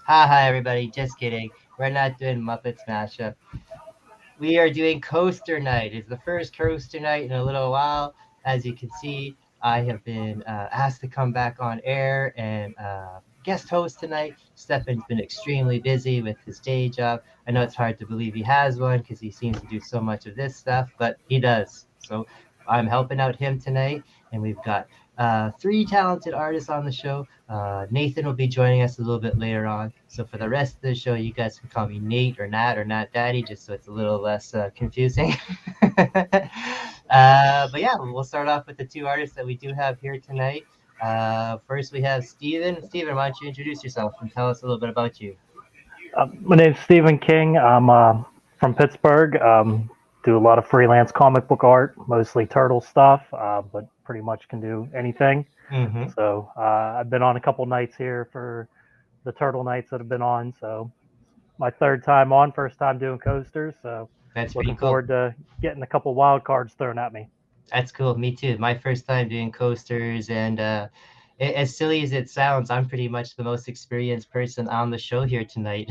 Hi, everybody. Just kidding. We're not doing Muppets Mashup. We are doing Coaster Night. It's the first Coaster Night in a little while. As you can see, I have been asked to come back on air and guest host tonight. Stefan's been extremely busy with his day job. I know it's hard to believe he has one because he seems to do so much of this stuff, but he does. So I'm helping out him tonight, and we've got three talented artists on the show. Nathan will be joining us a little bit later on. So for the rest of the show, you guys can call me Nate or Nat Daddy, just so it's a little less confusing. But yeah, we'll start off with the two artists that we do have here tonight. First, we have Steven. Steven, why don't you introduce yourself and tell us a little bit about you? My name's Stephen King. I'm from Pittsburgh. Do a lot of freelance comic book art, mostly turtle stuff, but pretty much can do anything. Mm-hmm. So I've been on a couple nights here for the turtle nights that have been on. So my third time on, first time doing coasters. So That's pretty looking cool. forward to getting a couple wild cards thrown at me. That's cool. Me too. My first time doing coasters, and as silly as it sounds, I'm pretty much the most experienced person on the show here tonight.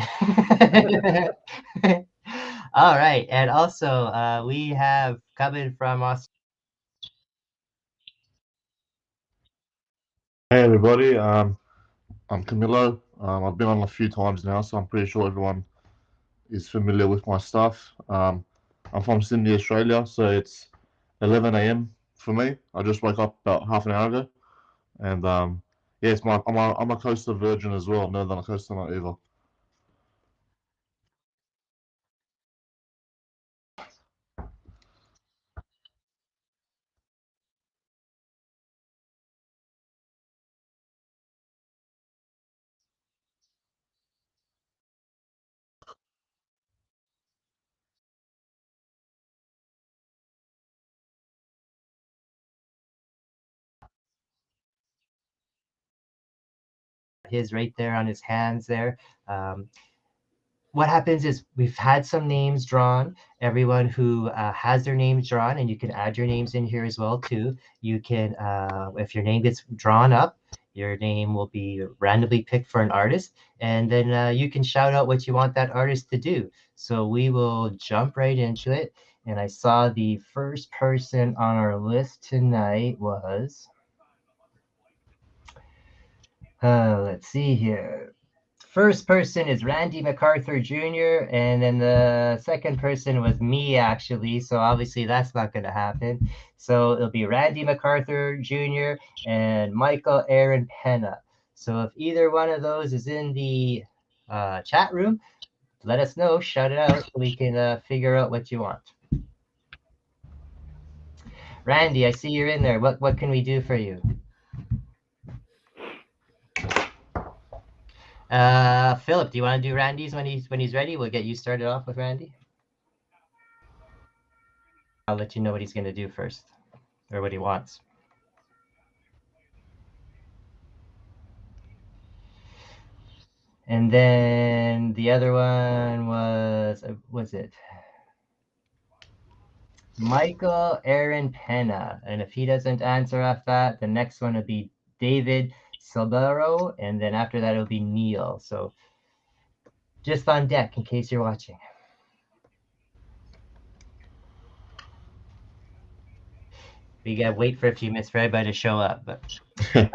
All right, and also we have coming from us. Hey everybody, I'm Camilo. I've been on a few times now, so I'm pretty sure everyone is familiar with my stuff. I'm from Sydney, Australia, so it's 11 a.m. for me. I just woke up about half an hour ago, and yeah, I'm a coastal virgin as well. No, than a coastal not either. His right there on his hands there. Um, what happens is we've had some names drawn. Everyone who has their names drawn, and you can add your names in here as well too. You can, if your name gets drawn up, your name will be randomly picked for an artist, and then you can shout out what you want that artist to do. So we will jump right into it. And I saw the first person on our list tonight was, let's see here. First person is Randy MacArthur Jr., and then the second person was me, actually. So obviously that's not going to happen. So it'll be Randy MacArthur Jr. and Michael Aaron Penna. So if either one of those is in the chat room, let us know, shout it out, so we can figure out what you want. Randy, I see you're in there. What can we do for you? Philip, do you want to do Randy's when he's ready? We'll get you started off with Randy. I'll let you know what he's going to do first, or what he wants. And then the other one was it Michael Aaron Penna? And if he doesn't answer after that, the next one will be David Silbero, and then after that it'll be Neil. So just on deck in case you're watching. We gotta wait for a few minutes for everybody to show up, but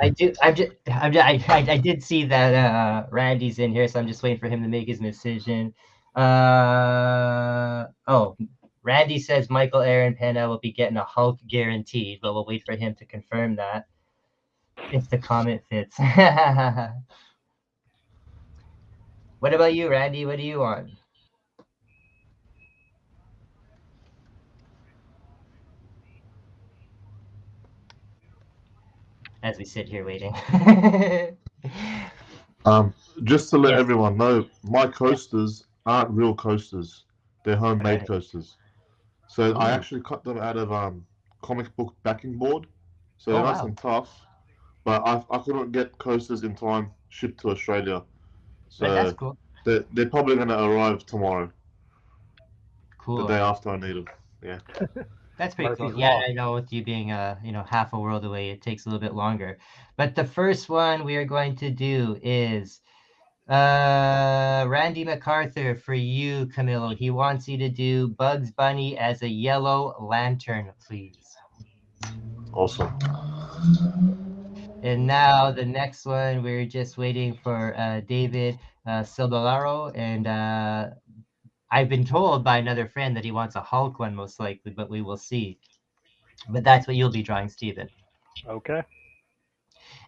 I do. I did see that Randy's in here, so I'm just waiting for him to make his decision. Oh, Randy says Michael Aaron Penna will be getting a Hulk guaranteed, but we'll wait for him to confirm that if the comment fits. What about you, Randy? What do you want? As we sit here waiting. Um, just to let Yes. everyone know, my Yeah. coasters aren't real coasters; they're homemade Right. coasters. So I Ooh. actually cut them out of comic book backing board, so Oh they're nice wow. and tough. But I couldn't get coasters in time shipped to Australia, That's so cool. they're probably going to arrive tomorrow, the Cool. day after I need them. Yeah. That's pretty cool. Murphy's Yeah, Law. I know with you being half a world away, it takes a little bit longer. But the first one we are going to do is Randy MacArthur for you, Camilo. He wants you to do Bugs Bunny as a yellow lantern, please. Awesome. And now the next one, we're just waiting for David Silbolaro, and I've been told by another friend that he wants a Hulk one most likely, but we will see. But that's what you'll be drawing, Steven. Okay.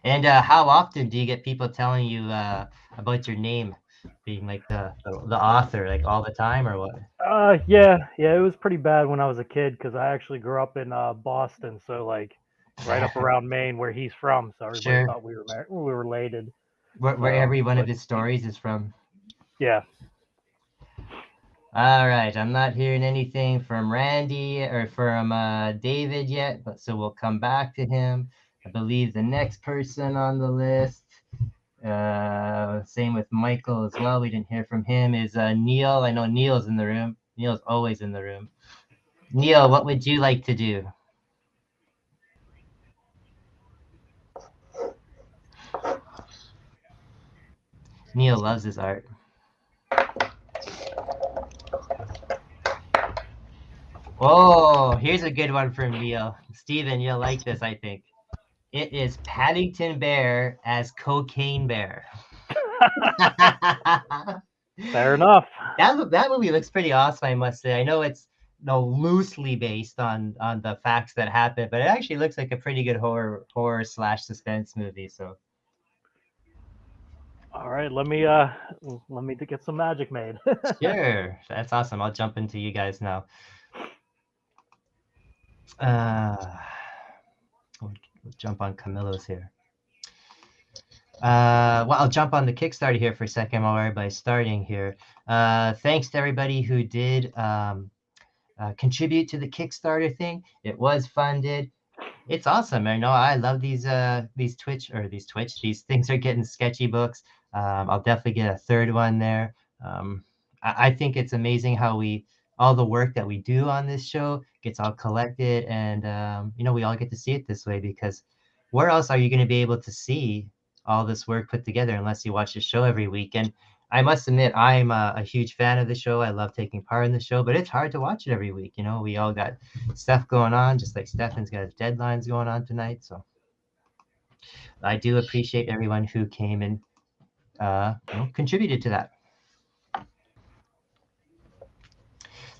And how often do you get people telling you about your name being like the author, like all the time, or what? Yeah. It was pretty bad when I was a kid because I actually grew up in Boston, so like right up around Maine, where he's from. So everybody Sure. thought we were related. Where So, every one of but his stories is from. yeah. All right, I'm not hearing anything from Randy or from David yet, but so we'll come back to him. I believe the next person on the list, same with Michael as well. We didn't hear from him. Is Neil? I know Neil's in the room. Neil's always in the room. Neil, what would you like to do? Neil loves his art. Oh, here's a good one from Neil. Steven, you'll like this, I think. It is Paddington Bear as Cocaine Bear. Fair enough. That movie looks pretty awesome, I must say. I know it's loosely based on the facts that happened, but it actually looks like a pretty good horror slash suspense movie. So All right. Let me get some magic made. sure, that's awesome. I'll jump into you guys now. We'll jump on Camilo's here. Well, I'll jump on the Kickstarter here for a second while everybody's starting here. Thanks to everybody who did contribute to the Kickstarter thing. It was funded. It's awesome. I know I love these these things are getting sketchy books. I'll definitely get a third one there. I think it's amazing how all the work that we do on this show gets all collected, and we all get to see it this way, because where else are you going to be able to see all this work put together unless you watch the show every week? And I must admit, I'm a huge fan of the show. I love taking part in the show, but it's hard to watch it every week. We all got stuff going on, just like Stefan's got his deadlines going on tonight. So I do appreciate everyone who came and contributed to that.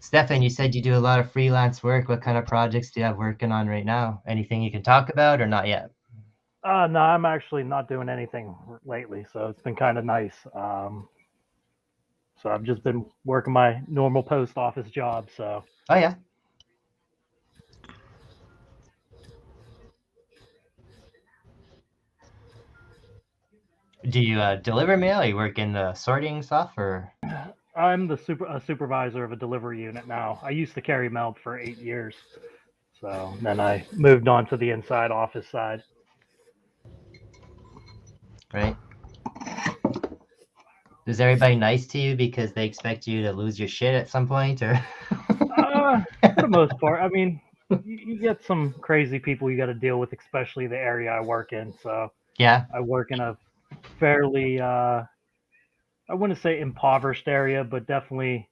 Stefan, you said you do a lot of freelance work. What kind of projects do you have working on right now? Anything you can talk about or not yet? No, I'm actually not doing anything lately, so it's been kind of nice. So I've just been working my normal post office job. So. Oh yeah. Do you deliver mail? Or you work in the sorting stuff, or? I'm the supervisor of a delivery unit now. I used to carry mail for 8 years, so then I moved on to the inside office side. Right. Is everybody nice to you because they expect you to lose your shit at some point, or? For the most part, I mean, you get some crazy people you got to deal with, especially the area I work in. So yeah, I work in a fairly, I wouldn't say impoverished area, but definitely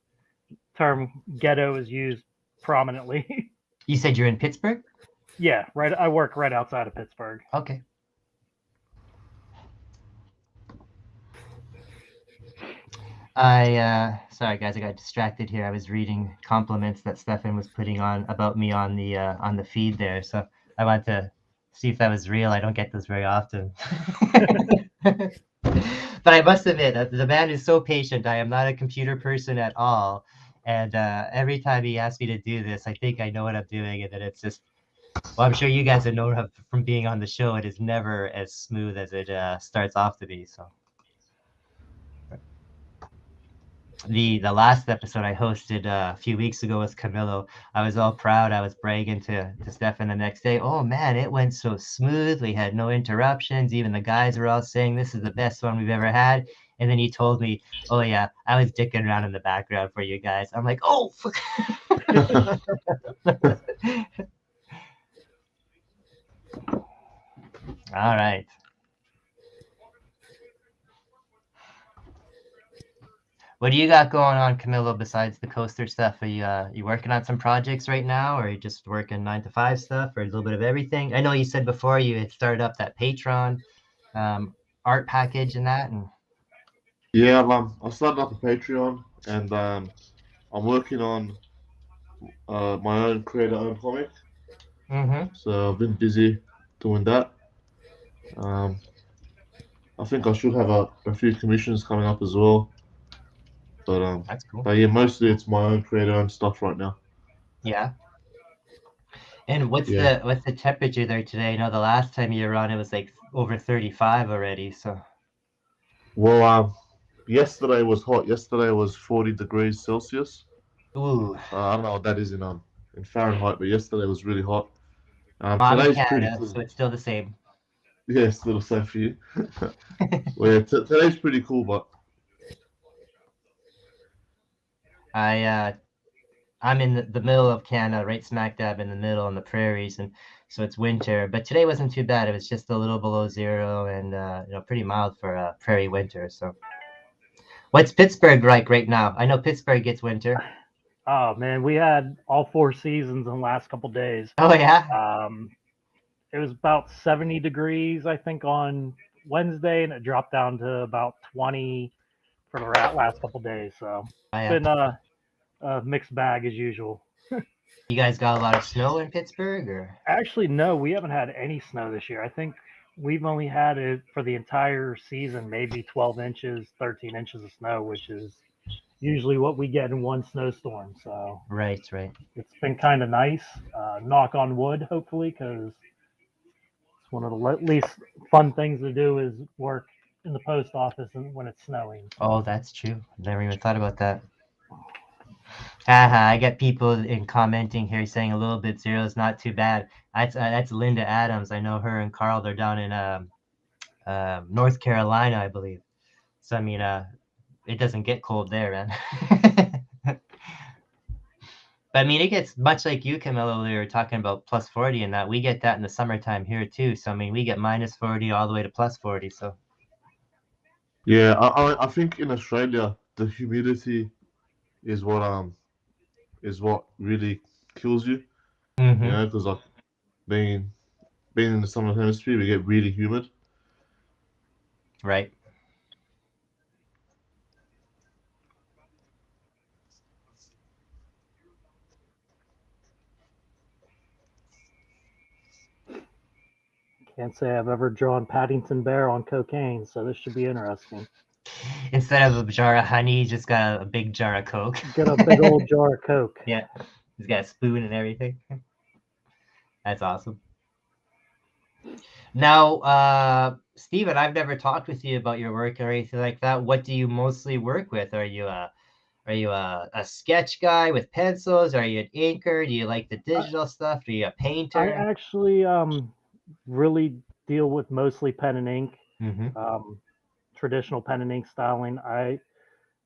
term ghetto is used prominently. You said you're in Pittsburgh? Yeah, right. I work right outside of Pittsburgh. Okay. Sorry guys, I got distracted here. I was reading compliments that Stefan was putting on about me on the feed there. So I wanted to see if that was real. I don't get this very often. But I must admit, the man is so patient. I am not a computer person at all. And every time he asks me to do this, I think I know what I'm doing. And then it's just, well, I'm sure you guys have known from being on the show, it is never as smooth as it starts off to be. So the last episode I hosted a few weeks ago with Camilo, I was all proud. I was bragging to Stefan the next day. Oh man, it went so smooth. We had no interruptions. Even the guys were all saying this is the best one we've ever had. And then he told me, oh yeah, I was dicking around in the background for you guys. I'm like, oh fuck. All right. What do you got going on, Camilo, besides the coaster stuff? Are you working on some projects right now, or are you just working 9 to 5 stuff, or a little bit of everything? I know you said before you had started up that Patreon um, art package and that, and Yeah, I started up a Patreon, and I'm working on my own creator-owned comic. mm-hmm, So I've been busy doing that. Um, I think I should have a few commissions coming up as well. But that's cool. but yeah, mostly it's my own creator-owned stuff right now. Yeah. And what's Yeah. the temperature there today? I know the last time you were on, it was like over 35 already. So, Well, yesterday was hot. Yesterday was 40 degrees Celsius. ooh, I don't know what that is in Fahrenheit, but yesterday was really hot. I'm in Today's pretty Canada, so cool. it's still the same. Yeah, it's a little sad for you. Well, yeah, today's pretty cool, but I I'm in the middle of Canada, right smack dab in the middle in the prairies, and so it's winter. But today wasn't too bad. It was just a little below zero, and pretty mild for a prairie winter. So, what's Pittsburgh like right now? I know Pittsburgh gets winter. Oh man, we had all 4 seasons in the last couple days. Oh yeah, Um, it was about 70 degrees, I think, on Wednesday, and it dropped down to about 20 for the last couple days. So oh it's yeah. been a mixed bag as usual. You guys got a lot of snow in Pittsburgh, or? Actually, no, we haven't had any snow this year. I think we've only had it for the entire season, maybe 12 inches, 13 inches of snow, which is usually what we get in one snowstorm. So Right, right. it's been kind of nice. Knock on wood, hopefully, because it's one of the least fun things to do is work in the post office when it's snowing. Oh, So that's true. Never even thought about that. Haha, I get people in commenting here saying a little bit zero is not too bad. That's Linda Adams. I know her and Carl. They're down in North Carolina, I believe. So I mean, it doesn't get cold there, man. But I mean, it gets much like you, Camilla. We were talking about plus 40 and that. We get that in the summertime here too. So I mean, we get minus 40 all the way to plus 40. So yeah, I think in Australia the humidity is what really kills you. You hmm know, because like being being in the southern hemisphere, we get really humid. right. can't say I've ever drawn Paddington Bear on cocaine, so this should be interesting. Instead of a jar of honey, he's just got a big jar of Coke. Get a big old jar of Coke. Yeah, he's got a spoon and everything. That's awesome. Now, Steven, I've never talked with you about your work or anything like that. What do you mostly work with? Are you a sketch guy with pencils? Are you an inker? Do you like the I, digital stuff? Are you a I painter? actually really deal with mostly pen and ink, Mm-hmm. um, traditional pen and ink styling.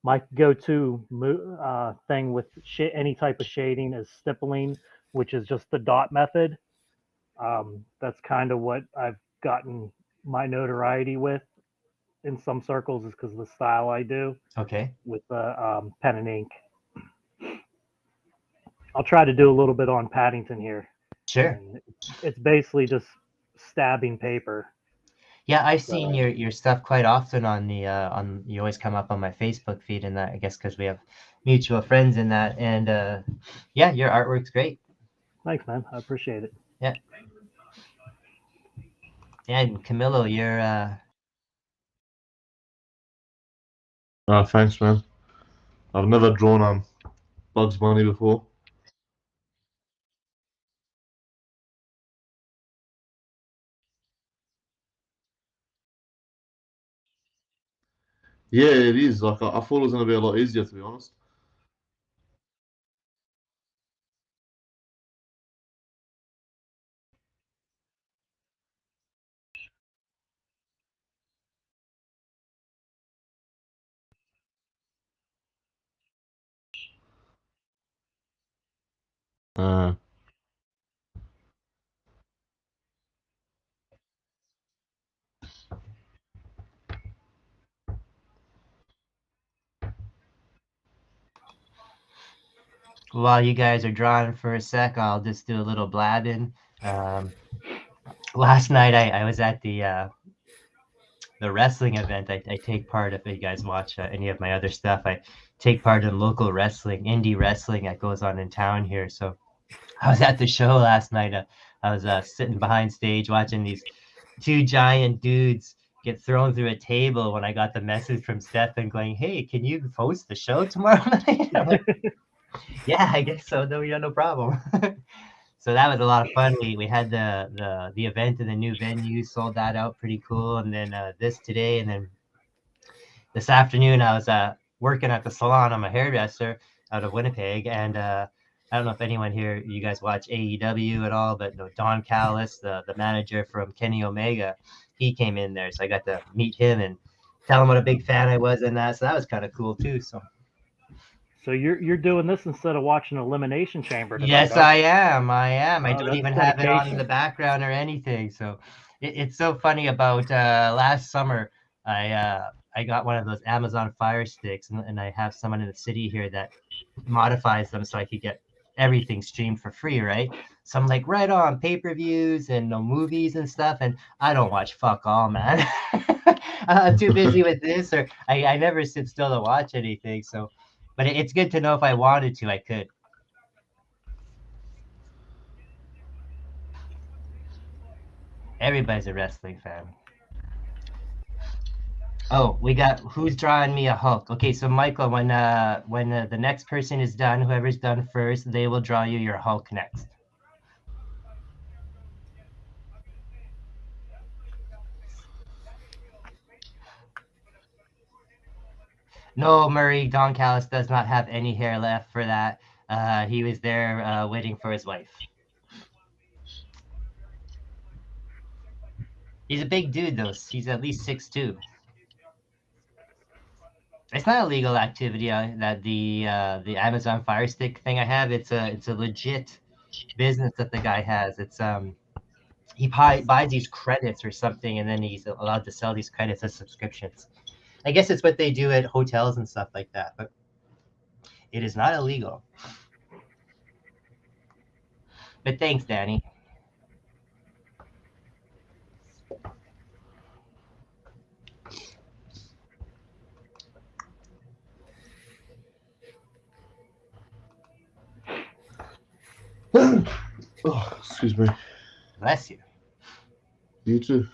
My go-to thing with any type of shading is stippling, which is just the dot method. That's kind of what I've gotten my notoriety with in some circles, is because of the style I do Okay. with the pen and ink. I'll try to do a little bit on Paddington here, Sure. and it's basically just stabbing paper. Yeah, I've seen So your stuff quite often on the on you always come up on my Facebook feed and that, I guess because we have mutual friends in that. And yeah, your artwork's great. thanks, man. I appreciate it. Yeah. And Camilo, you're Thanks, man. I've never drawn Bugs Bunny before. Yeah, it is. Like I thought it was gonna be a lot easier, to be honest. Uh, While you guys are drawing for a sec, I'll just do a little blabbing. Last night I was at the wrestling event. I take part, if you guys watch any of my other stuff, I take part in local wrestling, indie wrestling that goes on in town here. So I was at the show last night. I was sitting behind stage watching these two giant dudes get thrown through a table when I got the message from Stefan going, "Hey, can you host the show tomorrow night?" I'm like, "Yeah, I guess so. No, yeah, no problem." So that was a lot of fun. We had the event in the new venue, sold that out pretty cool, and then this today, and then this afternoon I was working at the salon. I'm a hairdresser out of Winnipeg, and I don't know if anyone here, you guys watch AEW at all, but no, Don Callis, the manager from Kenny Omega, he came in there, so I got to meet him and tell him what a big fan I was in that. So that was kind of cool too. So So you're doing this instead of watching Elimination Chamber tonight, yes, huh? I am. I am. I Oh, don't that's even have it on in dedication. the background or anything. So it's so funny about last summer. I got one of those Amazon Fire Sticks, and I have someone in the city here that modifies them so I could get everything streamed for free, right? So I'm like, right on, pay-per-views and no movies and stuff, and I don't watch fuck all, man. I'm too busy with this, or I never sit still to watch anything. So, but it's good to know if I wanted to, I could. Everybody's a wrestling fan. Oh, we got who's drawing me a Hulk? Okay, so Michael, when the next person is done, whoever's done first, they will draw you your Hulk next. No, Murray, Don Callis does not have any hair left for that. He was there waiting for his wife. He's a big dude, though. He's at least 6'2". It's not a legal activity that the Amazon Fire Stick thing I have. It's a legit business that the guy has. It's he buys these credits or something, and then he's allowed to sell these credits as subscriptions. I guess it's what they do at hotels and stuff like that, but it is not illegal. But thanks, Danny. Oh, excuse me. Bless you. You too.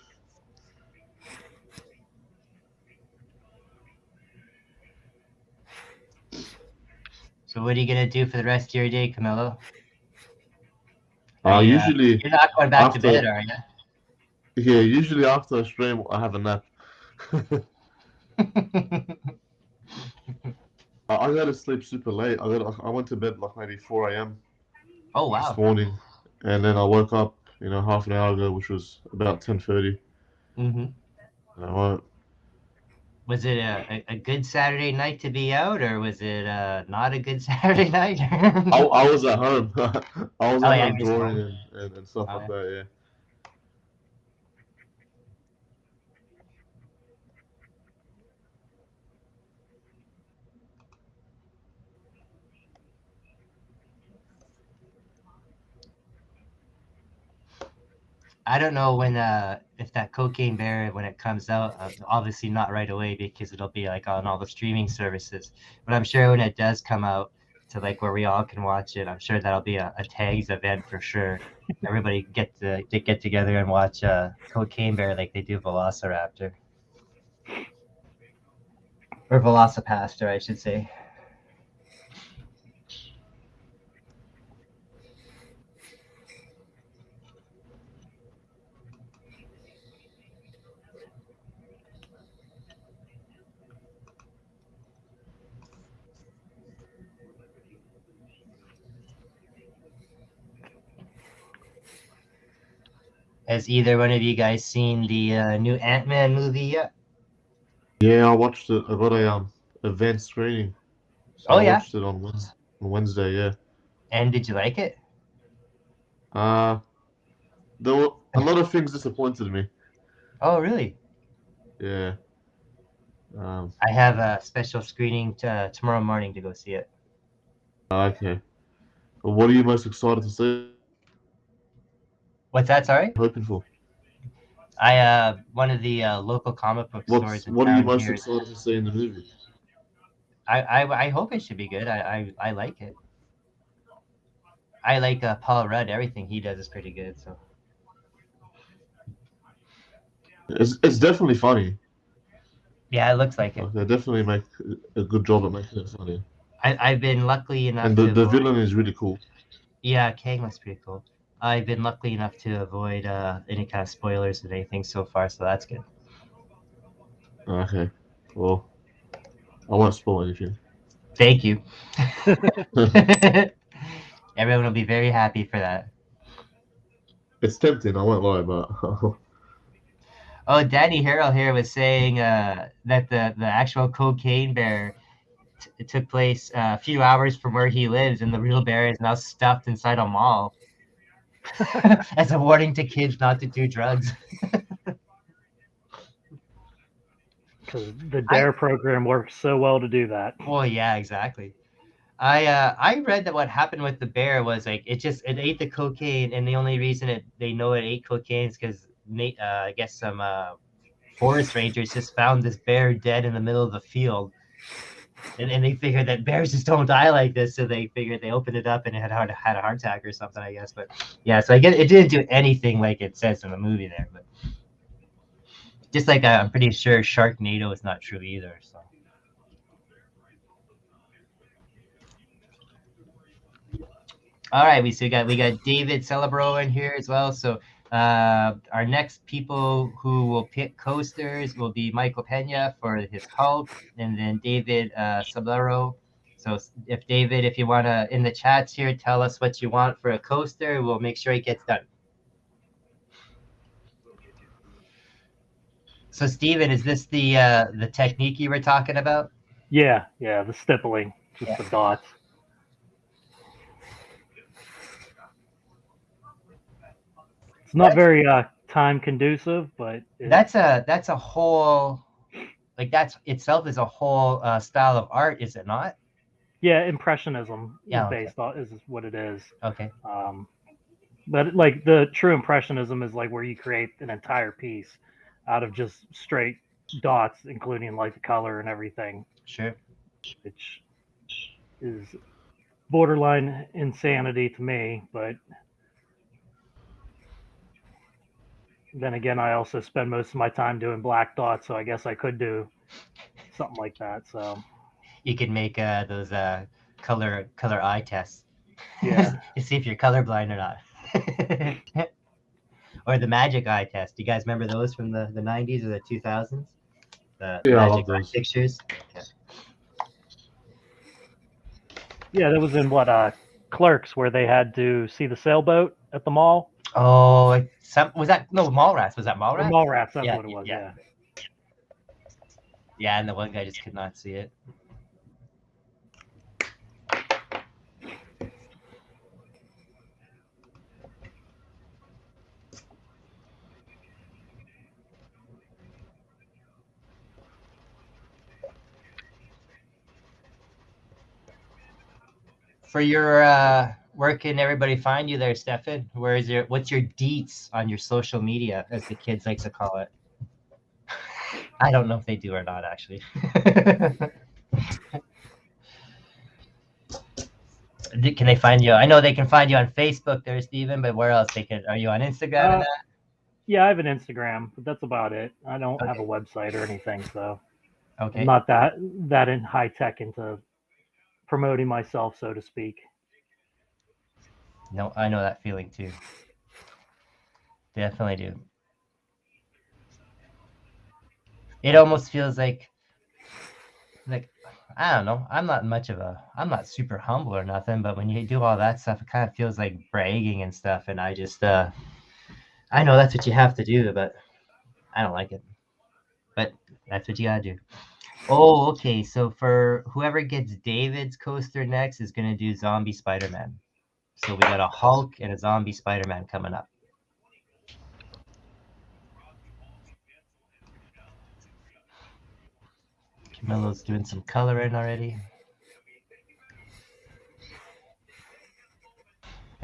So what are you gonna do for the rest of your day, Camilo? Usually You're not going back to after bed, are you? usually after a stream I have a nap. I go to sleep super late. I went to bed like maybe 4 a.m. Oh this wow. morning, and then I woke up, half an hour ago, which was about 10:30. Mm-hmm. And I went, Was it a good Saturday night to be out, or was it not a good Saturday night? I was at home. I was Oh at yeah, home you're just drawing home. and stuff Oh, like yeah. that. Yeah. I don't know when if that Cocaine Bear when it comes out. Obviously not right away because it'll be like on all the streaming services. But I'm sure when it does come out to like where we all can watch it, I'm sure that'll be a tags event for sure. Everybody get together and watch Cocaine Bear like they do Velociraptor or Velocipaster, I should say. Has either one of you guys seen the new Ant-Man movie yet? Yeah, I watched it. I got a event screening, so Oh I yeah. watched it on Wednesday. Yeah. And did you like it? Uh there were a lot of things disappointed me. Oh really? Yeah. Um. I have a special screening tomorrow morning to go see it. Okay. What are you most excited to see? What's that? Sorry. Hoping for? I one of the local comic book stores in What are you town most here. excited to see in the movie? I hope it should be good. I like it. I like Paul Rudd. Everything he does is pretty good. So It's definitely funny. yeah, it looks like it. Like they definitely make a good job at making it funny. I've been lucky enough And to the avoid. villain is really cool. Yeah, Kang was pretty cool. I've been lucky enough to avoid any kind of spoilers with anything so far, so that's good. Okay. Well, I won't spoil anything. Thank you. Everyone will be very happy for that. It's tempting, I won't lie, but Oh, Danny Harrell here was saying that the actual cocaine bear it took place a few hours from where he lives, and the real bear is now stuffed inside a mall as a warning to kids not to do drugs. Because the I Dare program works so well to do that. well, yeah, exactly. I read that what happened with the bear was like it ate the cocaine, and the only reason they know it ate cocaine is because I guess some forest rangers just found this bear dead in the middle of the field, and they figured that bears just don't die like this, so they figured they opened it up and it had a heart attack or something, I guess. But yeah, so I guess it didn't do anything like it says in the movie there, but just like I'm pretty sure Sharknado is not true either. So all right, we got David Celebro in here as well. So our next people who will pick coasters will be Michael Pena for his Hulk, and then David Celebro. So if David, if you want to in the chats here, tell us what you want for a coaster, we'll make sure it gets done. So Steven, is this the technique you were talking about? Yeah, the stippling, just Yeah. the dots. It's not very time conducive, but That's a whole like that's itself is a whole style of art, is it not? yeah, impressionism is Yeah. Okay. based on is what it is. Okay. Um, but like the true impressionism is like where you create an entire piece out of just straight dots, including like the color and everything, Sure. which is borderline insanity to me. But then again, I also spend most of my time doing black dots, so I guess I could do something like that. So You can make those color eye tests yeah, to see if you're colorblind or not. Or the magic eye test. Do you guys remember those from the 90s or the 2000s? The yeah, I magic love eye those. pictures. Yeah. yeah, that was in what Clerks where they had to see the sailboat at the mall. Oh, was that no Mallrats? Was that Or Mallrats? Mallrats, that's Yeah, what it was. yeah, Yeah. yeah. And the one guy just could not see it. For your where can everybody find you there, Stefan? What's your deets on your social media, as the kids like to call it? I don't know if they do or not, actually. Can they find you? I know they can find you on Facebook there, Steven, but where else they can? Are you on Instagram and Uh, that? yeah, I have an Instagram, but that's about it. I don't have a Okay. website or anything, so I'm Okay. not that in high tech into promoting myself, so to speak. No, I know that feeling too. Definitely do. It almost feels like I don't know. I'm not super humble or nothing, but when you do all that stuff, it kind of feels like bragging and stuff. And I just, I know that's what you have to do, but I don't like it. But that's what you gotta do. Oh, okay. So for whoever gets David's coaster next is gonna do Zombie Spider-Man. So we got a Hulk and a Zombie Spider-Man coming up. Camilo's doing some coloring already.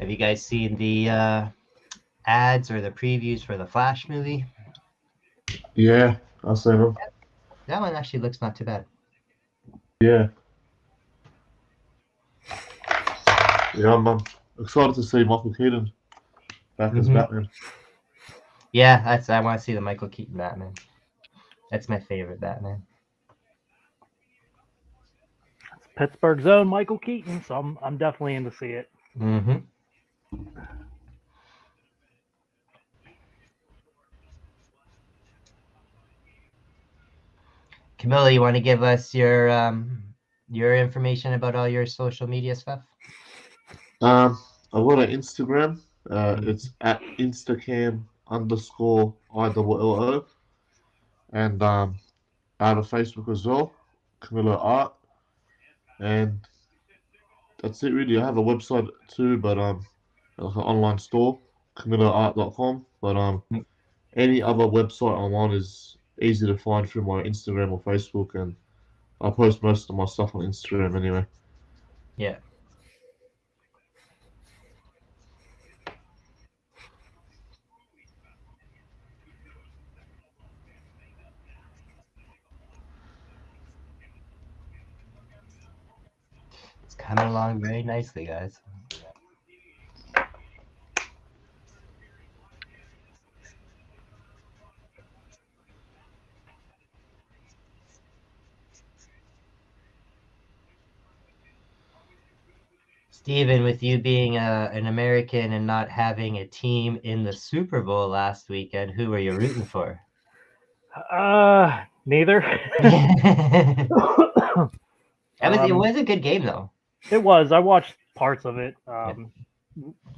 Have you guys seen the ads or the previews for the Flash movie? Yeah, I've seen them. That one actually looks not too bad. Yeah. Yeah, I'm excited to see Michael Keaton back as Batman. Yeah, I want to see the Michael Keaton Batman. That's my favorite Batman. It's Pittsburgh's own Michael Keaton, so I'm definitely in to see it. Mm-hmm. Camilla, you want to give us your information about all your social media stuff? I've got an Instagram. It's at instacam_ILLO. And I have a Facebook as well, Camilo Art. And that's it really. I have a website too, but like an online store, CamiloArt.com. But any other website I'm on is easy to find through my Instagram or Facebook, and I post most of my stuff on Instagram anyway. Yeah. It's coming along very nicely, guys. Steven, with you being an American and not having a team in the Super Bowl last weekend, who were you rooting for? Neither. It was a good game though. It was. I watched parts of it. Yeah.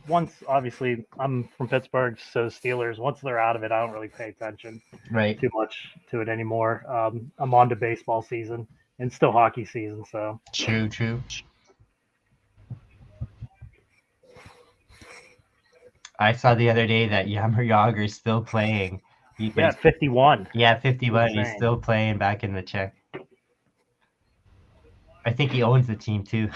Once, obviously, I'm from Pittsburgh, so Steelers. Once they're out of it, I don't really pay attention Right. too much to it anymore. I'm on to baseball season and still hockey season. So True. I saw the other day that Yammer Yager's still playing. yeah, 51. Yeah, 51. He's Insane. still playing back in the Czech. I think he owns the team too.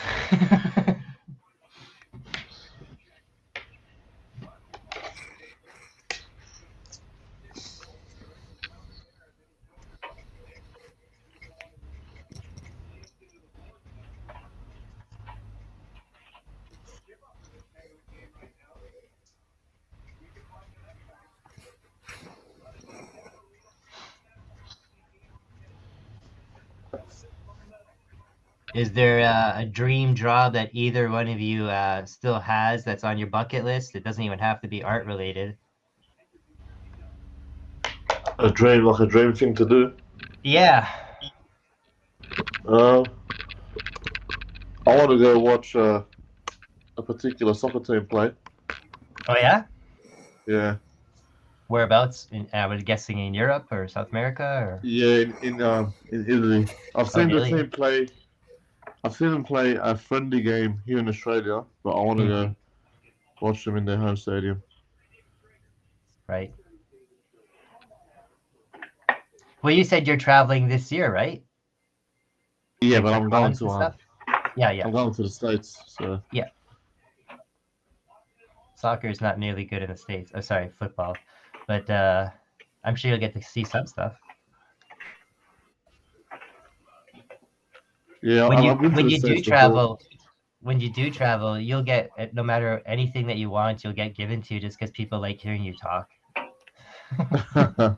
Is there a dream job that either one of you still has that's on your bucket list? It doesn't even have to be art related. A dream thing to do. Yeah. I want to go watch a particular soccer team play. Oh yeah? Yeah. Whereabouts? I was guessing in Europe or South America or. Yeah, in Italy. I've seen the Italy. team play. I've seen them play a friendly game here in Australia, but I want to go watch them in their home stadium. Right. Well, you said you're traveling this year, right? Yeah, Like but I'm going to stuff? Yeah. I'm going to the States, so Yeah. Soccer is not nearly good in the States. Oh, sorry, football. But I'm sure you'll get to see some stuff. yeah. When I've been to the States before. When you do travel, you'll get, no matter anything that you want, you'll get given to you just because people like hearing you talk. that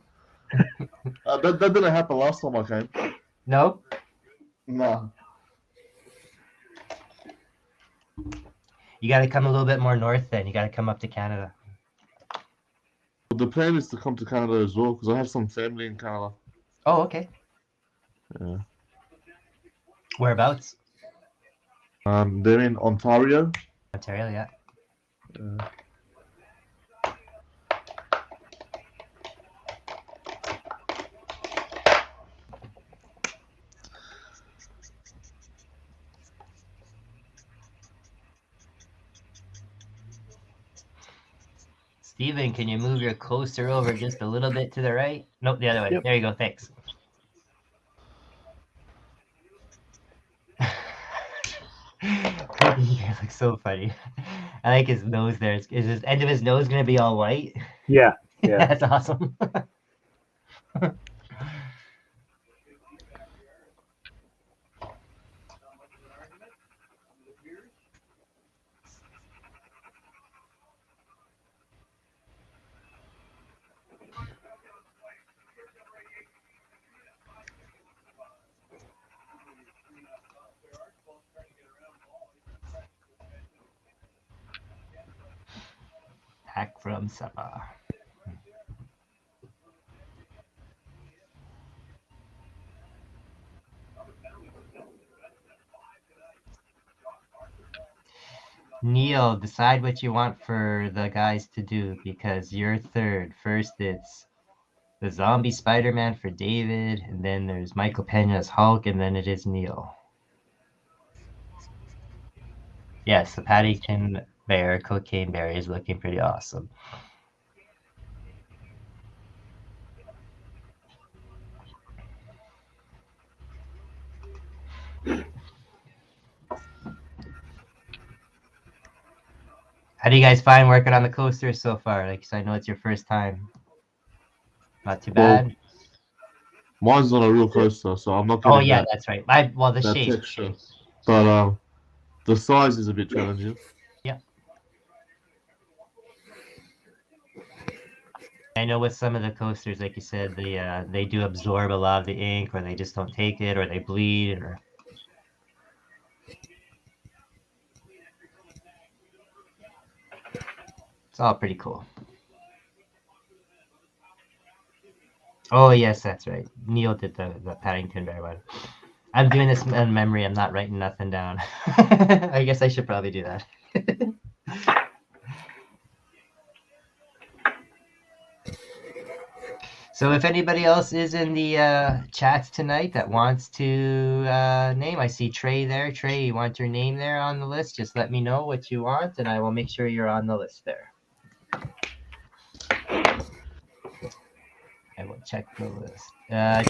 didn't happen last time I came. No? No. You got to come a little bit more north then. You got to come up to Canada. The plan is to come to Canada as well because I have some family in Canada. Oh, okay. Yeah. Whereabouts? They're in Ontario. Ontario, yeah. Steven, can you move your coaster over just a little bit to the right? Nope, the other way. Yep. There you go. Thanks. You guys look so funny. I like his nose there. Is his end of his nose gonna be all white? Yeah, yeah. That's awesome. Back from supper. Neil, decide what you want for the guys to do because you're third. First, it's the zombie Spider-Man for David, and then there's Michael Pena's Hulk, and then it is Neil. Yes, the Paddington Bear, Cocaine Bear is looking pretty awesome. How do you guys find working on the coaster so far? Like, 'cause I know it's your first time. Not too bad. Well, mine's not a real coaster, so I'm not Oh getting yeah, that's right. The that shape. texture. But the size is a bit challenging. Yeah. I know with some of the coasters, like you said, they do absorb a lot of the ink, or they just don't take it, or they bleed, or it's all pretty cool. Oh yes, that's right. Neil did the Paddington Bear one. I'm doing this in memory. I'm not writing nothing down. I guess I should probably do that. So if anybody else is in the chats tonight that wants to name, I see Trey there. Trey, you want your name there on the list? Just let me know what you want, and I will make sure you're on the list there. I will check the list.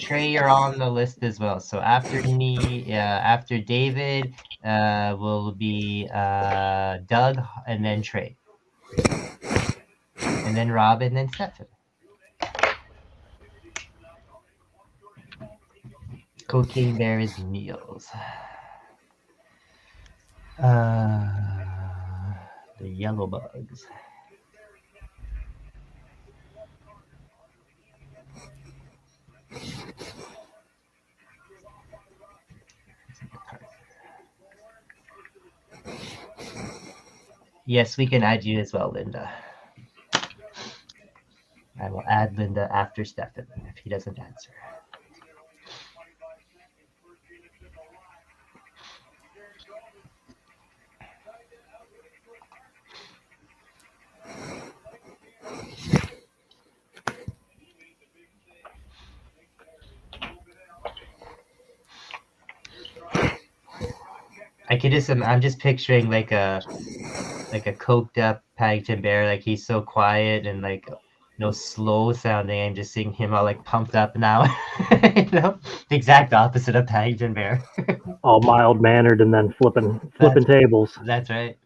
Trey, you're on the list as well. So after me, after David, will be Doug, and then Trey, and then Rob, and then Stefan. Cocaine Bear is Neil's. The yellow bugs. Yes, we can add you as well, Linda. I will add Linda after Stefan if he doesn't answer. I'm just picturing like a coked up Paddington Bear, like he's so quiet and like slow sounding. I'm just seeing him all like pumped up now. The exact opposite of Paddington Bear. All mild mannered and then flipping tables. That's right.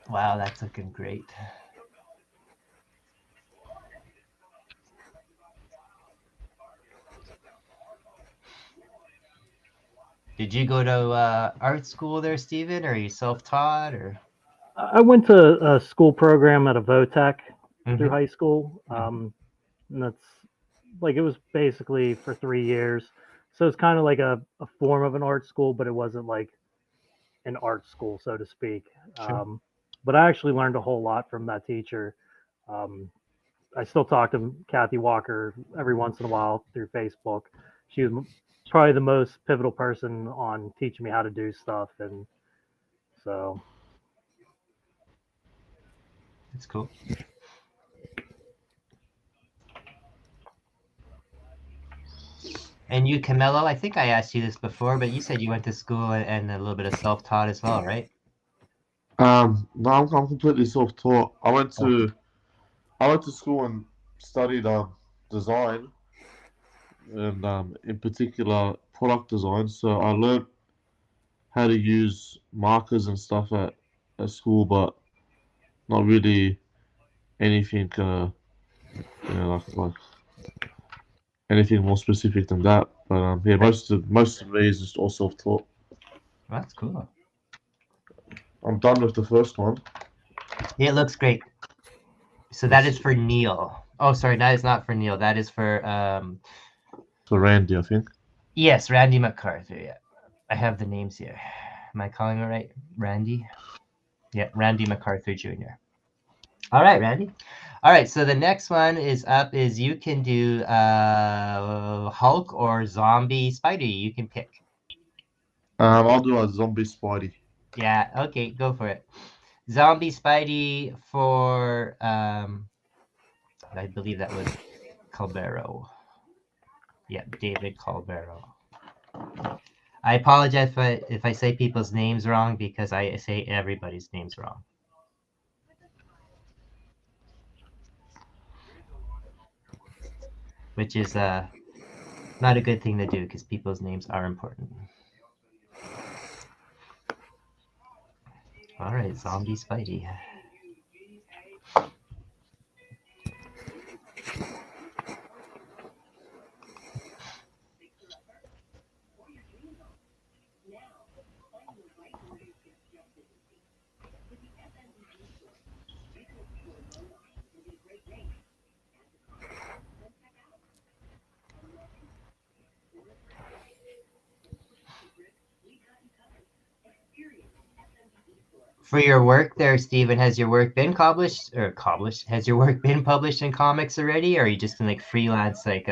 Wow, that's looking great. Did you go to art school there, Steven, or are you self-taught, or? I went to a school program at a VOTEC through high school. And that's like, it was basically for 3 years. So it's kind of like a form of an art school, but it wasn't like an art school, so to speak. Sure. But I actually learned a whole lot from that teacher. I still talk to Kathy Walker every once in a while through Facebook. She was probably the most pivotal person on teaching me how to do stuff. And so. That's cool. And you, Camelo, I think I asked you this before, but you said you went to school and a little bit of self-taught as well, right? No, I'm completely self-taught. I went to school and studied design and in particular product design. So I learned how to use markers and stuff at school, but not really anything, like anything more specific than that. But yeah, most of me is just all self taught. Well, that's cool. I'm done with the first one. Yeah, it looks great. So that is for Neil. Oh, sorry, that is not for Neil. That is for For Randy, I think. yes, Randy MacArthur. Yeah, I have the names here. Am I calling it right? Randy. Yeah, Randy MacArthur Jr. All right, Randy. All right, so the next one is up. Is you can do Hulk or Zombie Spidey. You can pick. I'll do a zombie Spidey. Yeah. Okay, go for it. Zombie Spidey for I believe that was Calbero. Yeah, David Calbero. I apologize if I say people's names wrong because I say everybody's names wrong. Which is not a good thing to do because people's names are important. All right, Zombie Spidey. For your work there, Stephen, has your work been published? Has your work been published in comics already? Or are you just in like freelance, like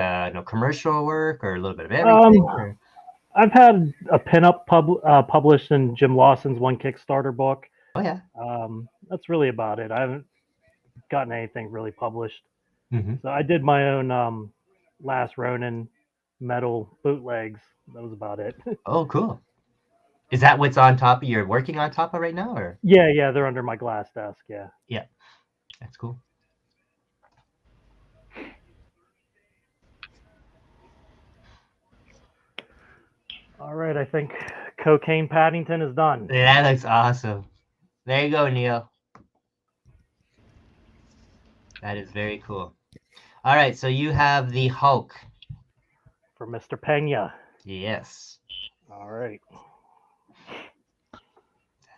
commercial work, or a little bit of everything? Or? I've had a pinup published in Jim Lawson's one Kickstarter book. Oh yeah. That's really about it. I haven't gotten anything really published. Mm-hmm. So I did my own Last Ronin metal bootlegs. That was about it. Oh, cool. Is that what's on top of you're working on top of right now, or? Yeah, they're under my glass desk. Yeah. Yeah, that's cool. All right, I think Cocaine Paddington is done. That looks awesome. There you go, Neil. That is very cool. All right, so you have the Hulk. For Mr. Pena. Yes. All right.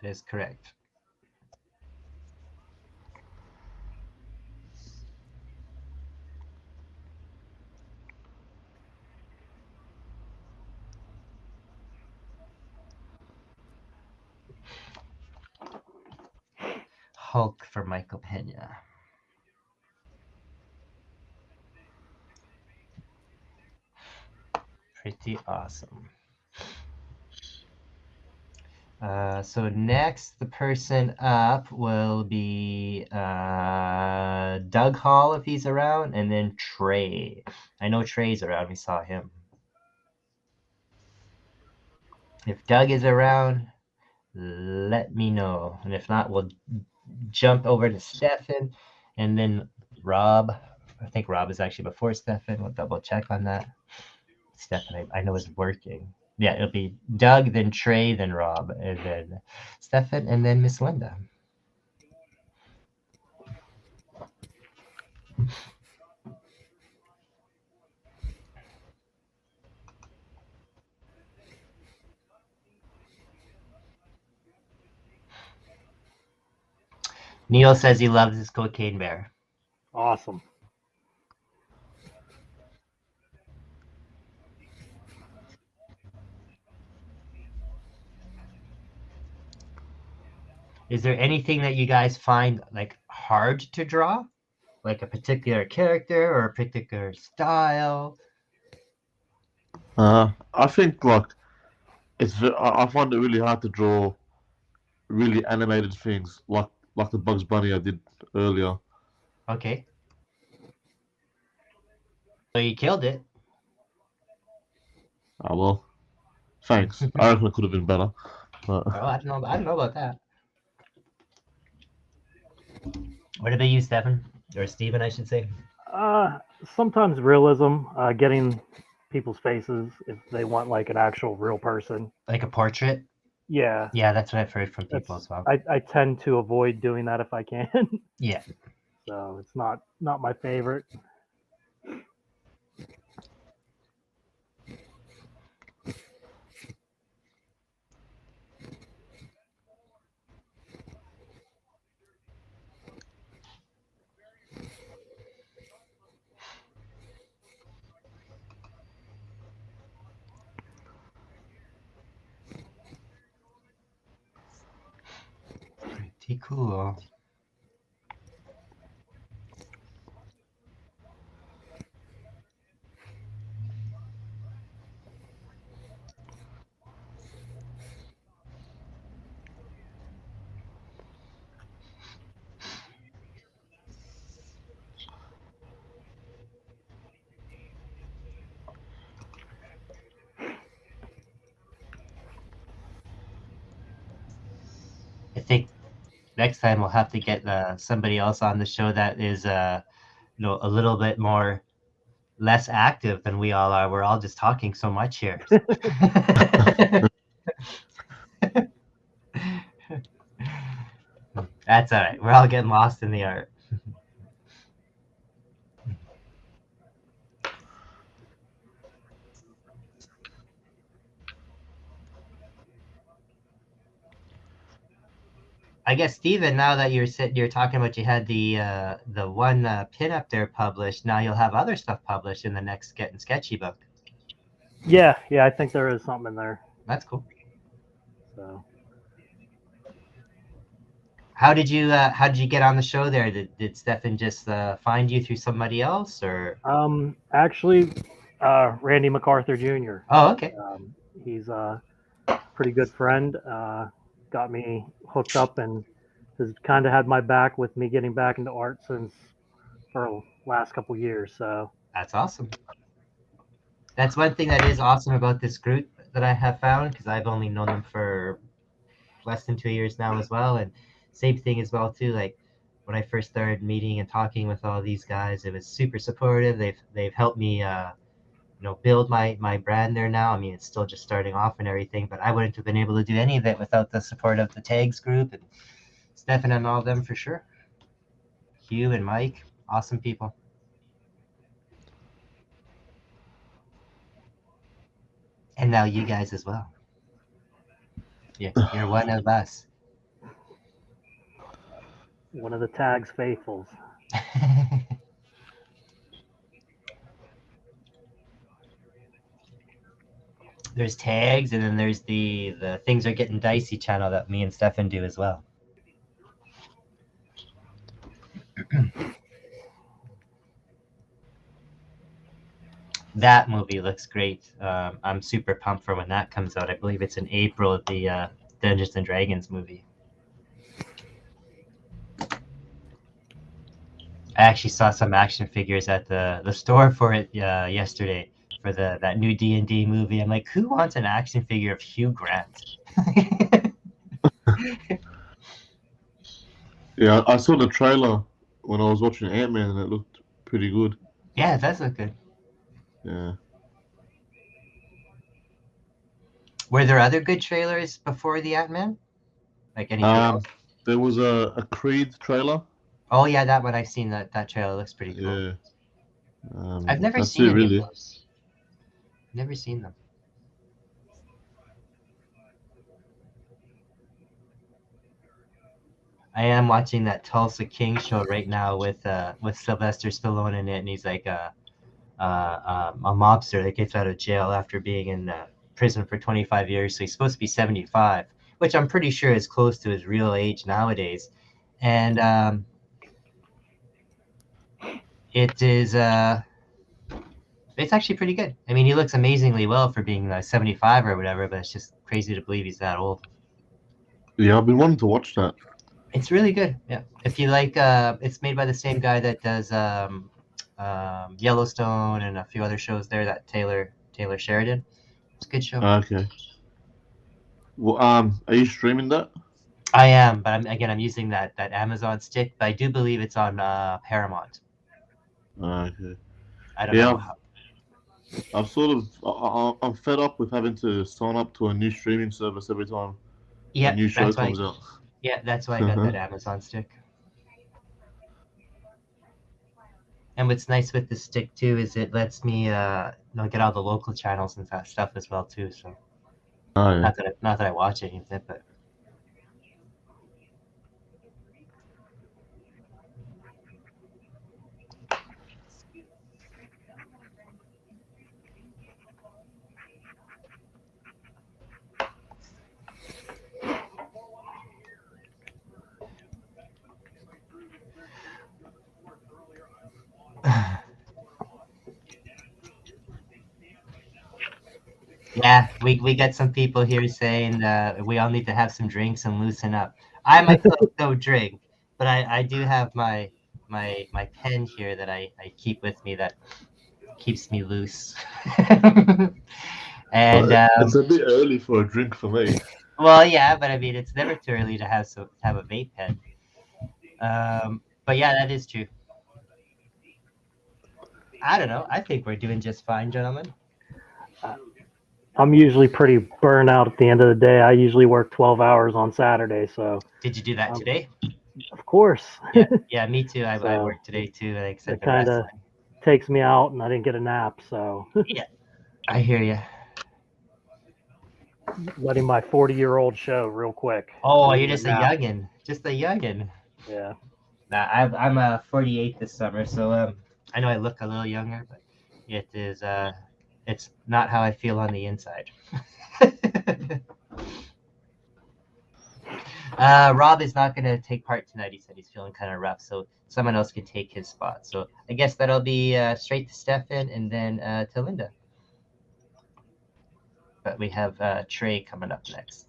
That is correct. Hulk for Michael Pena. Pretty awesome. So next, the person up will be Doug Hall if he's around, and then Trey. I know Trey's around. We saw him. If Doug is around, let me know. And if not, we'll jump over to Stefan, and then Rob. I think Rob is actually before Stefan. We'll double check on that. Stefan, I know is working. Yeah, it'll be Doug, then Trey, then Rob, and then Stefan, and then Miss Linda. Neil says he loves his cocaine bear. Awesome. Is there anything that you guys find like hard to draw? Like a particular character or a particular style? I think like I find it really hard to draw really animated things like the Bugs Bunny I did earlier. Okay. So you killed it. Oh well, thanks. I reckon it could have been better. But Oh, I don't know about that. What about you, Stefan? Or Steven, I should say. Sometimes realism, getting people's faces if they want like an actual real person. Like a portrait? Yeah, Yeah, that's what I've heard from people that's as well. I tend to avoid doing that if I can. Yeah. So it's not my favorite. Pretty cool. I think next time we'll have to get somebody else on the show that is a little bit more less active than we all are. We're all just talking so much here. That's all right. We're all getting lost in the art. I guess Steven, now that you're talking about you had the one pin up there published, now you'll have other stuff published in the next Getting Sketchy book. Yeah, I think there is something in there. That's cool. So how did you get on the show there? Did Stefan just find you through somebody else or? actually, Randy MacArthur Jr. Oh, okay. He's a pretty good friend. Got me hooked up and has kind of had my back with me getting back into art since for the last couple years. So That's awesome. That's one thing that is awesome about this group that I have found, because I've only known them for less than 2 years now as well. And same thing as well too. Like when I first started meeting and talking with all these guys, it was super supportive. They've helped me build my brand there now. I mean, it's still just starting off and everything, but I wouldn't have been able to do any of it without the support of the tags group and Stefan and all of them for sure. Hugh and Mike, awesome people. And now you guys as well. You're one of us. one of the tags faithfuls. There's tags, and then there's the things are getting dicey channel that me and Stefan do as well. That movie looks great. I'm super pumped for when that comes out. I believe it's in April, the Dungeons and Dragons movie. I actually saw some action figures at the store for it yesterday for that new D&D movie. I'm like, who wants an action figure of Hugh Grant? Yeah, I saw the trailer when I was watching Ant-Man, and it looked pretty good. Yeah, it does look good. Yeah. Were there other good trailers before the Ant-Man? Like anything else? There was a Creed trailer. Oh yeah, that one I've seen. That trailer looks pretty cool. Yeah. I've never That's seen it, any of really. those. Never seen them. I am watching that Tulsa King show right now with Sylvester Stallone in it, and he's like a mobster that gets out of jail after being in prison for 25 years. So he's supposed to be 75, which I'm pretty sure is close to his real age nowadays. And it is it's actually pretty good. I mean, he looks amazingly well for being 75 or whatever, but it's just crazy to believe he's that old. Yeah, I've been wanting to watch that. It's really good. Yeah, if you like, it's made by the same guy that does Yellowstone and a few other shows there. That Taylor Sheridan. It's a good show. Okay. Well, are you streaming that? I am, but I'm using that Amazon stick. But I do believe it's on Paramount. Okay. I don't Yeah, know how. I'm fed up with having to sign up to a new streaming service every time. Yeah, a new show that's why. comes out. Yeah, that's why I got that Amazon stick. And what's nice with the stick too is it lets me get all the local channels and stuff as well too. So Oh yeah. not that I watch any of it, but yeah, we got some people here saying we all need to have some drinks and loosen up. I myself don't drink, but I do have my pen here that I keep with me that keeps me loose. And It's a bit early for a drink for me. well, yeah, but I mean it's never too early to have a vape pen. But yeah, that is true. I don't know. I think we're doing just fine, gentlemen. I'm usually pretty burnt out at the end of the day. I usually work 12 hours on Saturday, so Did you do that today? of course. Yeah, me too. I So, worked today too. Like I said, it the kind of wrestling. takes me out, and I didn't get a nap, so Yeah, I hear you. letting my 40-year-old show real quick. Oh, I you're need just a nap. youngin. Just a youngin. Yeah. Nah, I'm 48 this summer, so I know I look a little younger, but it is it's not how I feel on the inside. Rob is not going to take part tonight. He said he's feeling kind of rough, so someone else can take his spot. So I guess that'll be straight to Stefan and then to Linda. But we have Trey coming up next.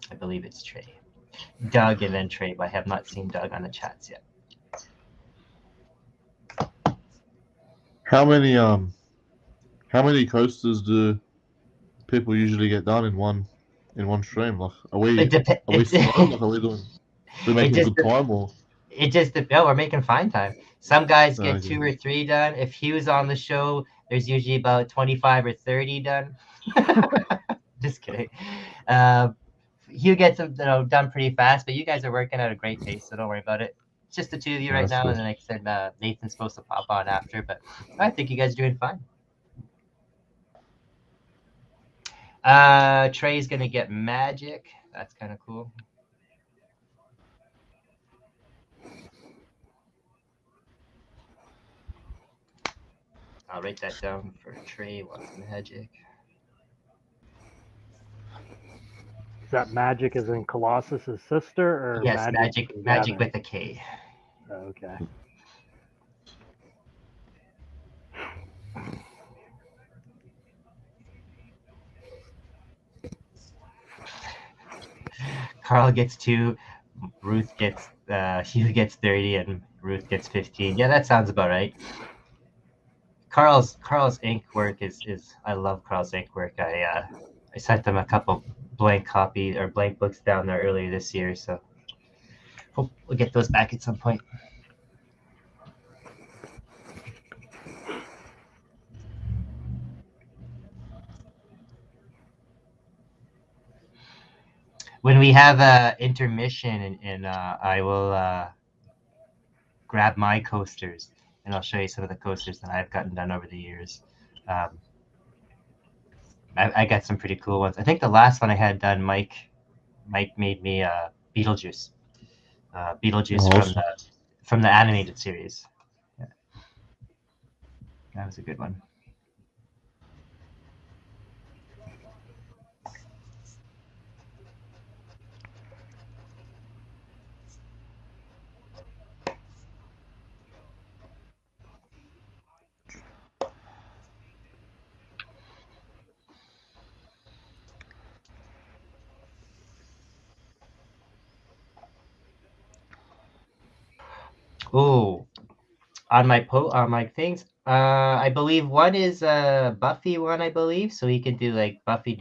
I believe it's Trey. Doug and then Trey, but I have not seen Doug on the chats yet. How many coasters do people usually get done in one stream? Like, are we slow? Like, are we making just good time or? we're making fine time. Some guys get Okay. 2 or 3 done. If Hugh's on the show, there's usually about 25 or 30 done. Just kidding. Hugh gets them done pretty fast, but you guys are working at a great pace, so don't worry about it. It's just the two of you right That's now, good. and then like I said, Nathan's supposed to pop on after, but I think you guys are doing fine. Trey's gonna get magic. That's kind of cool. I'll write that down for Trey. Wants magic. Is that magic as in Colossus's sister, or Yes, magic with a K. Okay. Carl gets 2, Ruth gets Hugh gets 30, and Ruth gets 15. Yeah, that sounds about right. Carl's ink work is I love Carl's ink work. I sent them a couple blank copy or blank books down there earlier this year, so hope we'll get those back at some point. When we have a intermission, and I will grab my coasters, and I'll show you some of the coasters that I've gotten done over the years. I got some pretty cool ones. I think the last one I had done, Mike made me Beetlejuice. Beetlejuice from the animated series. Yeah. That was a good one. Oh, on my things, I believe one is a Buffy one, I believe. So you could do like Buffy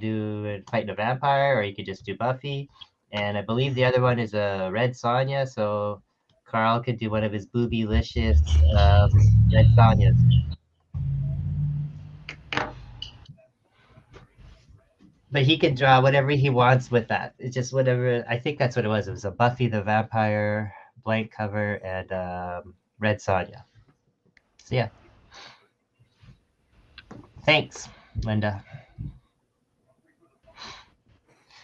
fighting a vampire, or you could just do Buffy. And I believe the other one is a Red Sonja. So Carl could do one of his boobylicious Red Sonjas. But he can draw whatever he wants with that. It's just whatever. I think that's what it was. It was a Buffy the Vampire blank cover and Red Sonja. So yeah. Thanks, Linda.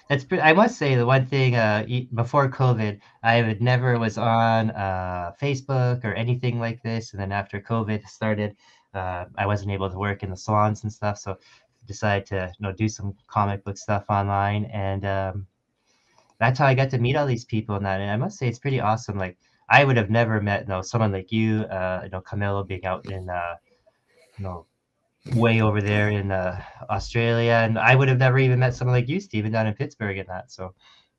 I must say the one thing before COVID, I would never was on Facebook or anything like this, and then after COVID started, I wasn't able to work in the salons and stuff, so decided to do some comic book stuff online, and that's how I got to meet all these people and that. And I must say it's pretty awesome. Like I would have never met someone like you, Camilo being out in you know way over there in Australia, and I would have never even met someone like you, Steven, down in Pittsburgh and that. So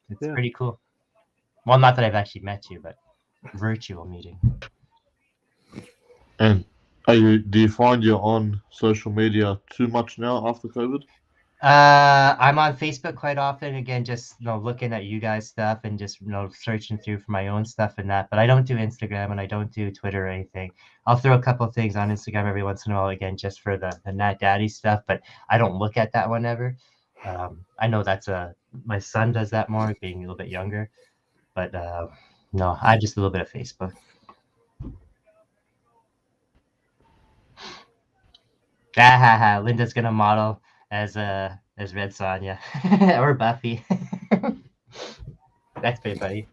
it's pretty cool. Well, not that I've actually met you, but virtual meeting. And do you find you're on social media too much now after COVID? I'm on Facebook quite often. Again, just looking at you guys' stuff and just searching through for my own stuff and that. But I don't do Instagram and I don't do Twitter or anything. I'll throw a couple of things on Instagram every once in a while, again, just for the Nat Daddy stuff. But I don't look at that one ever. I know that's my son does that more, being a little bit younger. But no, I just a little bit of Facebook. Linda's gonna model as Red Sonja or Buffy. That's pretty funny.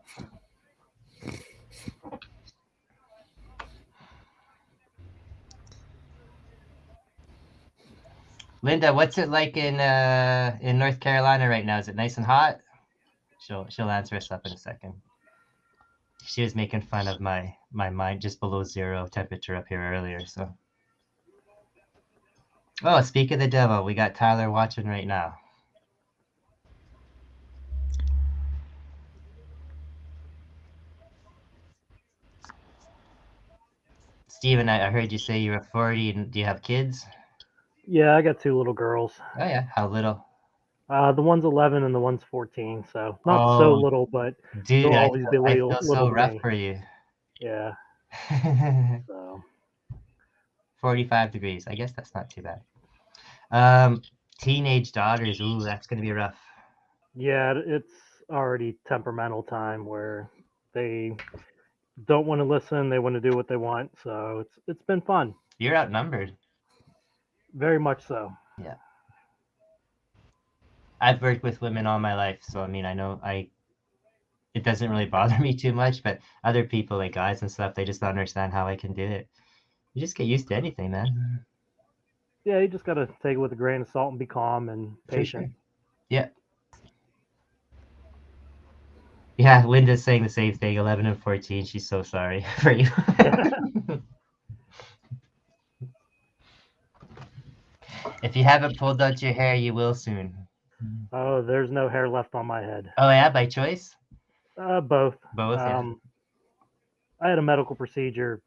Linda, what's it like in North Carolina right now? Is it nice and hot? She'll answer us up in a second. She was making fun of my mind just below zero temperature up here earlier. So, oh, speak of the devil, we got Tyler watching right now. Steven, I heard you say you're 40. And do you have kids? Yeah, I got 2 little girls. Oh yeah, how little? The one's 11 and the one's 14, so not so little, but dude, they'll always be I feel little so to rough me. for you. Yeah. So 45 degrees. I guess that's not too bad. Teenage daughters. Ooh, that's gonna be rough. yeah, it's already temperamental time where they don't want to listen. They want to do what they want. So it's been fun. You're outnumbered. Very much so. Yeah. I've worked with women all my life, so I mean, I know it doesn't really bother me too much, but other people, like guys and stuff, they just don't understand how I can do it. You just get used to anything, man. Yeah, you just got to take it with a grain of salt and be calm and patient. Sure. Yeah. Yeah, Linda's saying the same thing, 11 and 14. She's so sorry for you. If you haven't pulled out your hair, you will soon. Oh, there's no hair left on my head. Oh, yeah, by choice? Both. Both, yeah. I had a medical procedure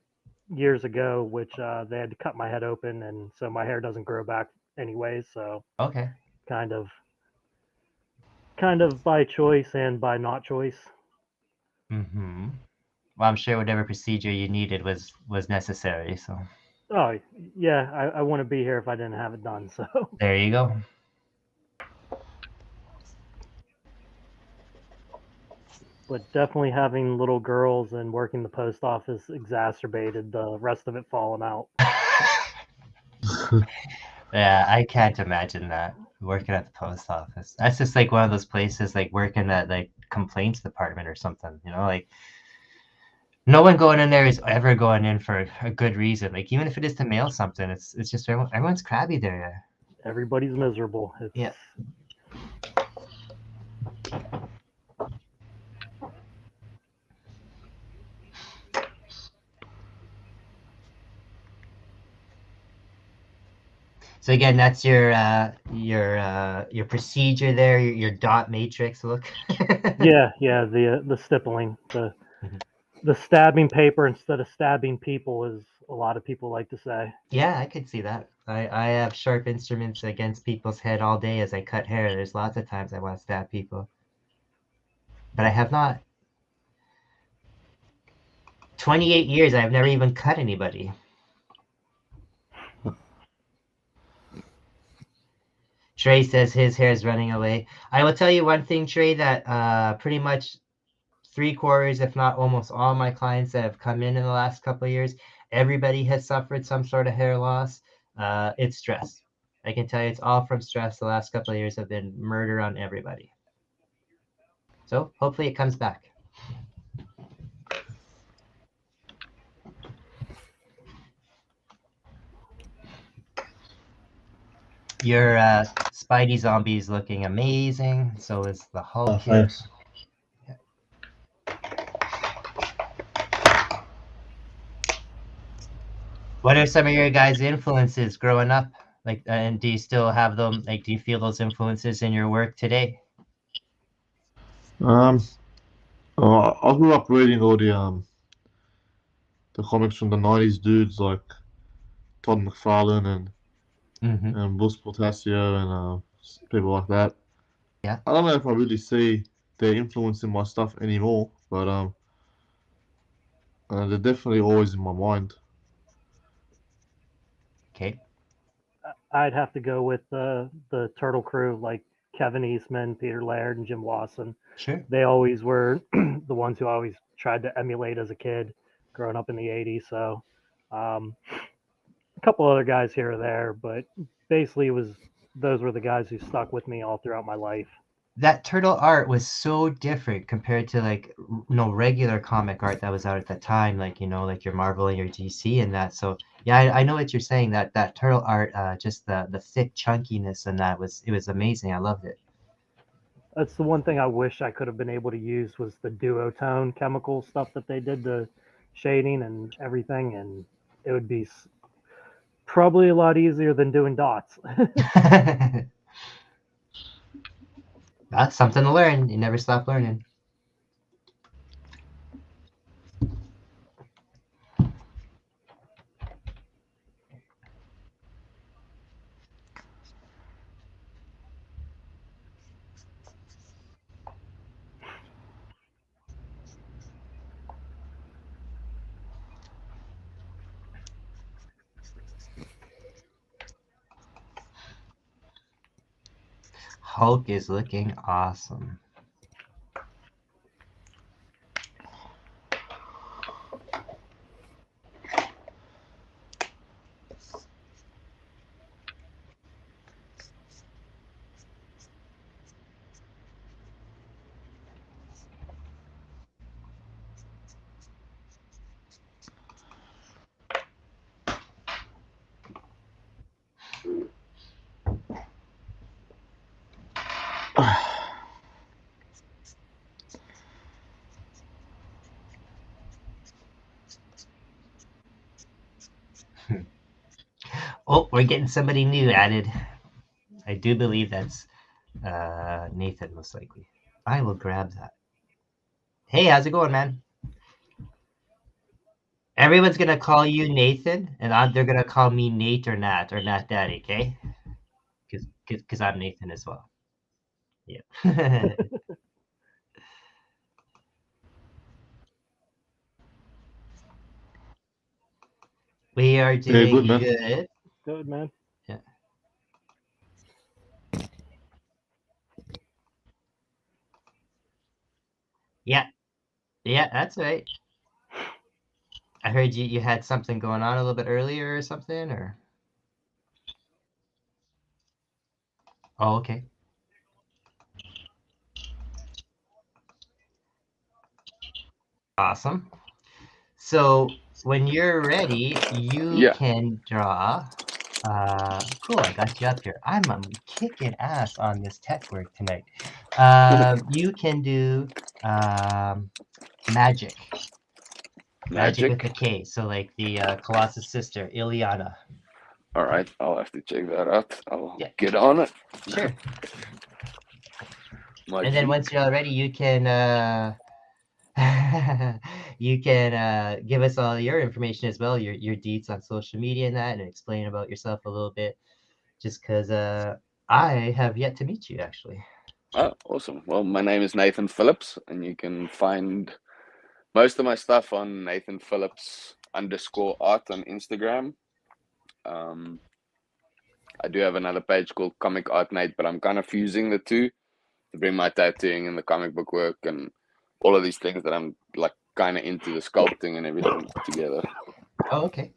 years ago, which they had to cut my head open, and so my hair doesn't grow back anyways. So okay, kind of by choice and by not choice. Mm-hmm. Well, I'm sure whatever procedure you needed was necessary. So. Oh yeah, I wouldn't be here if I didn't have it done. So. There you go. But definitely having little girls and working the post office exacerbated the rest of it falling out. Yeah, I can't imagine that, working at the post office. That's just like one of those places, like working at like complaints department or something, like no one going in there is ever going in for a good reason. Like even if it is to mail something, it's just everyone's crabby there. Everybody's miserable. Yeah. So again, that's your procedure there, your dot matrix look. yeah, the stippling, the stabbing paper instead of stabbing people, is a lot of people like to say. Yeah, I could see that. I have sharp instruments against people's head all day as I cut hair. There's lots of times I want to stab people, but I have not. 28 years, I've never even cut anybody. Trey says his hair is running away. I will tell you one thing, Trey, that pretty much 3/4, if not almost all my clients that have come in the last couple of years, everybody has suffered some sort of hair loss. It's stress. I can tell you it's all from stress. The last couple of years have been murder on everybody. So hopefully it comes back. Your Spidey zombie is looking amazing. So is the Hulk Oh, here. thanks. What are some of your guys' influences growing up? Like, and do you still have them? Like, do you feel those influences in your work today? Um, I grew up reading all the comics from the '90s dudes like Todd McFarlane and Bruce Portasio and people like that. Yeah. I don't know if I really see their influence in my stuff anymore, but they're definitely always in my mind. Okay. I'd have to go with the Turtle Crew, like Kevin Eastman, Peter Laird, and Jim Wasson. Sure. They always were the ones who I always tried to emulate as a kid, growing up in the '80s. So, a couple other guys here or there, but basically, those were the guys who stuck with me all throughout my life. That turtle art was so different compared to like regular comic art that was out at the time, like like your Marvel and your DC and that. So yeah, I know what you're saying. That turtle art, just the thick chunkiness and that it was amazing. I loved it. That's the one thing I wish I could have been able to use was the duotone chemical stuff that they did, the shading and everything, and it would be probably a lot easier than doing dots. That's something to learn. You never stop learning. Hulk is looking awesome. Oh, we're getting somebody new added. I do believe that's Nathan, most likely. I will grab that. Hey, how's it going, man? Everyone's gonna call you Nathan, and they're gonna call me Nate or Nat Daddy, okay? Because I'm Nathan as well. Yeah. We are Yeah, doing good man. good. Good, man. Yeah. Yeah. Yeah, that's right. I heard you had something going on a little bit earlier or something, or oh, okay. Awesome. So when you're ready, you Yeah. can draw. Cool, I got you up here. I'm kicking ass on this tech work tonight. You can do magic. Magic with a Magic. K. So like the Colossus sister, Ileana. All right, I'll have to check that out. I'll Yeah, get on it. sure. And then once Magic. you're all ready, you can you can give us all your information as well, your deets on social media and that, and explain about yourself a little bit. Just because I have yet to meet you actually. Oh, awesome. Well, my name is Nathan Phillips, and you can find most of my stuff on Nathan Phillips _art on Instagram. Um, I do have another page called Comic Art Nate, but I'm kind of fusing the two to bring my tattooing and the comic book work and all of these things that I'm like kind of into the sculpting and everything together. Oh, okay.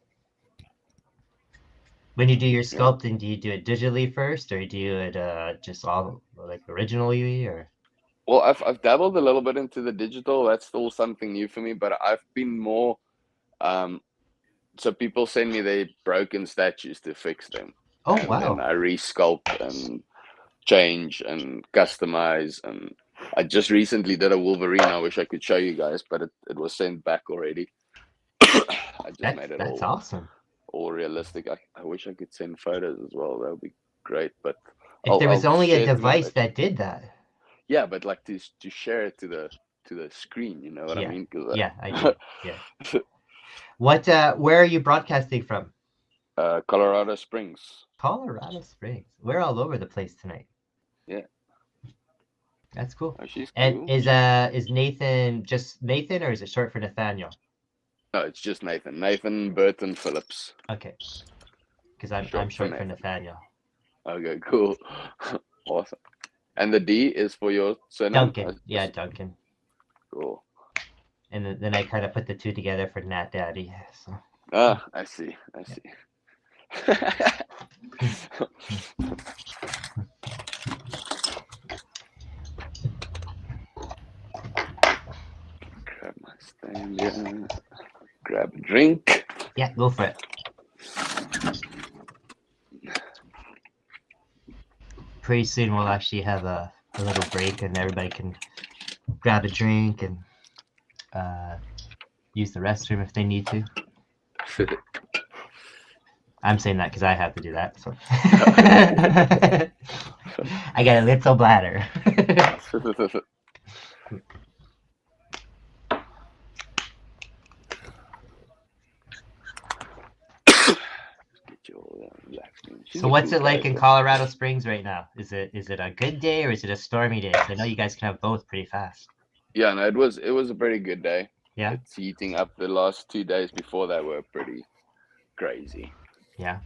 When you do your Yeah. sculpting, do you do it digitally first, or do you do it just all like originally, or? Well, I've dabbled a little bit into the digital. That's still something new for me, but I've been more so people send me their broken statues to fix them. Oh, And wow. then I resculpt and change and customize. And I just recently did a Wolverine. I wish I could show you guys, but it was sent back already. I just made it That's awesome. all realistic. I wish I could send photos as well. That would be great. But If there was I'll only share a it to my device page. that did that. Yeah, but like to share it to the screen, you know what I mean? Yeah, I do. Yeah. What? Where are you broadcasting from? Colorado Springs. Colorado Springs. We're all over the place tonight. Yeah. That's cool. Oh, she's And cool. is Nathan just Nathan, or is it short for Nathaniel? No, it's just Nathan. Nathan Burton Phillips. Okay. Because I'm short for Nathaniel. Okay, cool. Awesome. And the D is for your surname? Duncan. Yeah, Duncan. Cool. And then I kind of put the two together for Nat Daddy. So. Ah, I see. Grab my stand here. Grab a drink. Yeah, go for it. Pretty soon we'll actually have a little break and everybody can grab a drink and use the restroom if they need to. I'm saying that because I have to do that. So. I got a little bladder. So what's it like in Colorado Springs right now? Is it a good day or is it a stormy day? 'Cause I know you guys can have both pretty fast. Yeah, no, it was a pretty good day. Yeah. It's heating up. The last 2 days before that were pretty crazy. Yeah.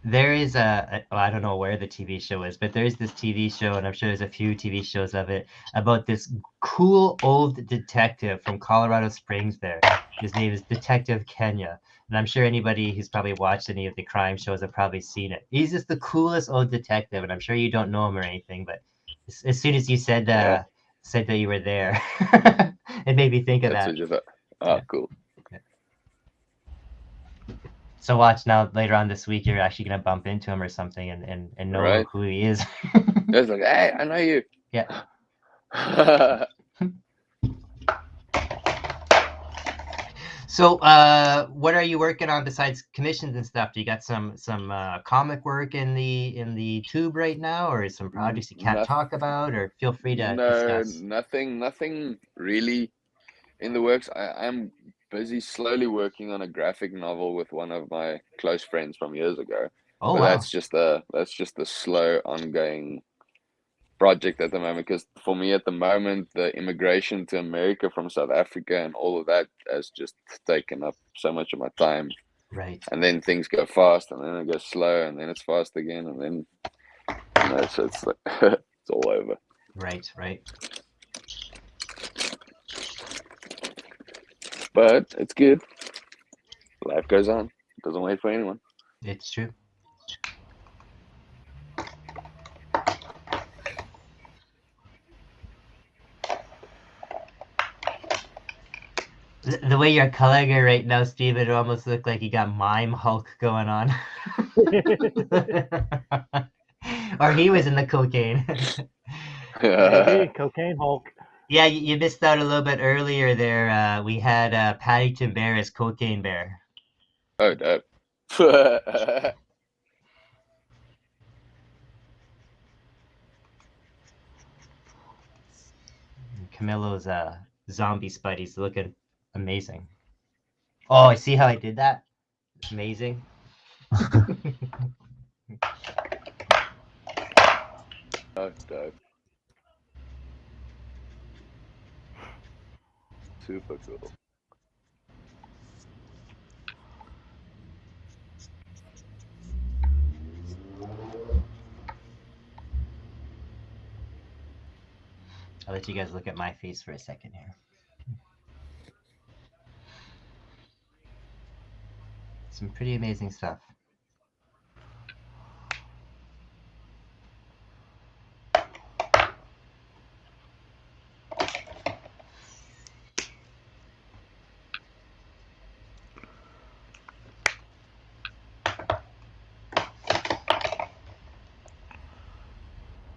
There is I don't know where the TV show is, but there's this TV show, and I'm sure there's a few TV shows of it, about this cool old detective from Colorado Springs there. His name is Detective Kenya. And I'm sure anybody who's probably watched any of the crime shows have probably seen it. He's just the coolest old detective, and I'm sure you don't know him or anything, but as soon as you said that you were there, it made me think of That's that. what you thought. Oh, cool. So watch now later on this week, you're actually gonna bump into him or something and know Right. who he is. It's like, hey, I know you. Yeah. So what are you working on besides commissions and stuff? Do you got some comic work in the tube right now, or some projects you can't talk about, or feel free to discuss? Nothing really in the works. I'm busy slowly working on a graphic novel with one of my close friends from years ago. Oh, But wow. that's just a slow ongoing project at the moment, because for me at the moment the immigration to America from South Africa and all of that has just taken up so much of my time. Right. And then things go fast and then it goes slow and then it's fast again and then so it's like it's all over. Right. But it's good. Life goes on. It doesn't wait for anyone. It's true. The way you're coloring it right now, Steve, it almost looked like you got Mime Hulk going on. Or he was in the cocaine. Maybe Cocaine Hulk. Yeah, you missed out a little bit earlier there. We had Paddington Bear as Cocaine Bear. Oh, dope. Camillo's zombie Spidey's looking amazing. Oh, I see how I did that? Amazing. Oh, dope. Super cool. let you guys look at my face for a second here. Some pretty amazing stuff.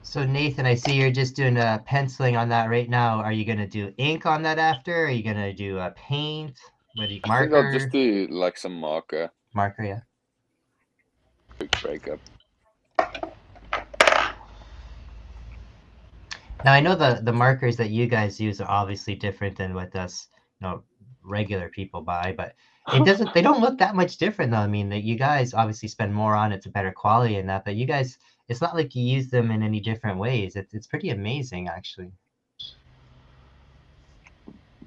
So Nathan, I see you're just doing penciling on that right now. Are you gonna do ink on that after? Are you gonna do a paint? What do you, I think I'll just marker? do like some marker, Marker, yeah. quick breakup. Now I know the markers that you guys use are obviously different than what us, regular people buy, but they don't look that much different though. I mean, that you guys obviously spend more on it to better quality and that, but you guys, it's not like you use them in any different ways. It's pretty amazing actually.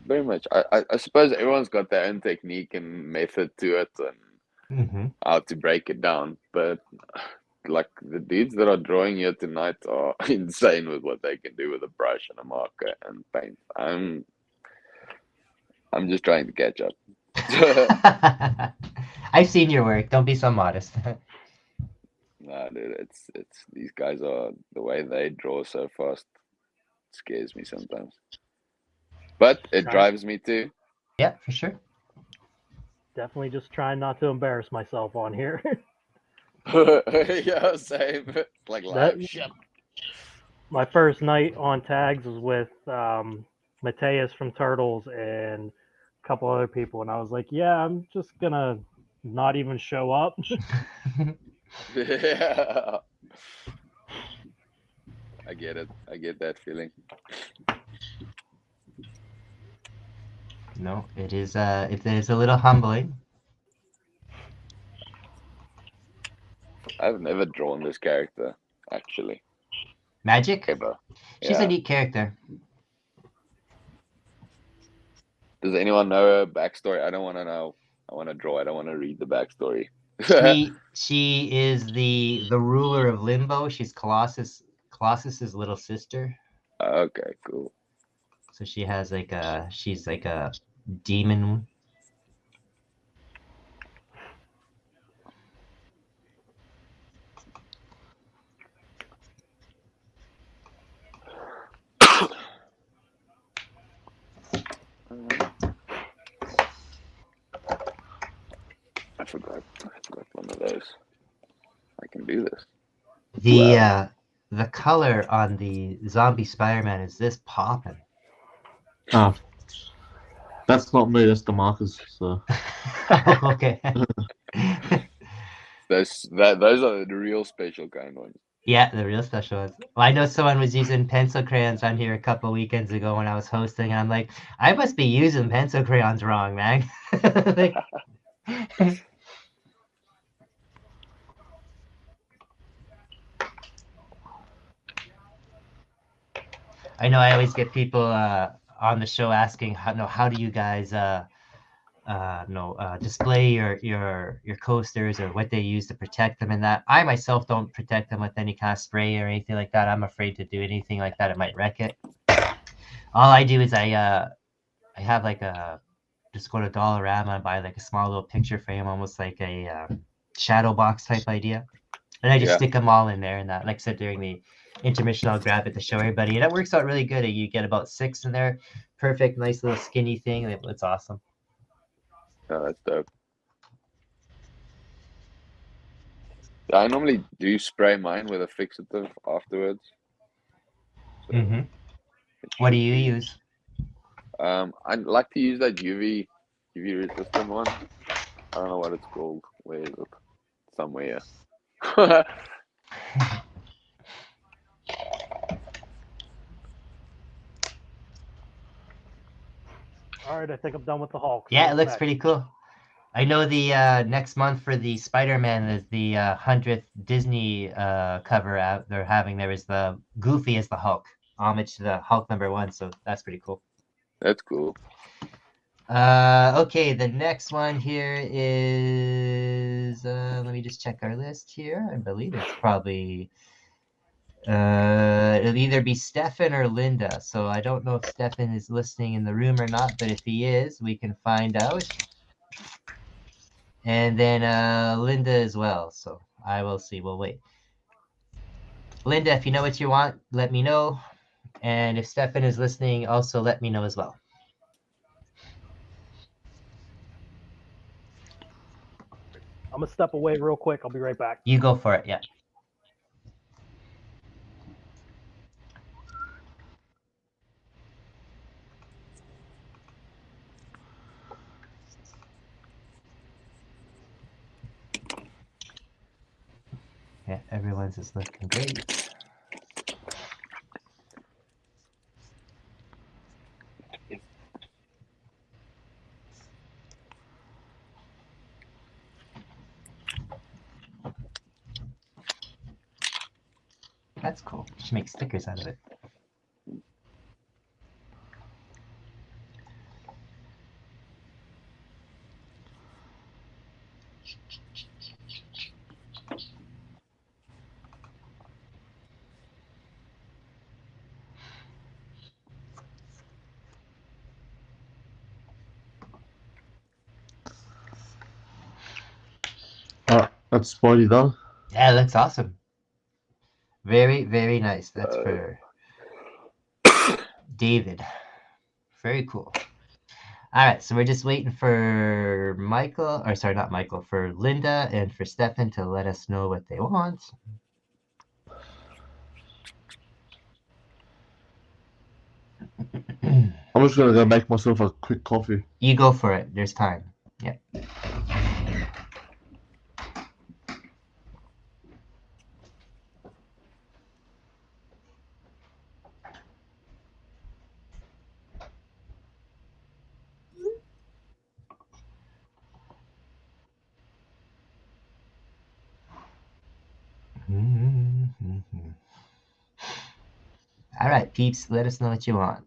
Very much. I suppose everyone's got their own technique and method to it and how to break it down. But like the dudes that are drawing here tonight are insane with what they can do with a brush and a marker and paint. I'm just trying to catch up. I've seen your work. Don't be so modest. Nah, dude, it's these guys are the way they draw so fast scares me sometimes. But it drives me too. Yeah, for sure. Definitely just trying not to embarrass myself on here. Yeah, same. Like live shit. My first night on tags was with Mateus from Turtles and a couple other people, and I was like, yeah, I'm just gonna not even show up. Yeah. I get it. I get that feeling. No, it is a little humbling. I've never drawn this character, actually. Magic? Ever. She's Yeah. a neat character. Does anyone know her backstory? I don't want to know. I want to draw. I don't want to read the backstory. She is the ruler of Limbo. She's Colossus's little sister. Okay, cool. So she's like a demon. I forgot one of those. I can do this. The color on the zombie Spider-Man is this popping. Ah, that's not me. That's the markers. So Okay. Those are the real special kind ones. Yeah, the real special ones. Well, I know someone was using pencil crayons on here a couple weekends ago when I was hosting. And I'm like, I must be using pencil crayons wrong, man. Like, I know I always get people on the show asking, how do you guys display your coasters or what they use to protect them and that. I myself don't protect them with any kind of spray or anything like that. I'm afraid to do anything like that. It might wreck it. All I do is I have like just go to Dollarama and buy like a small little picture frame, almost like a shadow box type idea. And I just stick them all in there and that. Like I said, during the intermission, I'll grab it to show everybody. And it works out really good. You get about 6 in there. Perfect, nice little skinny thing. It's awesome. Oh, that's dope. I normally do spray mine with a fixative afterwards. So What do you use? I like to use that UV resistant one. I don't know what it's called. Where is it? Somewhere. All right, I think I'm done with the Hulk. Yeah, it looks pretty cool. I know the next month for the Spider-Man is the 100th Disney cover out they're having. There is the Goofy as the Hulk, homage to the Hulk #1. So that's pretty cool. That's cool. Okay, the next one here is let me just check our list here. I believe it's probably It'll either be Stefan or Linda. So I don't know if Stefan is listening in the room or not, but if he is, we can find out. And then Linda as well. So I will see. We'll wait. Linda, if you know what you want, let me know. And if Stefan is listening, also let me know as well. I'm gonna step away real quick. I'll be right back. You go for it. Yeah. Yeah, everyone's just looking great. That's cool. Just make stickers out of it. That's Spidey done. Yeah, that's awesome. Very, very nice. That's for David. Very cool. All right, so we're just waiting for Michael, or sorry, not Michael, for Linda and for Stefan to let us know what they want. I'm just gonna go make myself a quick coffee. You go for it. There's time. Yeah. All right, peeps, let us know what you want.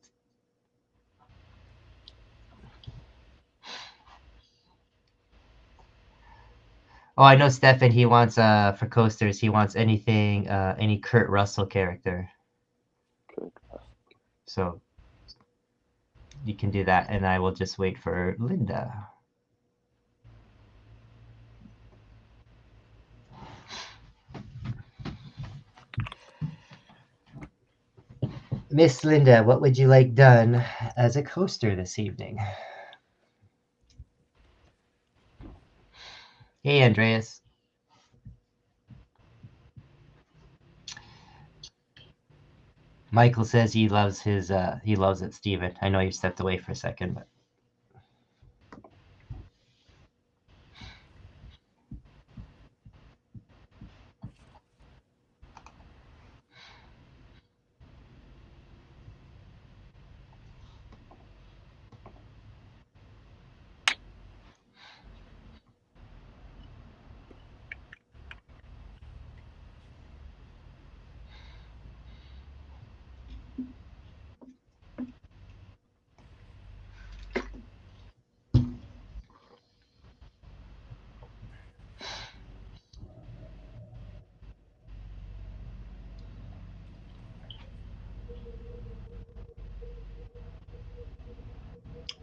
Oh, I know Stefan, he wants for coasters, he wants anything, any Kurt Russell character. So you can do that, and I will just wait for Linda. Miss Linda, what would you like done as a coaster this evening? Hey, Andreas. Michael says he loves his he loves it, Steven. I know you stepped away for a second, but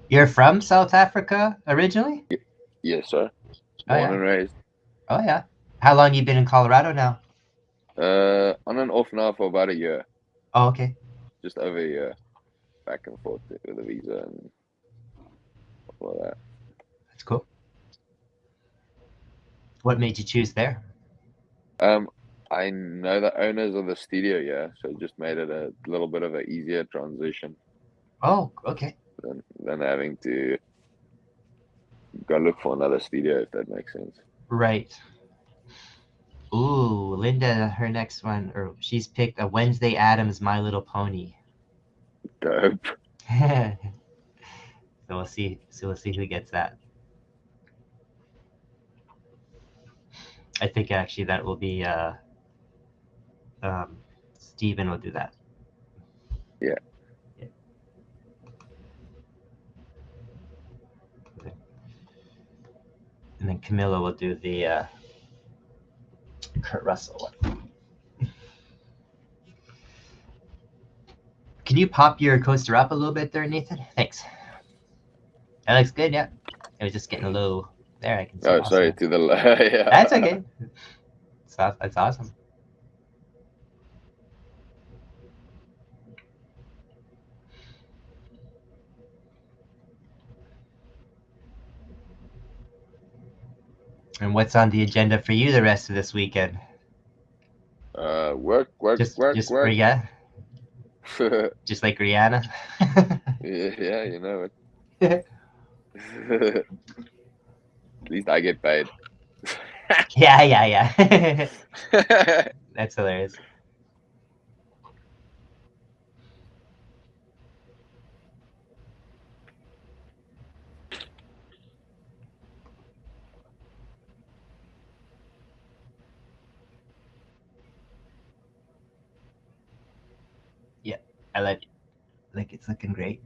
you're from South Africa originally? Yes, sir. Oh Born yeah. and raised. Oh yeah. How long you been in Colorado now? On and off now for about a year. Oh, okay. Just over a year. Back and forth with a visa and all that. That's cool. What made you choose there? I know the owners of the studio, yeah, so it just made it a little bit of an easier transition Oh, okay. than having to go look for another studio, if that makes sense. Right. Ooh, Linda, her next one, or she's picked a Wednesday Addams My Little Pony. Dope. So we'll see. So we'll see who gets that. I think actually that will be Steven will do that. Yeah. And then Camilla will do the Kurt Russell one. Can you pop your coaster up a little bit there, Nathan? Thanks. That looks good, yeah. It was just getting a little... There, I can see. Oh, Awesome. sorry, to the yeah. That's okay. That's awesome. And what's on the agenda for you the rest of this weekend? Work. Just yeah, just like Rihanna. Yeah, you know it. At least I get paid. Yeah. That's hilarious. Yeah, I like it's looking great.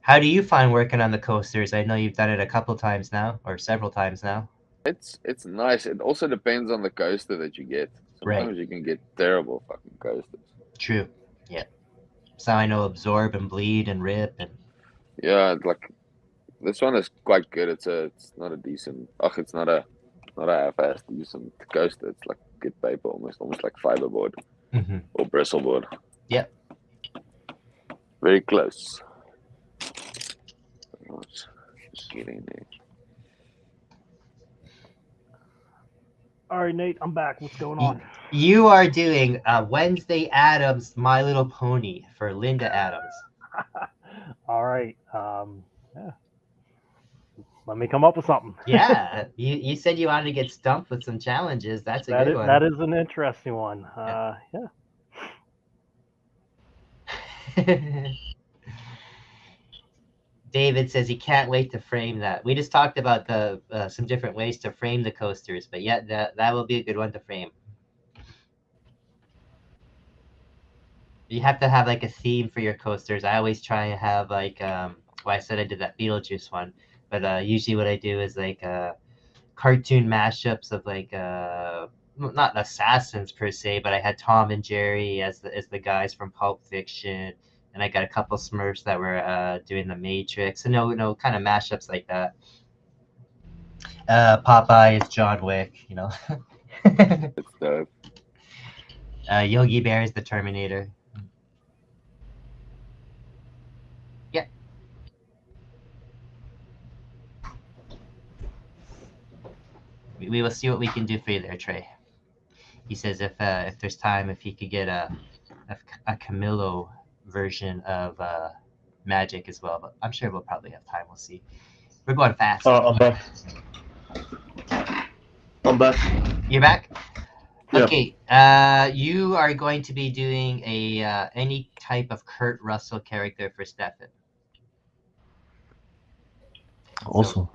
How do you find working on the coasters? I know you've done it a couple times now, or several times now. It's nice. It also depends on the coaster that you get. Sometimes Right. you can get terrible fucking coasters. True. Yeah. So I know absorb and bleed and rip and Yeah, like this one is quite good. It's not a decent. It's not a half-ass decent coaster. It's like good paper, almost like fiberboard or bristleboard. Yep. Very close. Let's just get in there. All right, Nate, I'm back. What's going on? You are doing Wednesday Addams My Little Pony for Linda Adams. All right. Yeah. Let me come up with something. Yeah, you said you wanted to get stumped with some challenges. That's a good one. That is an interesting one. Yeah. David says he can't wait to frame that. We just talked about the some different ways to frame the coasters, but yeah, that will be a good one to frame. You have to have like a theme for your coasters. I always try and have like well, I said I did that Beetlejuice one, but usually what I do is like cartoon mashups of like not assassins per se, but I had Tom and Jerry as the guys from Pulp Fiction, and I got a couple Smurfs that were doing the Matrix, and no kind of mashups like that. Popeye is John Wick, you know. It's dope. Yogi Bear is the Terminator. Yeah. We will see what we can do for you there, Trey. He says if there's time, if he could get a Camillo version of Magic as well, but I'm sure we'll probably have time. We'll see. We're going fast. I'm back. I'm back. You're back? Yeah. Okay. You are going to be doing a any type of Kurt Russell character for Stefan. Awesome.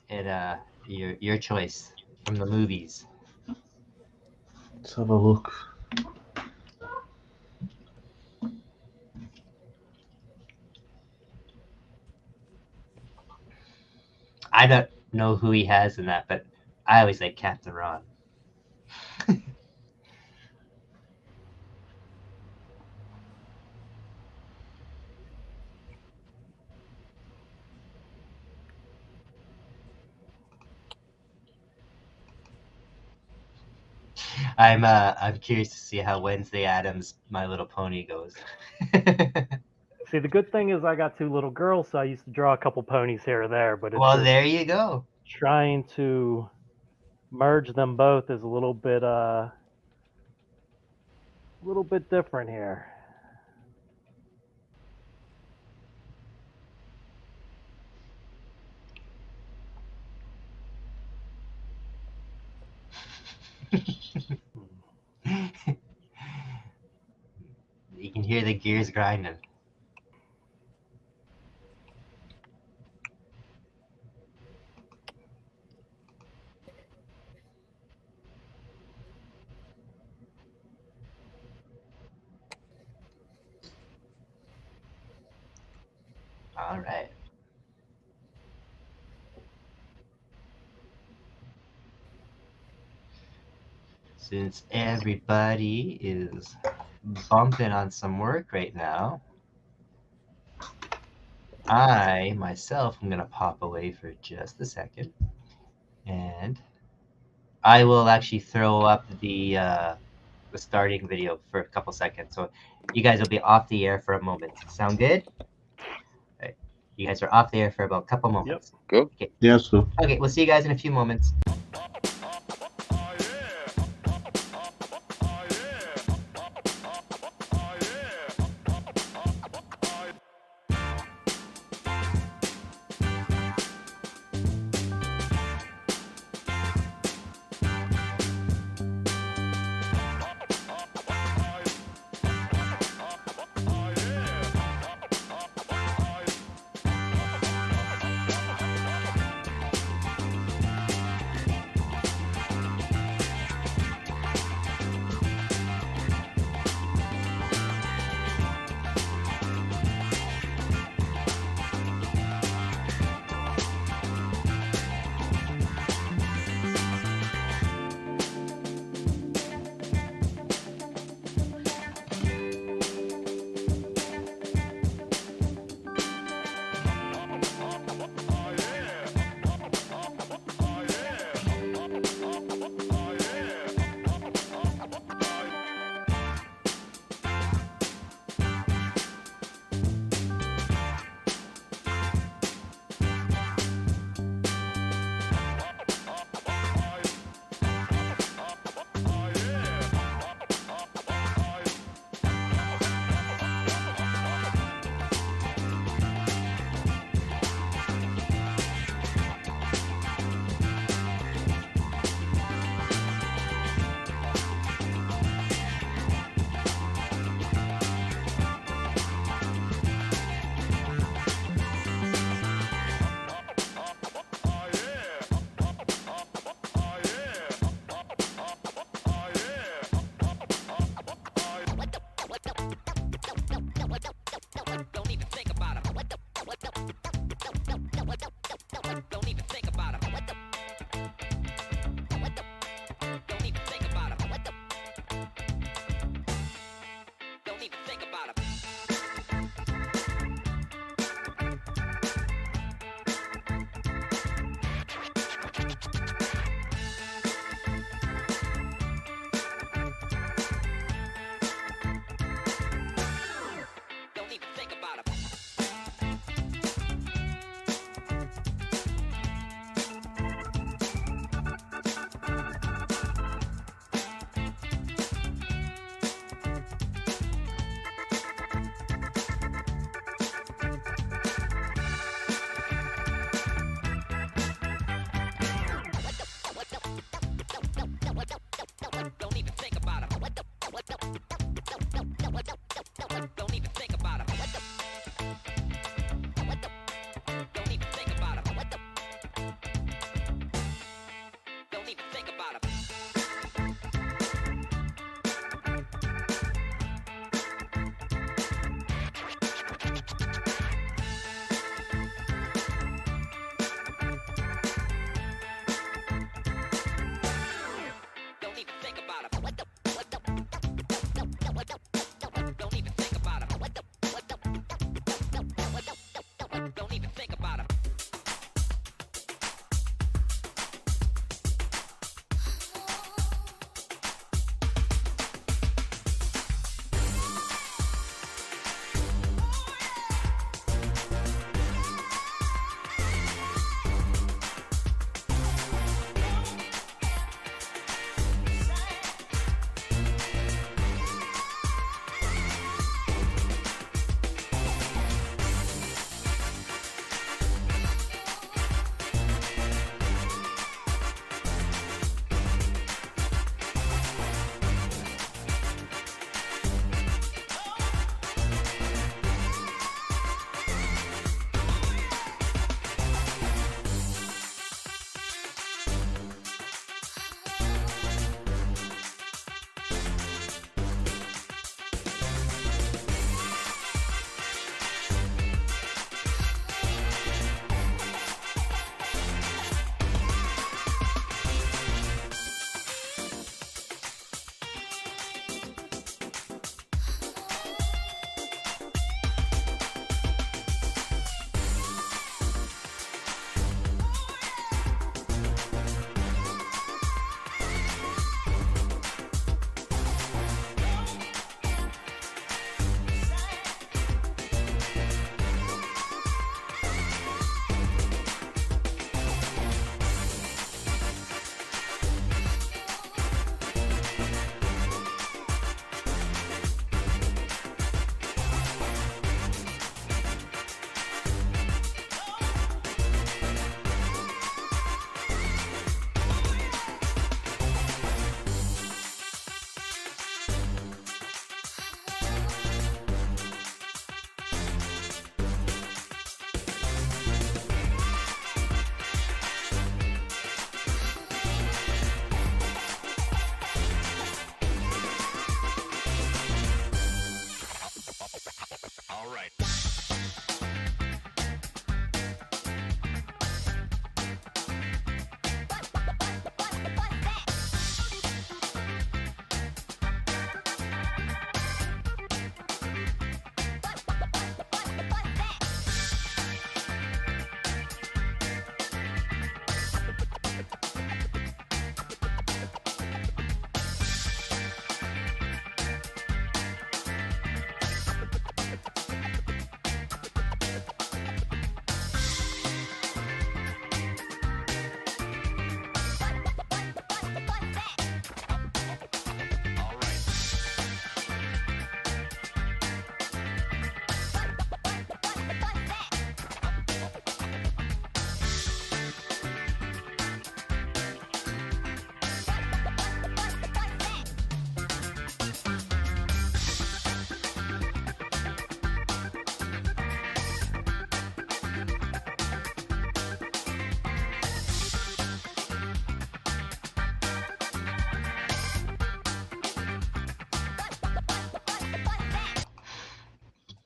So, your choice from the movies. Let's have a look. I don't know who he has in that, but I always like Captain Ron. I'm curious to see how Wednesday Addams My Little Pony goes. See, the good thing is I got two little girls, so I used to draw a couple ponies here or there, but it's Well, just there you go. trying to merge them both is a little bit different here. You can hear the gears grinding. All right. since everybody is bumping on some work right now, I myself am gonna pop away for just a second, and I will actually throw up the starting video for a couple seconds. So you guys will be off the air for a moment. Sound good? Right. You guys are off the air for about a couple moments. Cool. Okay. Yeah, so Okay, we'll see you guys in a few moments.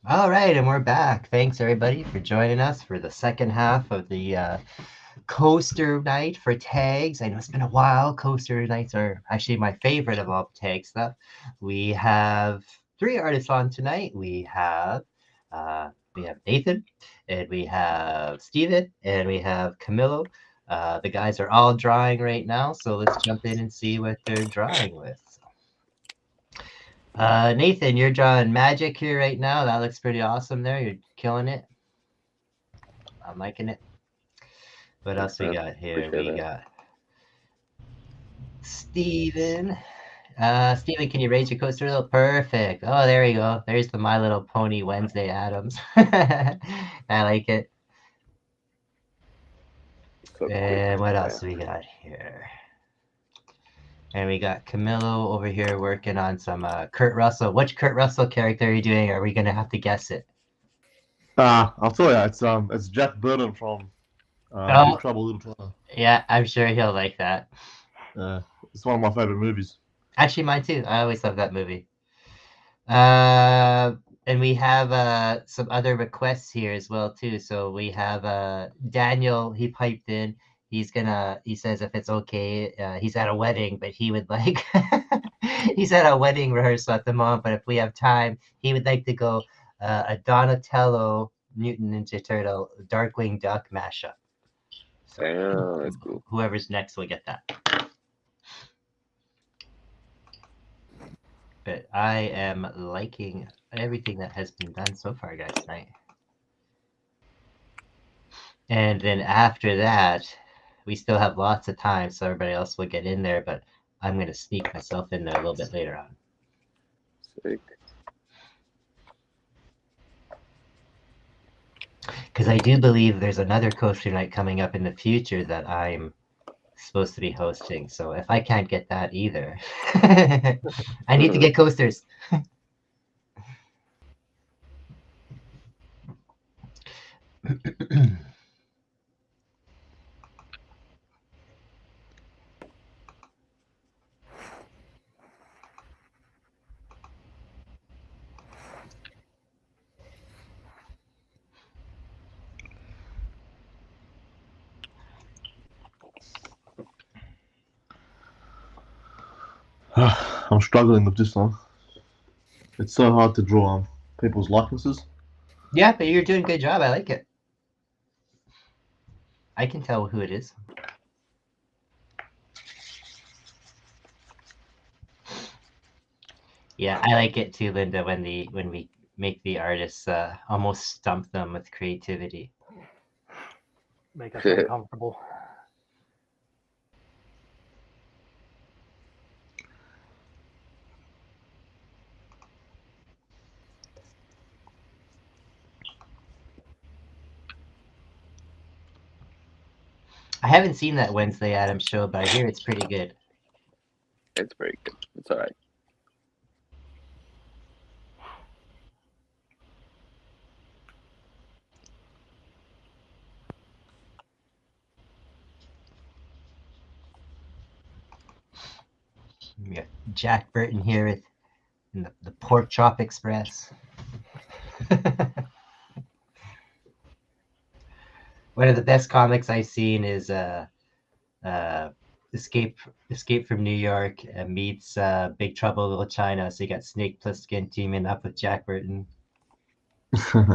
All right, and we're back. Thanks everybody for joining us for the second half of the coaster night for tags. I know it's been a while. Coaster nights are actually my favorite of all tag stuff. We have three artists on tonight. We have Nathan, and we have Steven, and we have Camilo. The guys are all drawing right now, so let's jump in and see what they're drawing with. Nathan, you're drawing magic here right now. That looks pretty awesome there. You're killing it. I'm liking it. What else we got here? We got Steven. Steven, can you raise your coaster a little? Perfect. Oh, there we go. There's the My Little Pony Wednesday Adams. I like it. And what else we got here? And we got Camilo over here working on some Kurt Russell. Which Kurt Russell character are you doing? Are we gonna have to guess it? I'll tell you, it's Jack Burton from Big Trouble Little China. Yeah, I'm sure he'll like that. It's one of my favorite movies. Actually, mine too. I always love that movie. And we have some other requests here as well too. So we have Daniel. He piped in. He says if it's okay, he's at a wedding, but he would like he's at a wedding rehearsal at the moment. But if we have time, he would like to go a Donatello Mutant Ninja Turtle Darkwing Duck mashup. So that's cool. Whoever's next will get that. But I am liking everything that has been done so far, guys, tonight. And then after that, we still have lots of time, so everybody else will get in there, but I'm going to sneak myself in there a little bit later on. Sick. Because I do believe there's another coaster night coming up in the future that I'm supposed to be hosting. So if I can't get that either, I need to get coasters. I'm struggling with this one. It's so hard to draw people's likenesses. Yeah, but you're doing a good job. I like it. I can tell who it is. Yeah, I like it too, Linda, when we make the artists almost stump them with creativity. Make us uncomfortable. I haven't seen that Wednesday Addams show, but I hear it's pretty good. It's very good. It's all right. We got Jack Burton here in the Pork Chop Express. One of the best comics I've seen is Escape from New York meets Big Trouble in Little China. So you got Snake Plissken teaming up with Jack Burton. Well,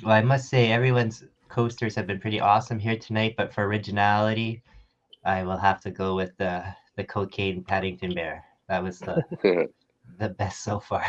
I must say everyone's coasters have been pretty awesome here tonight, but for originality, I will have to go with the Cocaine Paddington Bear. That was the best so far.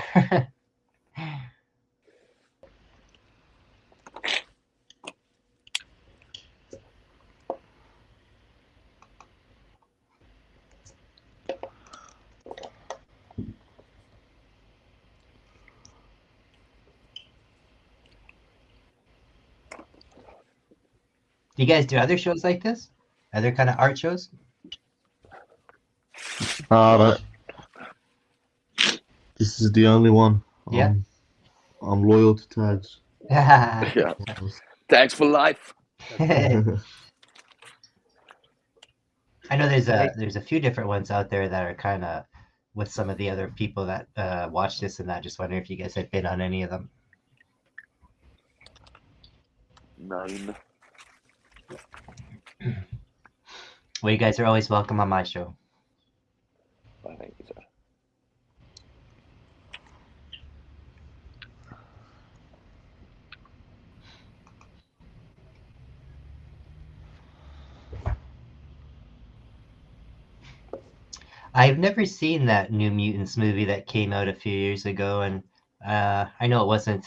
Do you guys do other shows like this? Other kind of art shows? This is the only one. Yeah. I'm loyal to tags. Yeah. Thanks for life. I know there's a few different ones out there that are kind of with some of the other people that watch this and that. Just wondering if you guys have been on any of them. Nine. Well, you guys are always welcome on my show. I think so. I've never seen that New Mutants movie that came out a few years ago, and I know it wasn't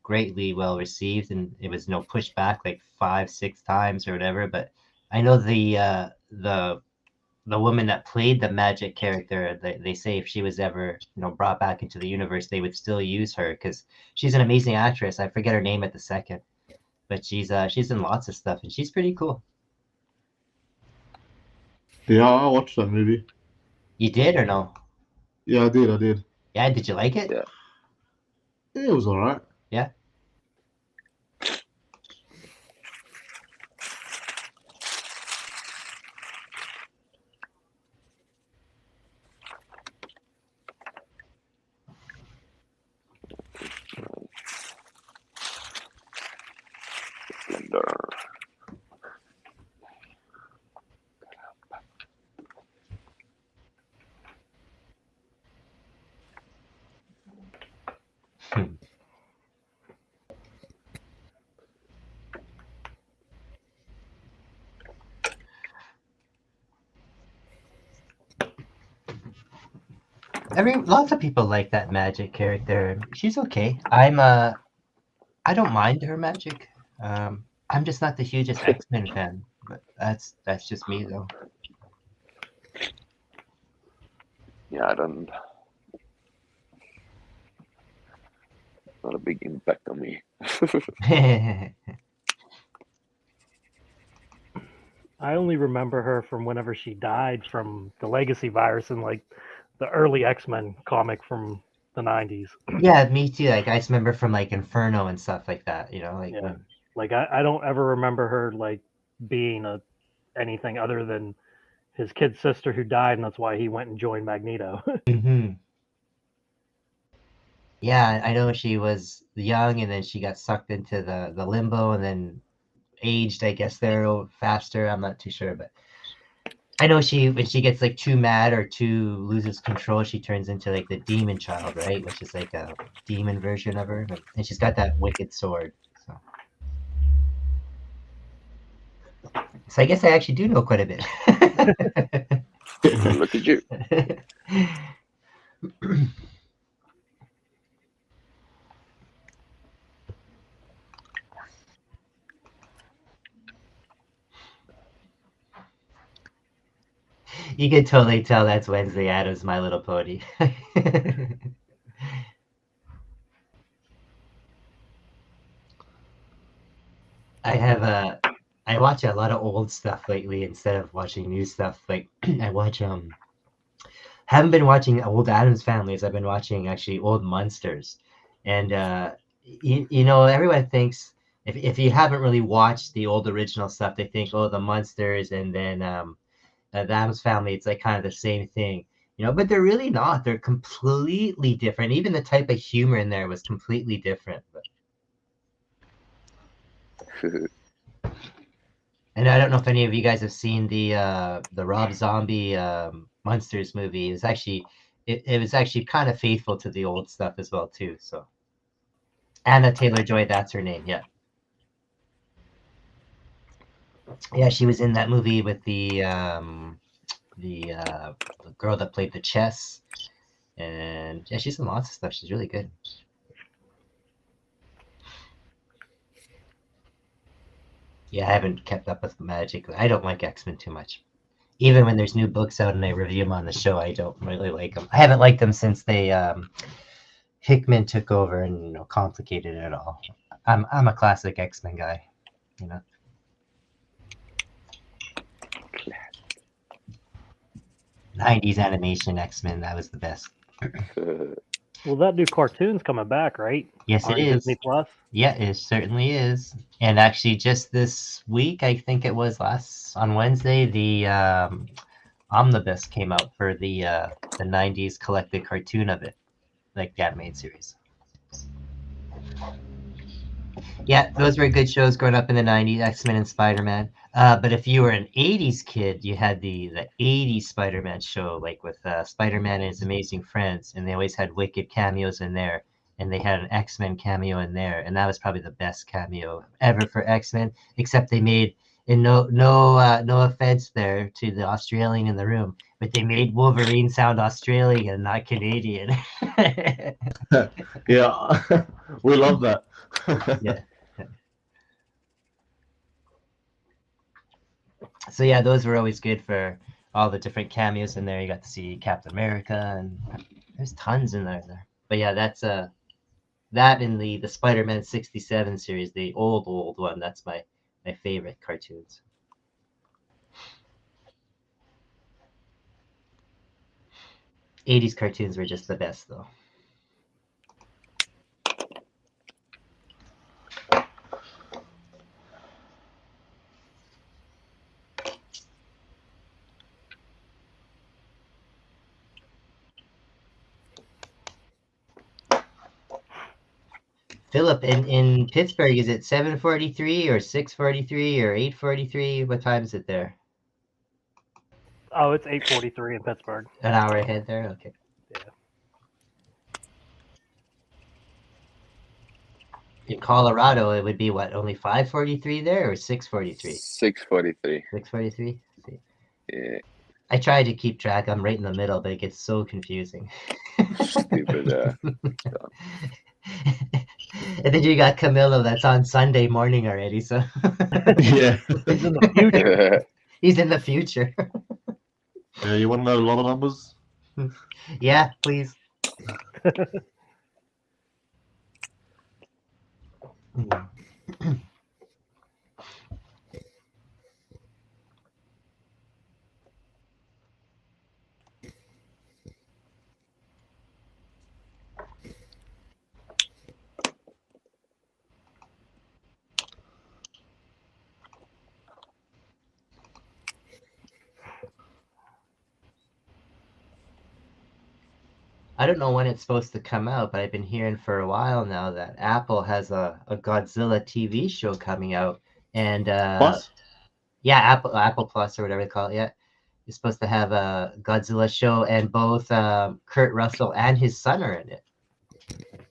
greatly well received, and it was pushed back like 5, 6 times or whatever. But I know the woman that played the magic character, they say if she was ever brought back into the universe, they would still use her because she's an amazing actress. I forget her name at the second, but she's in lots of stuff and she's pretty cool. Yeah, I watched that movie. You did or no? Yeah, I did. Yeah, did you like it? Yeah. Yeah, it was alright. Yeah. Splendor. Lots of people like that magic character. She's okay. I don't mind her magic. I'm just not the hugest X-Men fan, but that's just me though. Yeah, I don't. Not a big impact on me. I only remember her from whenever she died from the legacy virus in like the early X-Men comic from the 90s. Yeah, me too. Like I just remember from like Inferno and stuff like that. Like Yeah. Like I don't ever remember her like being anything other than his kid sister who died, and that's why he went and joined Magneto. Yeah, I know she was young and then she got sucked into the limbo and then aged, I guess, there a little faster. I'm not too sure, but I know when she gets like too mad or too loses control, she turns into like the demon child, right? Which is like a demon version of her, and she's got that wicked sword. So I guess I actually do know quite a bit. Look at you. You can totally tell that's Wednesday Addams, My Little Pony. I watch a lot of old stuff lately instead of watching new stuff. Like I watch haven't been watching old Addams Families. I've been watching actually old Munsters, and everyone thinks if you haven't really watched the old original stuff, they think the Munsters and then the Addams Family. It's like kind of the same thing, but they're really not. They're completely different. Even the type of humor in there was completely different. And I don't know if any of you guys have seen the Rob Zombie Monsters movie. It was actually kind of faithful to the old stuff as well too. So Anna Taylor-Joy, that's her name. Yeah, yeah, she was in that movie with the girl that played the chess, and yeah, she's in lots of stuff. She's really good. Yeah, I haven't kept up with Magic. I don't like X-Men too much. Even when there's new books out and I review them on the show, I don't really like them. I haven't liked them since they Hickman took over and complicated it all. I'm a classic X-Men guy, you know. 90s animation X-Men, that was the best. Well, that new cartoon's coming back, right? Yes, On it is. Disney Plus. Yeah, it certainly is. And actually, just this week, I think it was on Wednesday, the omnibus came out for the '90s collected cartoon of it, like the animated series. Yeah, those were good shows growing up in the '90s, X-Men and Spider-Man. But if you were an '80s kid, you had the '80s Spider-Man show, like with Spider-Man and his Amazing Friends, and they always had wicked cameos in there. And they had an X-Men cameo in there, and that was probably the best cameo ever for X-Men. Except they made, and no offense there to the Australian in the room, but they made Wolverine sound Australian, not Canadian. Yeah, we love that. Yeah. So yeah, those were always good for all the different cameos in there. You got to see Captain America, and there's tons in there. But yeah, that's that in the Spider-Man '67 series, the old one. That's my favorite cartoons. '80s cartoons were just the best, though. Philip, in Pittsburgh, is it 7:43 or 6:43 or 8:43? What time is it there? Oh, it's 8:43 in Pittsburgh. An hour ahead there? Okay. Yeah. In Colorado, it would be what, only 5:43 there, or 6:43? 6:43. 6:43? Yeah, I try to keep track. I'm right in the middle, but it gets so confusing. stupid. And then you got Camilo that's on Sunday morning already, so Yeah. He's in the future. he's in the future. Yeah, you want to know a lot of numbers? Yeah, please. I don't know when it's supposed to come out, but I've been hearing for a while now that Apple has a Godzilla TV show coming out, and Plus? yeah, Apple Plus or whatever they call it. Yeah, you're supposed to have a Godzilla show, and both Kurt Russell and his son are in it.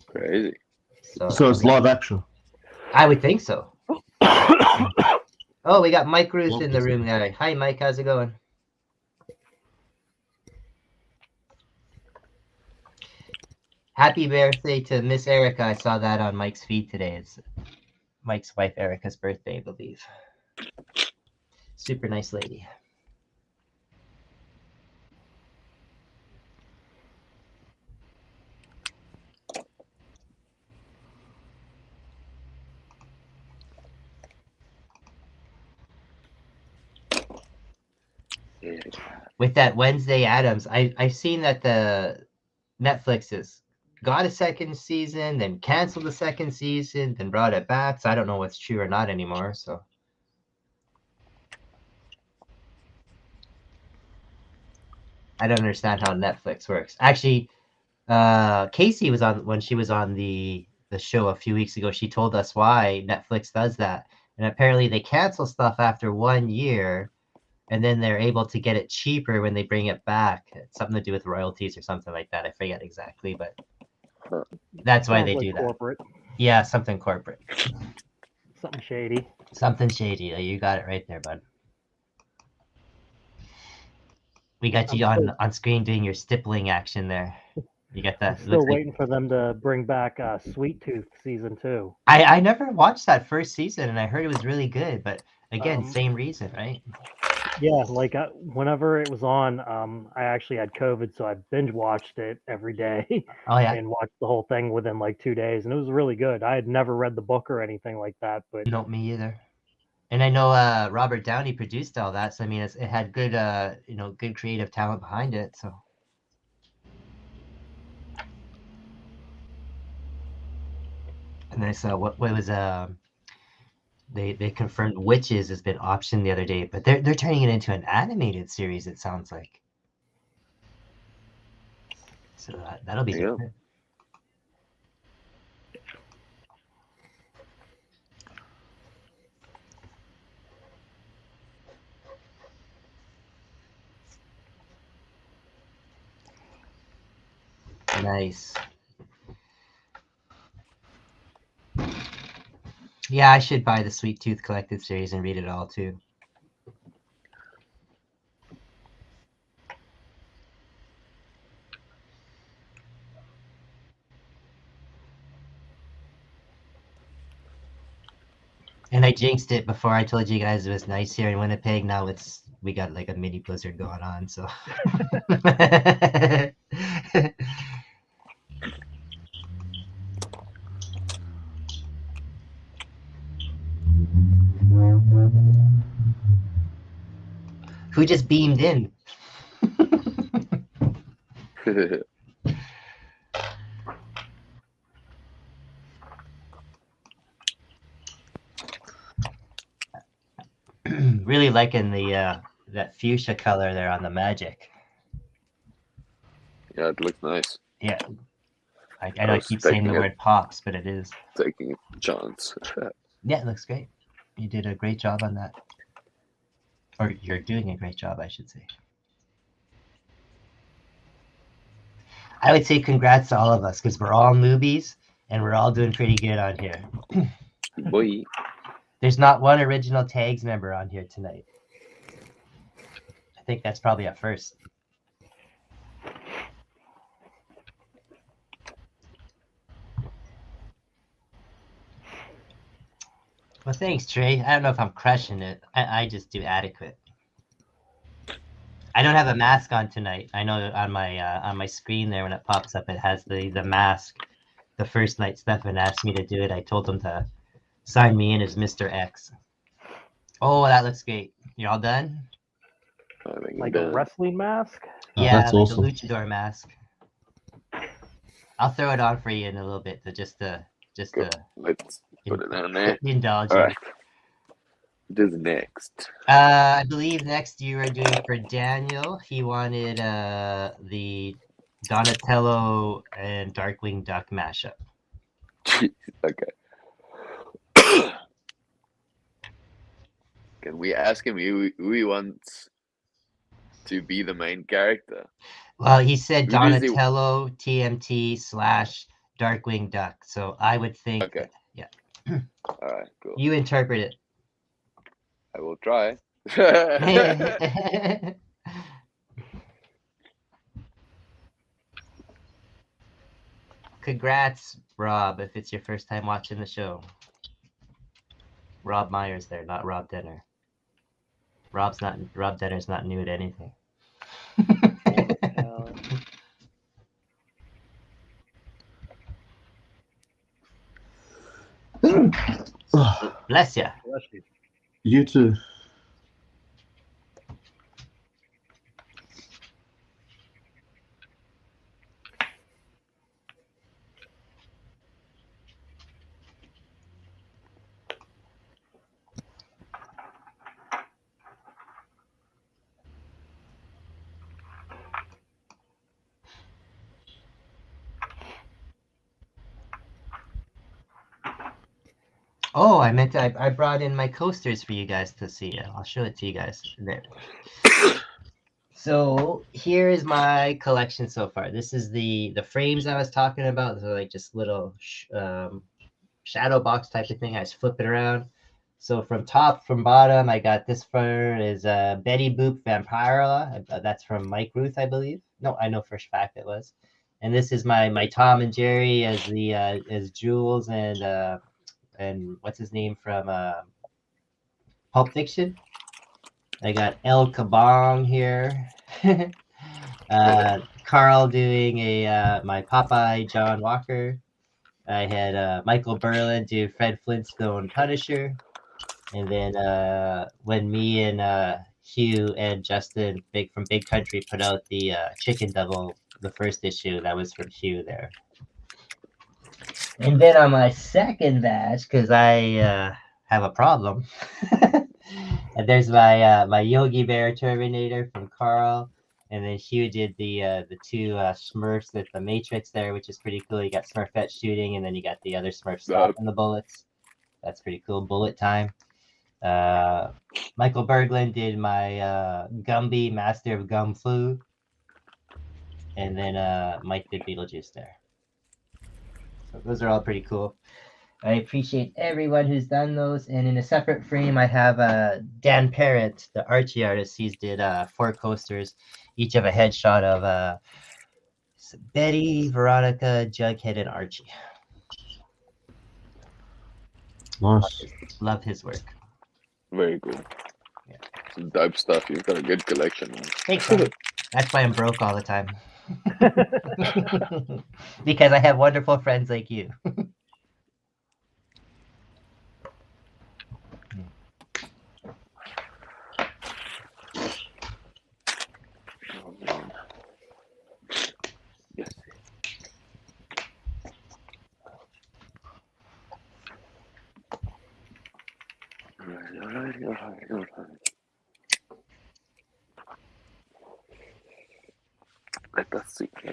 Crazy. So it's live action. I would think so. Oh, we got Mike Ruth Well, in the room now. Hi, Mike. How's it going? Happy birthday to Miss Erica. I saw that on Mike's feed today. It's Mike's wife Erica's birthday, I believe. Super nice lady. Yeah. With that Wednesday Addams, I've seen that the Netflix has got a second season, then canceled the second season, then brought it back. So I don't know what's true or not anymore. So I don't understand how Netflix works. Actually, Casey was on when she was on the show a few weeks ago. She told us why Netflix does that, and apparently they cancel stuff after 1 year, and then they're able to get it cheaper when they bring it back. It's something to do with royalties or something like that. I forget exactly, but that's why Sounds they like do that. corporate. Yeah, something corporate. Something shady. Something shady. You got it right there, bud. We got you on screen doing your stippling action there. You got that. I'm still waiting for them to bring back Sweet Tooth season 2. I never watched that first season, and I heard it was really good. But again, same reason, right? Yeah, like whenever it was on, I actually had COVID, so I binge watched it every day. Oh yeah. And watched the whole thing within like 2 days, and it was really good. I had never read the book or anything like that, but No, me either. And I know Robert Downey produced all that, so I mean, it had good, good creative talent behind it. So And I saw what was they confirmed Witches has been optioned the other day, but they're turning it into an animated series. It sounds like. So that'll be Yeah. different. Nice. Yeah, I should buy the Sweet Tooth Collected series and read it all too. And I jinxed it before I told you guys it was nice here in Winnipeg. Now we got like a mini blizzard going on, so who just beamed in? Really liking the that fuchsia color there on the Magic. Yeah, it looks nice. Yeah, I know I was keep saying the taking it- word pops, but it is. Taking a chance. Yeah, it looks great. You did a great job on that, or you're doing a great job, I should say. I would say congrats to all of us because we're all newbies and we're all doing pretty good on here. Boy. There's not one original tags member on here tonight. I think that's probably a first. Well, thanks, Trey. I don't know if I'm crushing it. I just do adequate. I don't have a mask on tonight. I know on my screen there when it pops up, it has the mask. The first night Stefan asked me to do it, I told him to sign me in as Mr. X. Oh, that looks great. You all done? I think Like a wrestling mask? Oh, Yeah, that's like awesome. a luchador mask. I'll throw it on for you in a little bit to just Cool. Let's put it down there. indulge All you. right. What is next? I believe next you are doing for Daniel. He wanted the Donatello and Darkwing Duck mashup. Okay. Can we ask him who he wants to be the main character? Well, he said Who does he- Donatello TMT / Darkwing Duck. So I would think Okay. that, All right, cool. you interpret it. I will try. Congrats, Rob, if it's your first time watching the show. Rob Myers there, not Rob Denner. Rob Denner's not new at anything. Bless ya. You too. Oh, I meant I brought in my coasters for you guys to see. I'll show it to you guys there. So here is my collection so far. This is the frames I was talking about. They're like just little shadow box type of thing. I just flip it around. So from top, from bottom, I got this fur is Betty Boop Vampirella. That's from Mike Ruth, I believe. No, I know for a fact it was. And this is my Tom and Jerry as the as Jules and what's his name from Pulp Fiction. I got El Kabong here. Carl doing a my Popeye John Walker. I had Michael Berlin do Fred Flintstone Punisher. And then when me and Hugh and Justin from Big Country put out the Chicken Devil, the first issue, that was from Hugh there. And then on my second batch, because I have a problem, and there's my Yogi Bear Terminator from Carl, and then Hugh did the two Smurfs with the Matrix there, which is pretty cool. You got Smurfette shooting, and then you got the other Smurf stopping the bullets. That's pretty cool. Bullet time. Michael Berglund did my Gumby Master of Gum Flu, and then Mike did Beetlejuice there. So those are all pretty cool. I appreciate everyone who's done those. And in a separate frame, I have Dan Parrott, the Archie artist. He's did 4 coasters, each of a headshot of Betty, Veronica, Jughead, and Archie. Nice. Love his work. Very cool. Yeah. Some dope stuff. You've got a good collection, man. Thanks, man. That's why I'm broke all the time. Because I have wonderful friends like you. Oh, man. Yes. Alright. Let us see. I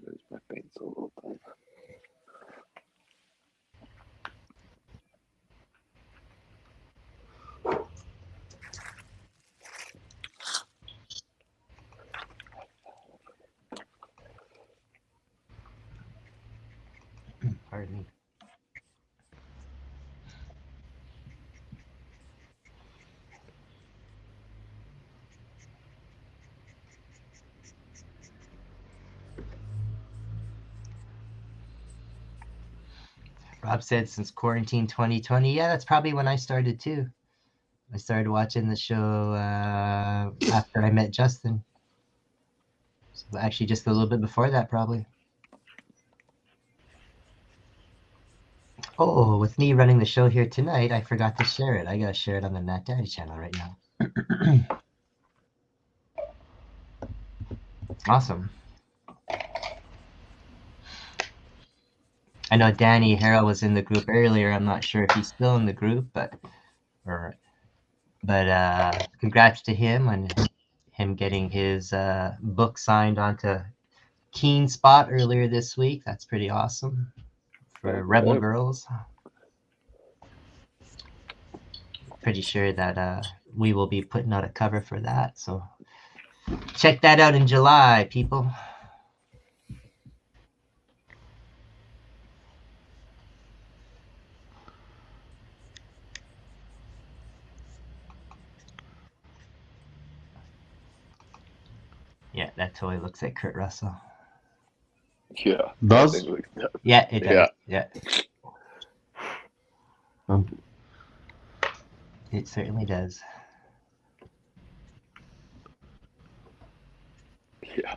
lose my pencil all the time. Pardon me. Rob said since quarantine 2020. Yeah, that's probably when I started too. I started watching the show after I met Justin. So actually, just a little bit before that, probably. Oh, with me running the show here tonight, I forgot to share it. I gotta share it on the Matt Daddy channel right now. Awesome. I know Danny Harrell was in the group earlier. I'm not sure if he's still in the group, but congrats to him on him getting his book signed onto Keen Spot earlier this week. That's pretty awesome for Rebel Girls. Pretty sure that we will be putting out a cover for that. So check that out in July, people. Yeah, that totally looks like Kurt Russell. Yeah. Does? Yeah, it does. Yeah. It certainly does. Yeah.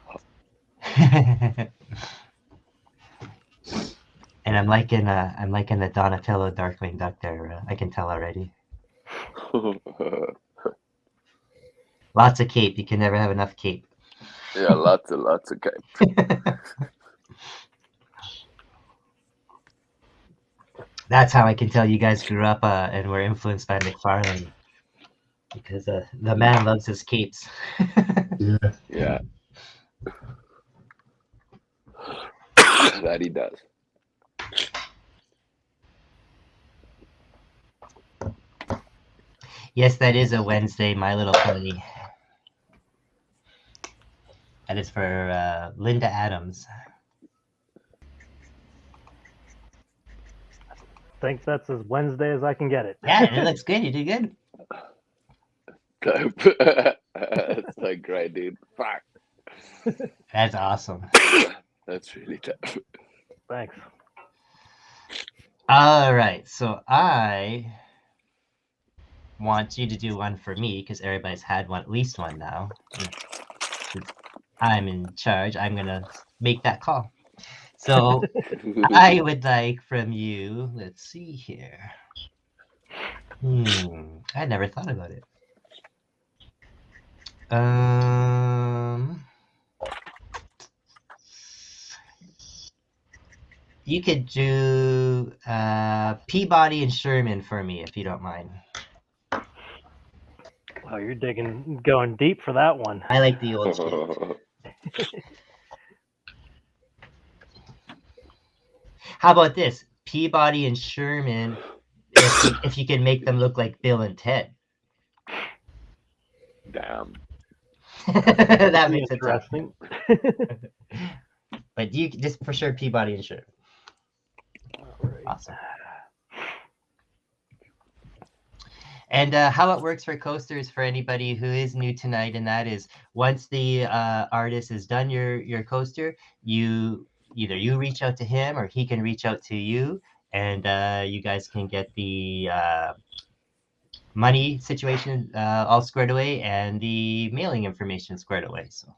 And I'm liking the Donatello Darkwing Duck there. I can tell already. Lots of cape. You can never have enough cape. Yeah, lots of cape. That's how I can tell you guys grew up and were influenced by McFarlane. Because the man loves his capes. Yeah. Yeah. That he does. Yes, that is a Wednesday, My Little Pony. That is for Linda Adams. Think that's as Wednesday as I can get it. Yeah, it looks good. You did good. Dope. That's so great, dude. Fuck. That's awesome. That's really dope. Thanks. All right, so I want you to do one for me because everybody's had one, at least one now. Since I'm in charge, I'm gonna make that call. So I would like from you. Let's see here. I never thought about it. You could do Peabody and Sherman for me if you don't mind. Oh, you're going deep for that one. I like the old shit. How about this? Peabody and Sherman, if you can make them look like Bill and Ted. Damn. That makes it tough. interesting. But you just for sure Peabody and Sherman. Right. Awesome. And how it works for coasters for anybody who is new tonight, and that is once the artist has done your coaster, you reach out to him or he can reach out to you, and you guys can get the money situation all squared away and the mailing information squared away. So.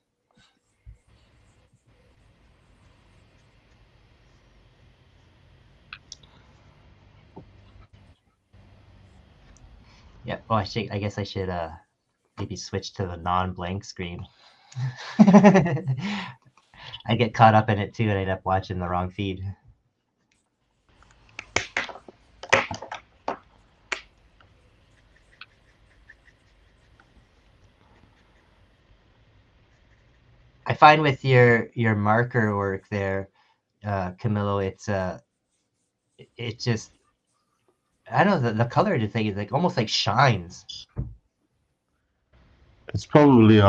Yeah. Oh, I guess I should maybe switch to the non-blank screen. I get caught up in it too, and I end up watching the wrong feed. I find with your marker work there, Camilo, it just, I don't know, the color of the thing is like almost like shines. It's probably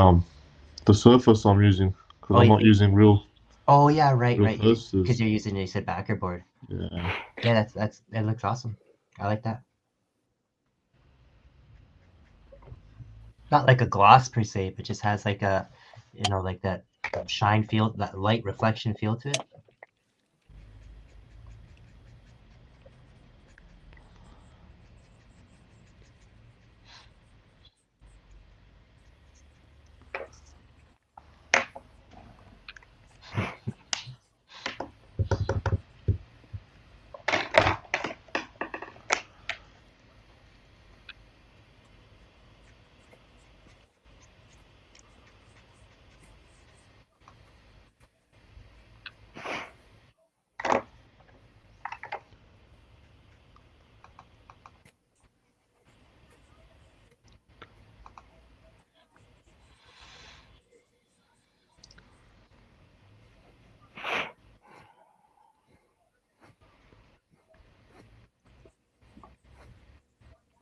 the surface I'm using because I'm not using real. Oh yeah, right. Coasters. Because you're using, you said backer board. Yeah. Yeah, that looks awesome. I like that. Not like a gloss per se, but just has like a, like that shine feel, that light reflection feel to it.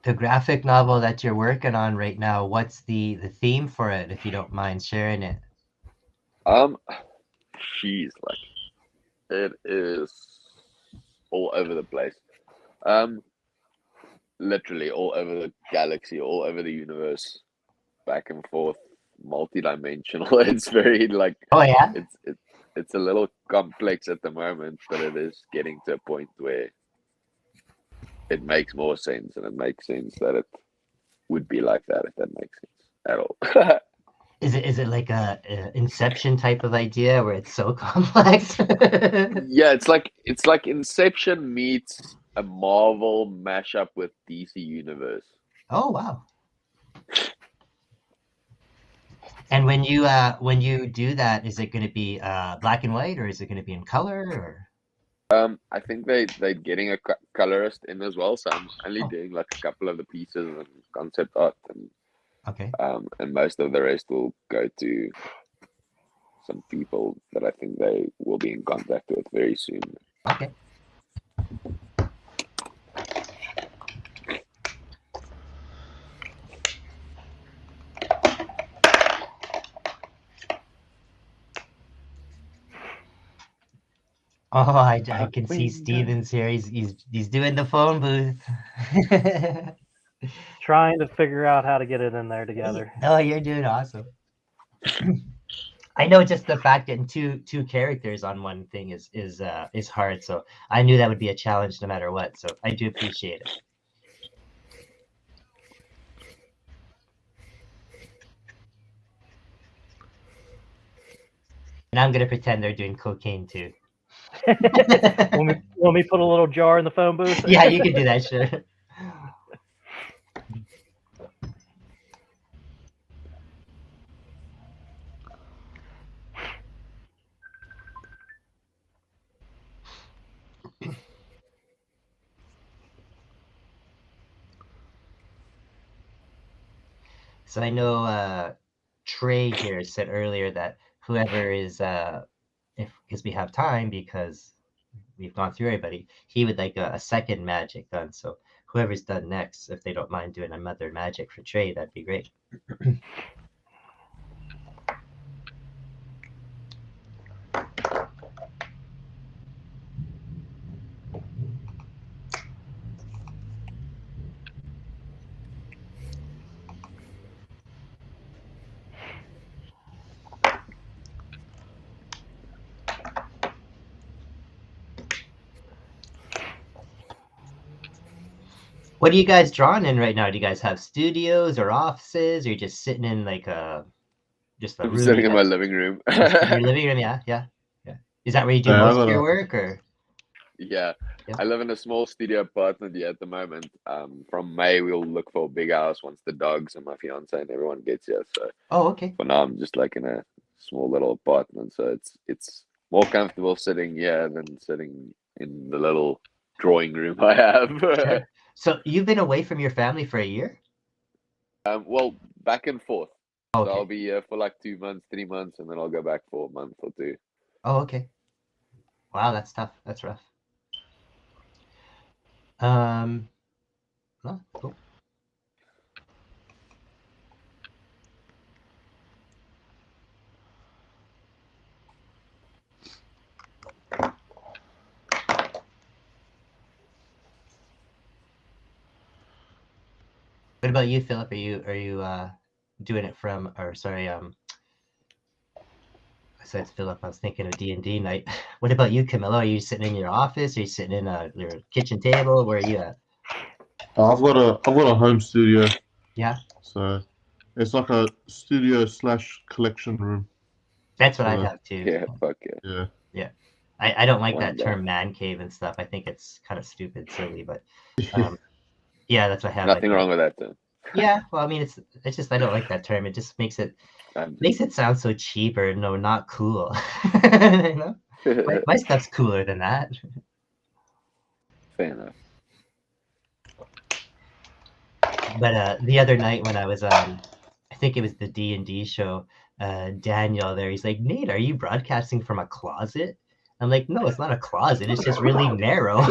The graphic novel that you're working on right now, what's the theme for it, if you don't mind sharing it? She's like, it is all over the place. Literally all over the galaxy, all over the universe, back and forth, multi-dimensional. It's very like, Oh yeah? It's a little complex at the moment, but it is getting to a point where it makes more sense, and it makes sense that it would be like that, if that makes sense at all. Is it like a Inception type of idea where it's so complex? Yeah, it's like Inception meets a Marvel mashup with DC Universe. Oh wow. And when you do that, is it going to be black and white, or is it going to be in color, or? I think they're getting a colorist in as well, so I'm only doing like a couple of the pieces and concept art, and okay. And most of the rest will go to some people that I think they will be in contact with very soon. Okay. Oh, I can see Steven's here. He's doing the phone booth. Trying to figure out how to get it in there together. No, you're doing awesome. I know just the fact that two characters on one thing is hard. So I knew that would be a challenge no matter what. So I do appreciate it. And I'm gonna pretend they're doing cocaine too. Want me put a little jar in the phone booth? Yeah, you can do that, sure. So I know Trey here said earlier that whoever is because we have time because we've gone through everybody, he would like a second magic done. So whoever's done next, if they don't mind doing another magic for Trey, that'd be great. What are you guys drawing in right now? Do you guys have studios or offices, or you're just sitting in like just a I'm room? sitting You in my guys, living room. in your living room? Yeah. Is that where you do Yeah, I most of got your a. work, or? Yeah, Yeah. I live in a small studio apartment here at the moment. From May we'll look for a big house once the dogs and my fiance and everyone gets here. So Oh, okay. for now, I'm just like in a small little apartment, so it's more comfortable sitting here than sitting in the little drawing room I have. Sure. So you've been away from your family for a year? Well, back and forth. Oh, So I'll okay. be here for like 2 months, 3 months, and then I'll go back for a month or two. Oh, okay. Wow, that's tough. That's rough. Oh, cool. What about you, Philip? Are you doing it from, or sorry, besides Philip, I was thinking of D&D night. What about you, Camilla? Are you sitting in your office? Are you sitting in your kitchen table? Where are you at? I've got a home studio, Yeah, so it's like a studio slash collection room. that's what I So have too. Yeah, fuck yeah. yeah. Yeah. I don't like One that day. term man cave and stuff. I think it's kind of stupid, silly, but yeah, that's what I have. Like Nothing wrong with that, though. yeah, well, I mean, it's just I don't like that term. It just makes it sound so cheap or no, not cool. You know, my stuff's cooler than that. Fair enough. But the other night when I was I think it was the D&D show, Daniel there, he's like, Nate, are you broadcasting from a closet? I'm like, no, it's not a closet. It's just really narrow.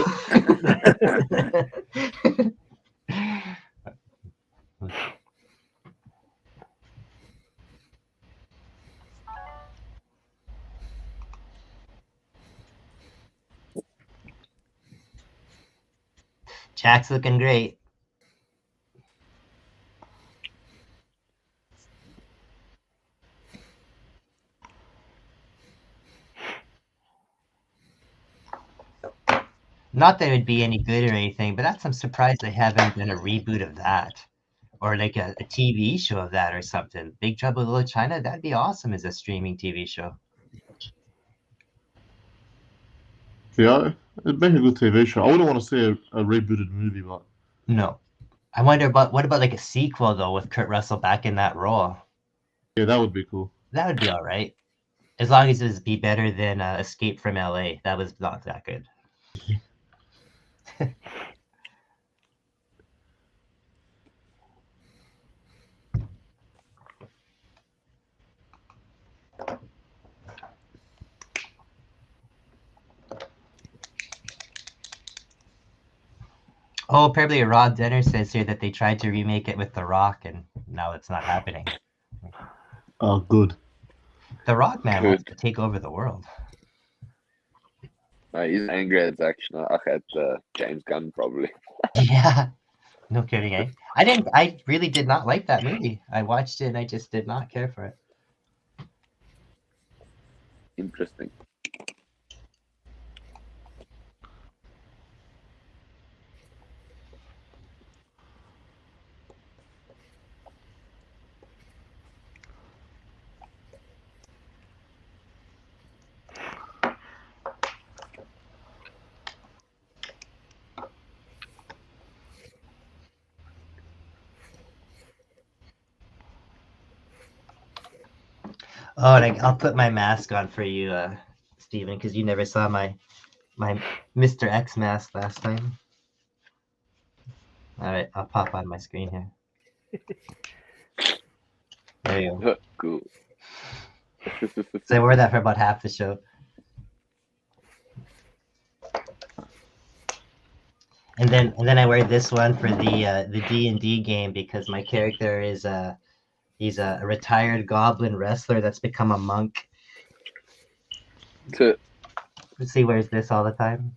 Jack's looking great. Not that it would be any good or anything, but I'm surprised they haven't done a reboot of that. Or like a TV show of that or something. Big Trouble in Little China, that'd be awesome as a streaming TV show. Yeah, it'd make a good TV show. I wouldn't want to see a rebooted movie, but No. I wonder what about like a sequel though with Kurt Russell back in that role? yeah, that would be cool. That would be all right. As long as it would be better than Escape from LA. That was not that good. Oh, apparently Rob Denner says here that they tried to remake it with The Rock and now it's not happening. Oh, good. The Rock man wants Good. to take over the world. He's angry at Zack Snyder, at James Gunn, probably. Yeah. No kidding, eh? I really did not like that movie. I watched it and I just did not care for it. Interesting. Oh, and I'll put my mask on for you, Steven, because you never saw my Mr. X mask last time. All right, I'll pop on my screen here. There you go. Cool. So I wore that for about half the show. And then I wear this one for the D&D game because my character is he's a retired goblin wrestler that's become a monk. To- Let's see, wears this all the time.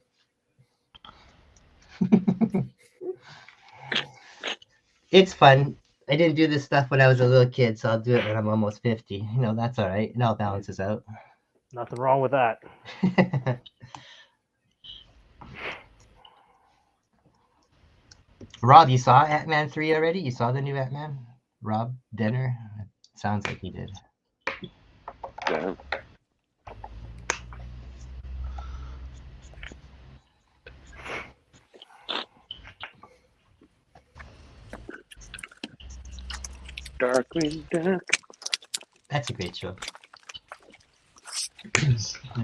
It's fun. I didn't do this stuff when I was a little kid, so I'll do it when I'm almost 50. You know, that's all right. It all balances out. Nothing wrong with that. Rob, you saw Ant-Man 3 already? You saw the new Ant-Man? Rob Denner? Sounds like he did. Damn. Darkwing Duck. That's a great show.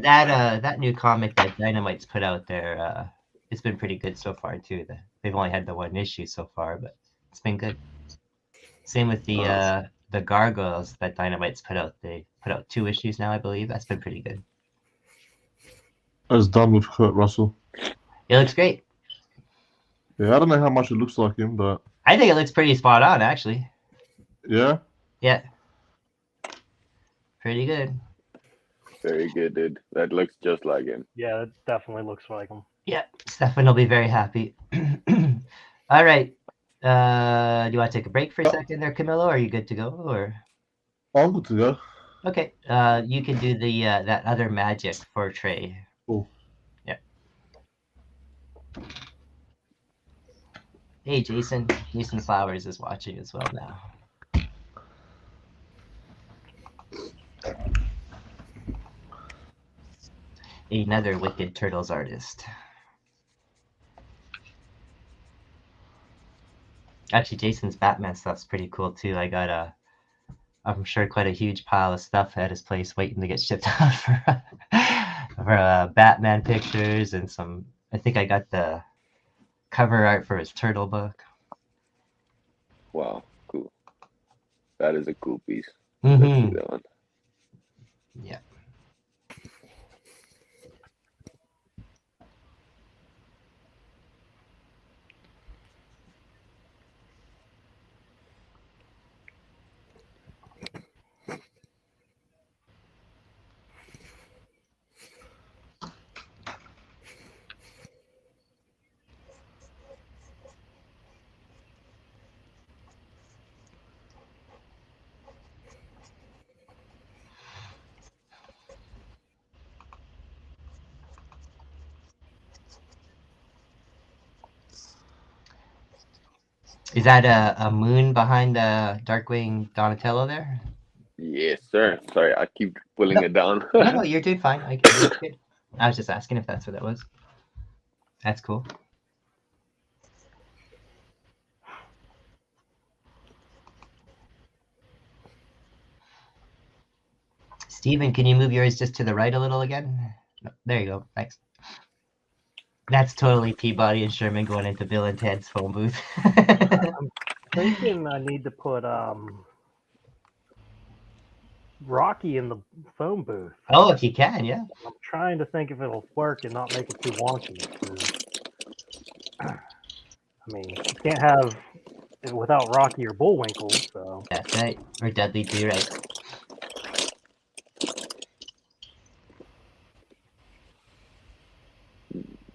That new comic that Dynamite's put out there, it's been pretty good so far too. They've only had the one issue so far, but it's been good. Same with the Gargoyles that Dynamite's put out. They put out 2 issues now, I believe. That's been pretty good. As done with Kurt Russell. It looks great. Yeah, I don't know how much it looks like him, but I think it looks pretty spot on, actually. yeah. Yeah. Pretty good. Very good, dude. That looks just like him. Yeah, it definitely looks like him. Yeah, Stefan will be very happy. All right. Do you want to take a break for a second there, Camilo? Are you good to go? Or I'm good to go. okay, you can do the that other magic for Trey. Cool. Yeah. Hey, Jason. Jason Flowers is watching as well now. Another Wicked Turtles artist. Actually, Jason's Batman stuff's pretty cool too. I got I'm sure quite a huge pile of stuff at his place waiting to get shipped out for Batman pictures and some. I think I got the cover art for his turtle book. Wow, cool. That is a cool piece. Let's see Mm-hmm. that one. Yeah. Is that a moon behind the Darkwing Donatello there? Yes, sir. Sorry, I keep pulling it down. No, you're doing fine. I was just asking if that's what that was. That's cool. Steven, can you move yours just to the right a little again? No, there you go. Thanks. That's totally Peabody and Sherman going into Bill and Ted's phone booth. I'm thinking I need to put Rocky in the phone booth. Oh, if you can, yeah. I'm trying to think if it'll work and not make it too wonky. 'Cause, I mean, you can't have it without Rocky or Bullwinkle, so. That's right. Or Dudley too, right?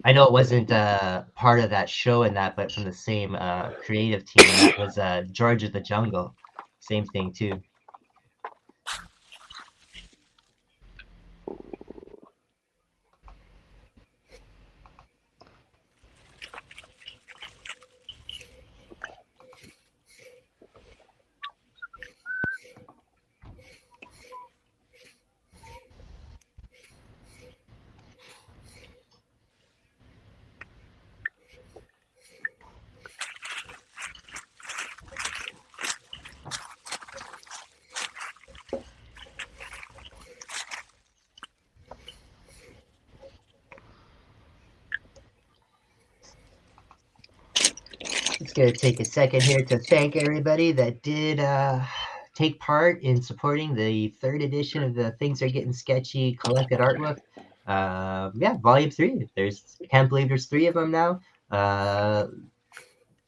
I know it wasn't part of that show and that, but from the same creative team. That was George of the Jungle. Same thing too. Just gonna take a second here to thank everybody that did take part in supporting the 3rd edition of the Things Are Getting Sketchy collected artbook. Yeah, volume 3. I can't believe there's 3 of them now.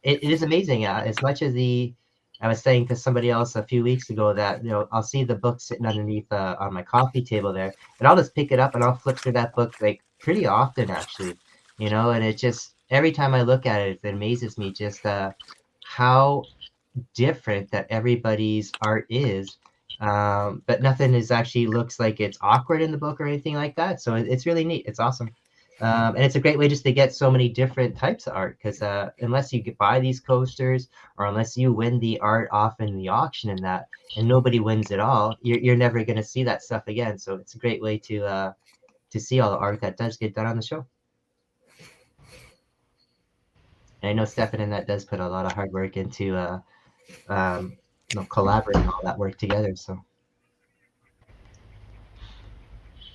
It is amazing. As much as I was saying to somebody else a few weeks ago that I'll see the book sitting underneath on my coffee table there, and I'll just pick it up and I'll flip through that book like pretty often actually, and it just every time I look at it, it amazes me just how different that everybody's art is. But nothing is actually looks like it's awkward in the book or anything like that. So it's really neat. It's awesome. And it's a great way just to get so many different types of art because unless you buy these coasters or unless you win the art off in the auction and nobody wins it all, you're never going to see that stuff again. So it's a great way to see all the art that does get done on the show. And I know Stefan and that does put a lot of hard work into collaborating all that work together. So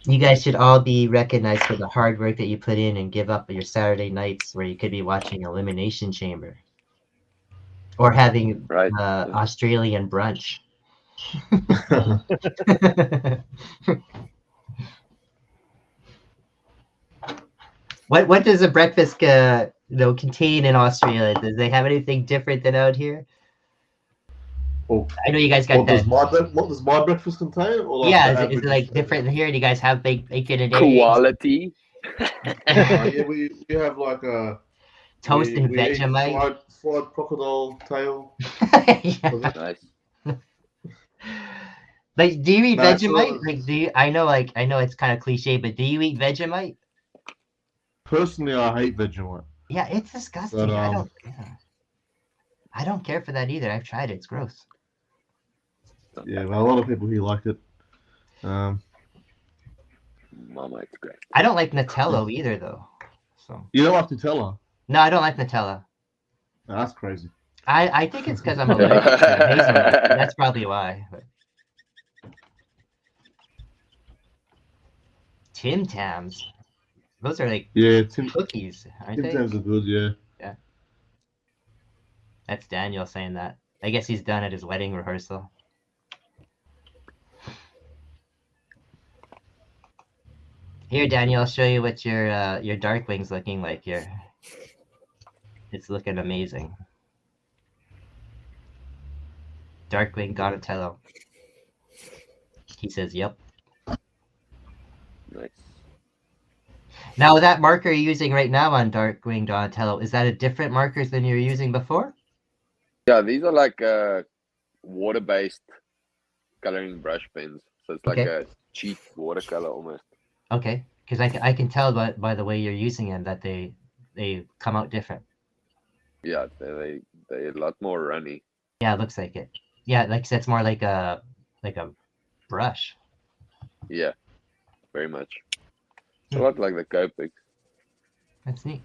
you guys should all be recognized for the hard work that you put in and give up your Saturday nights where you could be watching Elimination Chamber or having Right. Australian brunch. What does a breakfast contain in Australia? Does they have anything different than out here? Well, I know you guys got that. What does my breakfast contain? Or like Yeah, the is it like average- different than here? Do you guys have bacon and eggs? Quality. Yeah, we have like a Toast and we eat Vegemite? fried crocodile tail. Yeah. Nice. Like, do you eat No, it's Vegemite? not- Like, I know it's kind of cliche, but do you eat Vegemite? Personally, I hate Vegemite. Yeah, it's disgusting. But, I don't care for that either. I've tried it. It's gross. Yeah, but a lot of people here like it. Mama, it's great. I don't like Nutella either, though. So You don't like Nutella. no, I don't like Nutella. No, that's crazy. I think it's because I'm allergic to hazelnut. That's probably why. But... Tim Tams. Those are like Yeah, cookies, aren't Tim they? Tams are good. Yeah. That's Daniel saying that. I guess he's done at his wedding rehearsal. Here, Daniel, I'll show you what your Darkwing's looking like here. It's looking amazing. Darkwing Donatello. He says, yep. Nice. Now, that marker you're using right now on Darkwing Donatello, is that a different marker than you were using before? Yeah, these are like water-based coloring brush pens. So it's like Okay. a cheap watercolor almost. Okay, because I can tell by the way you're using them that they come out different. Yeah, they're a lot more runny. Yeah, it looks like it. Yeah, like I said, it's more like a brush. Yeah, very much. It's a lot like the Copic. That's neat.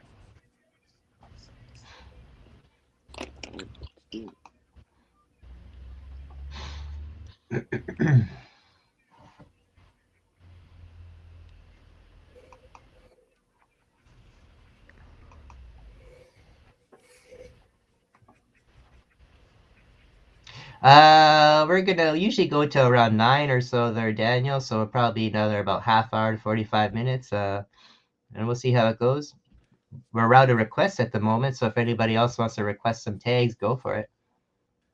We're gonna usually go to around 9 or so there, Daniel. So it'll probably be another about half hour to 45 minutes. And we'll see how it goes. We're out of requests at the moment, so if anybody else wants to request some tags, go for it.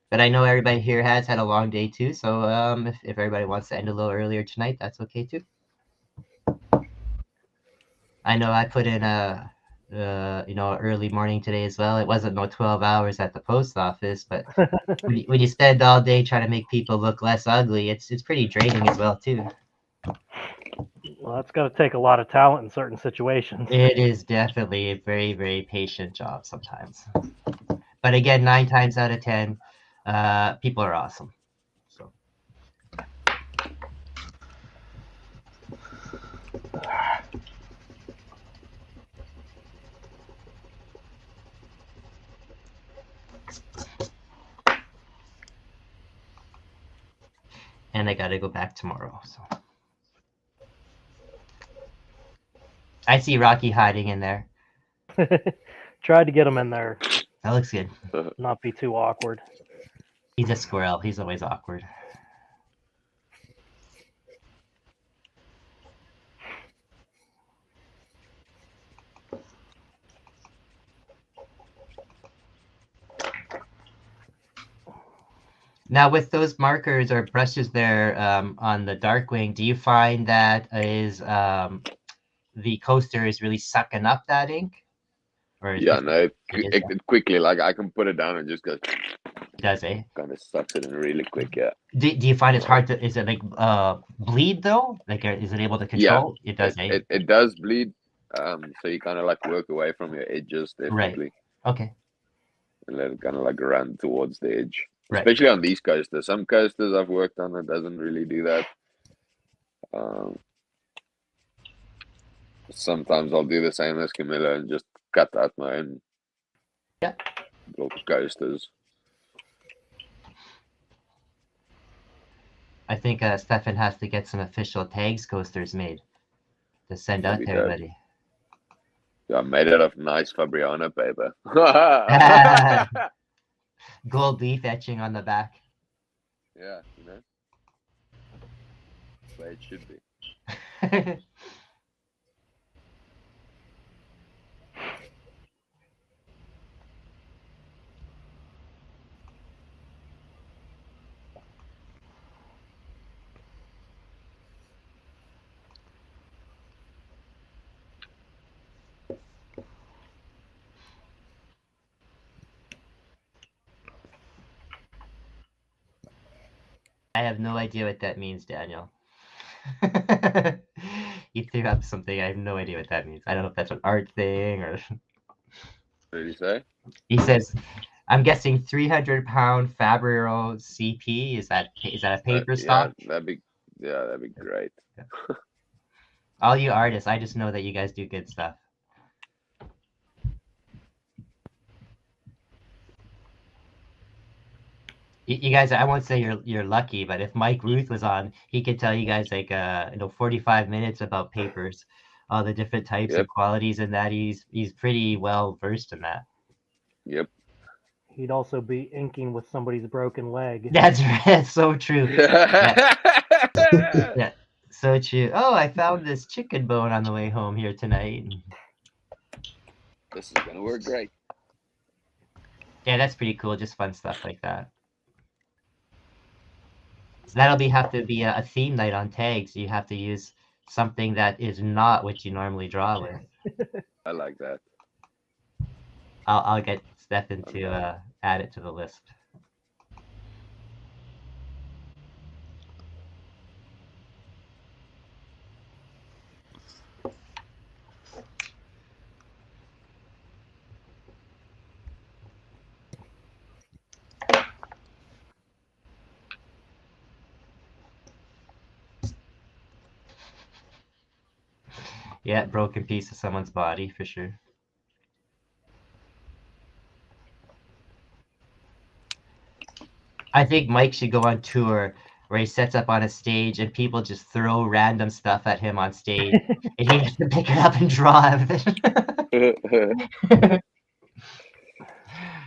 But I know everybody here has had a long day too, so if everybody wants to end a little earlier tonight, that's okay too. I know I put in a early morning today as well. It wasn't no 12 hours at the post office, but when you spend all day trying to make people look less ugly, it's pretty draining as well too. Well, that's got to take a lot of talent in certain situations. It is definitely a very, very patient job sometimes. But again, 9 times out of 10, people are awesome. So. And I gotta go back tomorrow. So I see Rocky hiding in there. Tried to get him in there, That looks good. not be too awkward. He's a squirrel. He's always awkward. Now, with those markers or brushes there on the Darkwing, do you find that is the coaster is really sucking up that ink? Or is Yeah, no, it is, it quickly, like I can put it down and just go, does it? kind of sucks it in really quick. Yeah. Do you find it's hard to, is it like bleed though? Like, is it able to Yeah, control? It does, eh? it does bleed. So you kind of like work away from your edges, Right. definitely, Okay. and let it kind of like run towards the edge. Right. Especially on these coasters. Some coasters I've worked on, it doesn't really do that. Sometimes I'll do the same as Camilla and just cut out my own Yeah. little coasters. I think Stefan has to get some official tags coasters made to send out That'd to be dope. everybody. Yeah, I made it of nice Fabriano paper. Gold leaf etching on the back. Yeah, you know, that's the way it should be. I have no idea what that means, Daniel. You threw up something. I have no idea what that means. I don't know if that's an art thing or. What did he say? He says, "I'm guessing 300-pound Fabriano CP. Is that a paper stock?" That'd be great. All you artists, I just know that you guys do good stuff. You guys, I won't say you're lucky, but if Mike Ruth was on, he could tell you guys like 45 minutes about papers, all the different types and Yep. qualities, and that he's pretty well versed in that. Yep. He'd also be inking with somebody's broken leg. That's right. That's so true. Yeah. Yeah, so true. Oh, I found this chicken bone on the way home here tonight. This is gonna work great. Yeah, that's pretty cool. Just fun stuff like that. So that'll have to be a theme night on tags. You have to use something that is not what you normally draw with. I like that. I'll get Stefan to add it to the list. Yeah, broken piece of someone's body for sure. I think Mike should go on tour where he sets up on a stage and people just throw random stuff at him on stage and he has to pick it up and draw everything.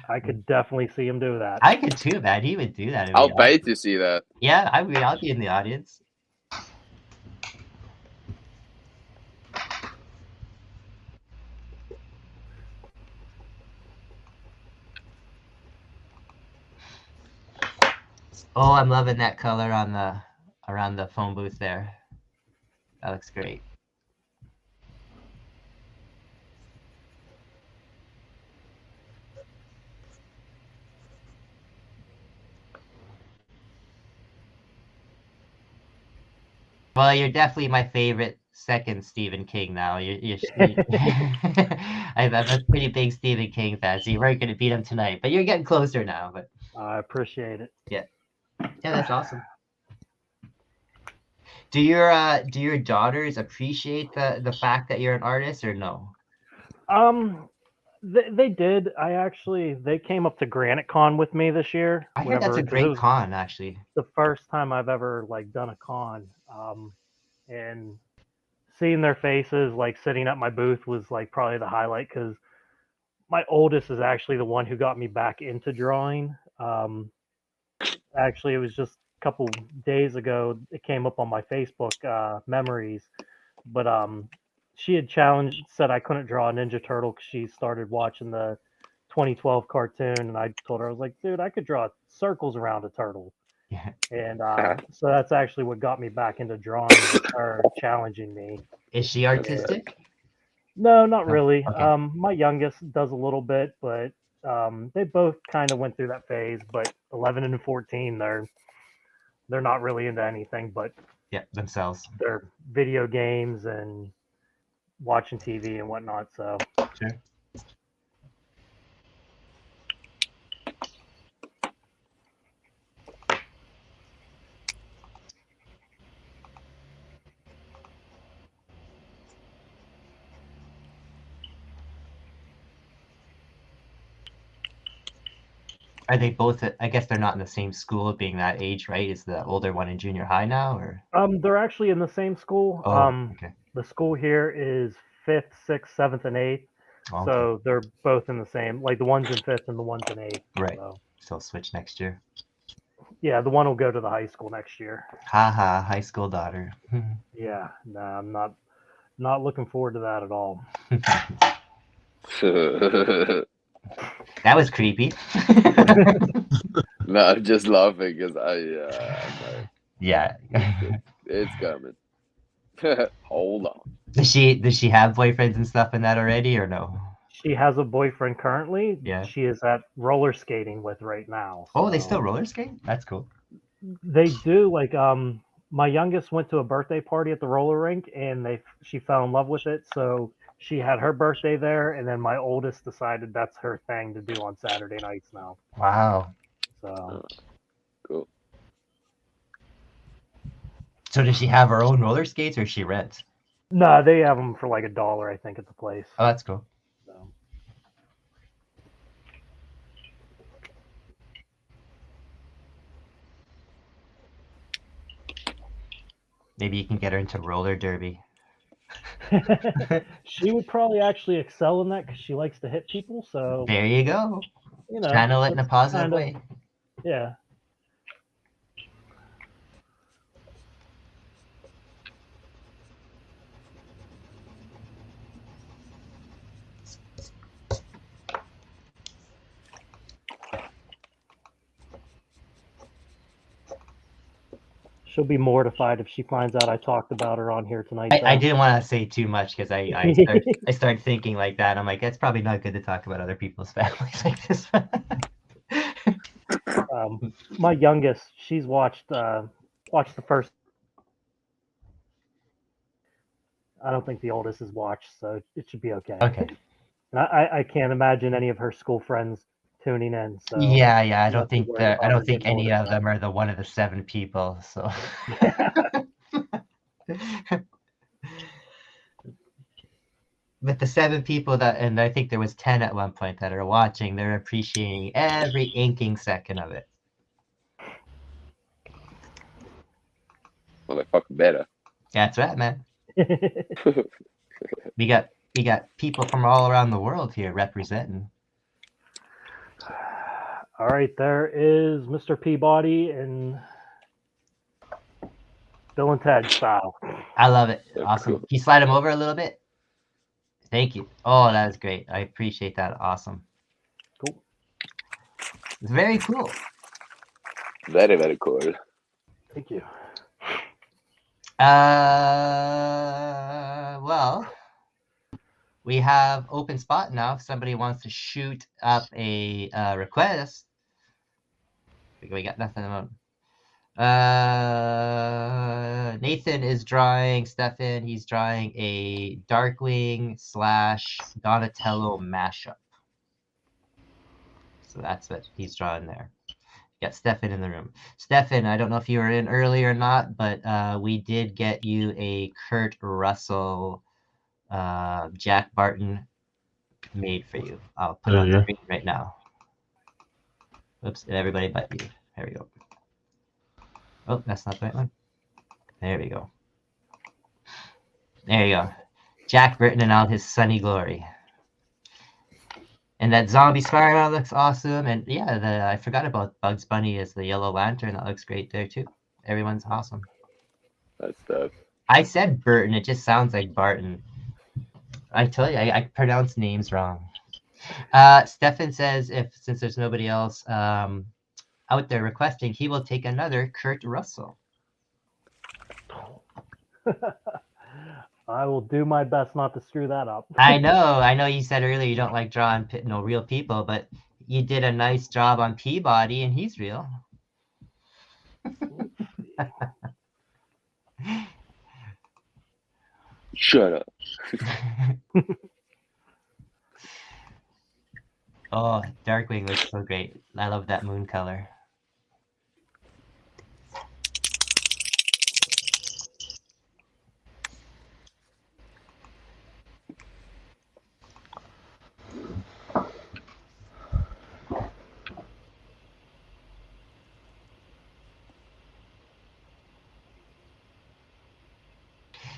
I could definitely see him do that. I could too, man. He would do that. I'll pay to see that. Yeah, I'll be in the audience. Oh, I'm loving that color on around the phone booth there. That looks great. Well, you're definitely my favorite second Stephen King now. I'm a pretty big Stephen King fan, so you weren't going to beat him tonight, but you're getting closer now. But I appreciate it. yeah, that's awesome. Do your daughters appreciate the fact that you're an artist or no? They did. They came up to Granite Con with me this year. I heard that's a 'cause it great was con, actually. the first time I've ever like done a con. And seeing their faces like sitting at my booth was like probably the highlight because my oldest is actually the one who got me back into drawing. Actually, it was just a couple days ago. It came up on my Facebook memories, but she had said I couldn't draw a Ninja Turtle because she started watching the 2012 cartoon, and I told her, I was like, dude, I could draw circles around a turtle. Yeah. And so that's actually what got me back into drawing, was her challenging me. Is she artistic? No, not No? really. Okay. My youngest does a little bit, but they both kind of went through that phase. But 11 and 14, they're not really into anything but Yeah, themselves. their video games and watching TV and whatnot. So Sure. Are they both? I guess they're not in the same school, being that age, right? Is the older one in junior high now, or? they're actually in the same school. Oh, okay. The school here is 5th, 6th, 7th, and 8th. Okay. So they're both in the same, like the one's in 5th and the one's in 8th. Right. So So switch next year. yeah, the one will go to the high school next year. Haha, high school daughter. Yeah, no, I'm not looking forward to that at all. That was creepy. No, I'm just laughing because I know Yeah. it's coming. Hold on. Does she have boyfriends and stuff in that already, or no? She has a boyfriend currently. Yeah. She is at roller skating with right now. Oh, they so- still roller skate? That's cool. They do. Like my youngest went to a birthday party at the roller rink and she fell in love with it. So she had her birthday there, and then my oldest decided that's her thing to do on Saturday nights now. Wow. So Cool. So does she have her own roller skates, or she rents? no, they have them for like $1, I think, at the place. Oh, that's cool. So. Maybe you can get her into roller derby. She would probably actually excel in that because she likes to hit people. So There you go. you know, Channel it in a that's positive kinda- way. Yeah. She'll be mortified if she finds out I talked about her on here tonight. I though. didn't want to say too much because I start thinking like that. I'm like, that's probably not good to talk about other people's families like this. My youngest, she's watched the first. I don't think the oldest has watched, so it should be okay. Okay. And I can't imagine any of her school friends tuning in. So Yeah. I not don't too think worried about I her don't think getting any older. of them are the one of the 7 people. So. But the 7 people that, and I think there was 10 at one point that are watching, they're appreciating every inking second of it. Well, they fucking better. That's right, man. We got people from all around the world here representing. All right, there is Mr. Peabody and Bill and Ted style. I love it. So Awesome. cool. Can you slide them over a little bit? Thank you. Oh, that was great. I appreciate that. Awesome. Cool. It's very cool. Very, very cool. Thank you. Well, we have open spot now. If somebody wants to shoot up a request, we got nothing on. Nathan is drawing. Stefan, he's drawing a Darkwing / Donatello mashup. So that's what he's drawing there. Got Stefan in the room. Stefan, I don't know if you were in early or not, but we did get you a Kurt Russell, Jack Barton made for you. I'll put it on the screen right now. Oops, everybody but you. There we go. Oh, that's not the right one. There we go. There you go. Jack Burton in all his sunny glory. And that zombie Spider-Man looks awesome. And yeah, I forgot about Bugs Bunny as the Yellow Lantern. That looks great there too. Everyone's awesome. That's tough. I said Burton. It just sounds like Barton. I tell you, I pronounce names wrong. Stefan says, since there's nobody else, out there requesting he will take another Kurt Russell. I will do my best not to screw that up. I know you said earlier you don't like drawing real people, but you did a nice job on Peabody and he's real. Shut up. Oh, Darkwing looks so great. I love that moon color.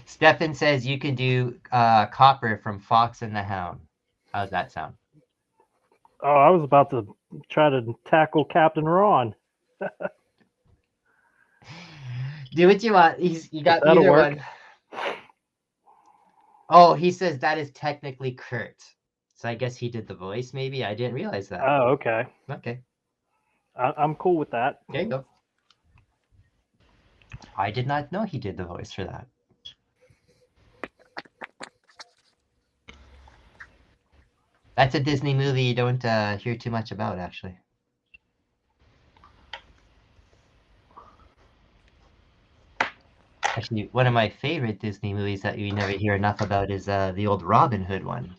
Stefan says you can do Copper from Fox and the Hound. How's that sound? Oh, I was about to try to tackle Captain Ron. Do what you want. You got That'll either work. one. Oh, he says that is technically Kurt. So I guess he did the voice, maybe? I didn't realize that. Oh, okay. Okay. I'm cool with that. There you go. I did not know he did the voice for that. That's a Disney movie you don't hear too much about, actually. Actually, one of my favorite Disney movies that you never hear enough about is the old Robin Hood one.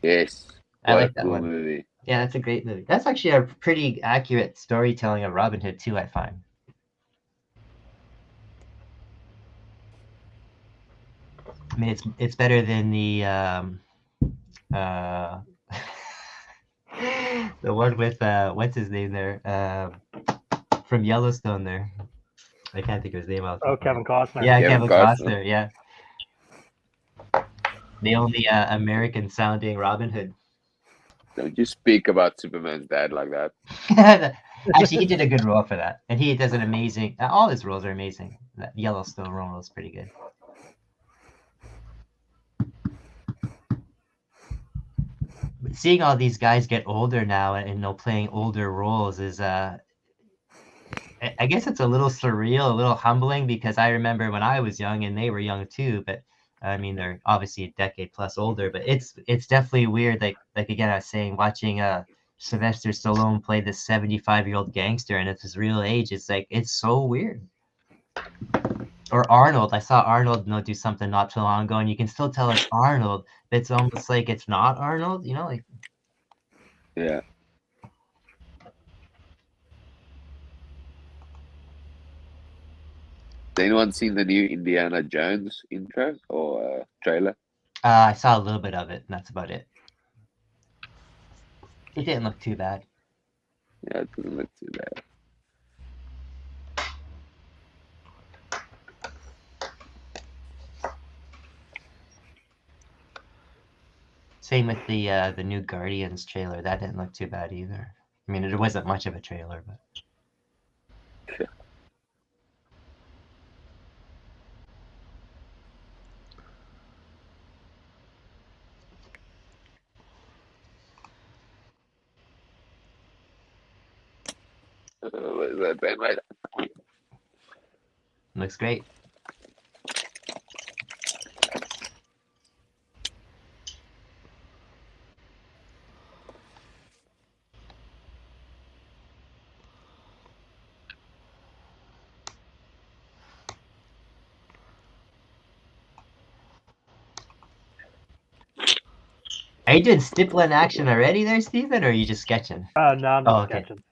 Yes. I like that cool one. movie. Yeah, that's a great movie. That's actually a pretty accurate storytelling of Robin Hood too, I find. I mean, it's better than the the one with what's his name there from Yellowstone there. I can't think of his name. Oh, Kevin Costner. Yeah, Kevin Kevin Costner. Costner. Yeah, the only American sounding Robin Hood. Don't you speak about Superman's dad like that. Actually, he did a good role for that, and he does an amazing. All his roles are amazing. That Yellowstone role is pretty good. But seeing all these guys get older now and playing older roles is I guess it's a little surreal, a little humbling, because I remember when I was young and they were young too, but I mean they're obviously a decade plus older, but it's definitely weird. Like again, I was saying, watching Sylvester Stallone play this 75-year-old gangster and at his real age, it's like it's so weird. Or Arnold, I saw Arnold do something not too long ago, and you can still tell it's Arnold, but it's almost like it's not Arnold, like. Yeah. Has anyone seen the new Indiana Jones intro or trailer? I saw a little bit of it, and that's about it. It didn't look too bad. Yeah, it doesn't look too bad. Same with the new Guardians trailer. That didn't look too bad either. I mean, it wasn't much of a trailer, but. What is that band right? Looks great. Are you doing stippling action already there, Stephen, or are you just sketching? No, I'm just sketching.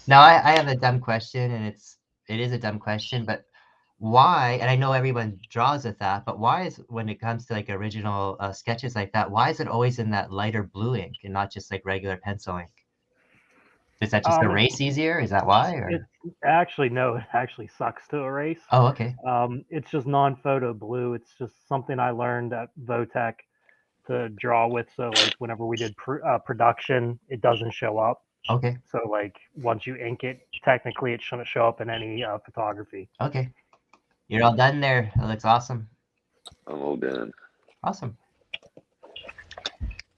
Now I have a dumb question, and it is a dumb question, but why? And I know everyone draws with that, but why is, when it comes to like original sketches like that, why is it always in that lighter blue ink and not just like regular pencil ink? Is that just erase easier? Is that why? Or? It actually sucks to erase. Oh, okay. It's just non-photo blue. It's just something I learned at Votech to draw with. So like whenever we did production, it doesn't show up. Okay. So like once you ink it, technically it shouldn't show up in any photography. Okay. You're all done there. That looks awesome. I'm all done. Awesome.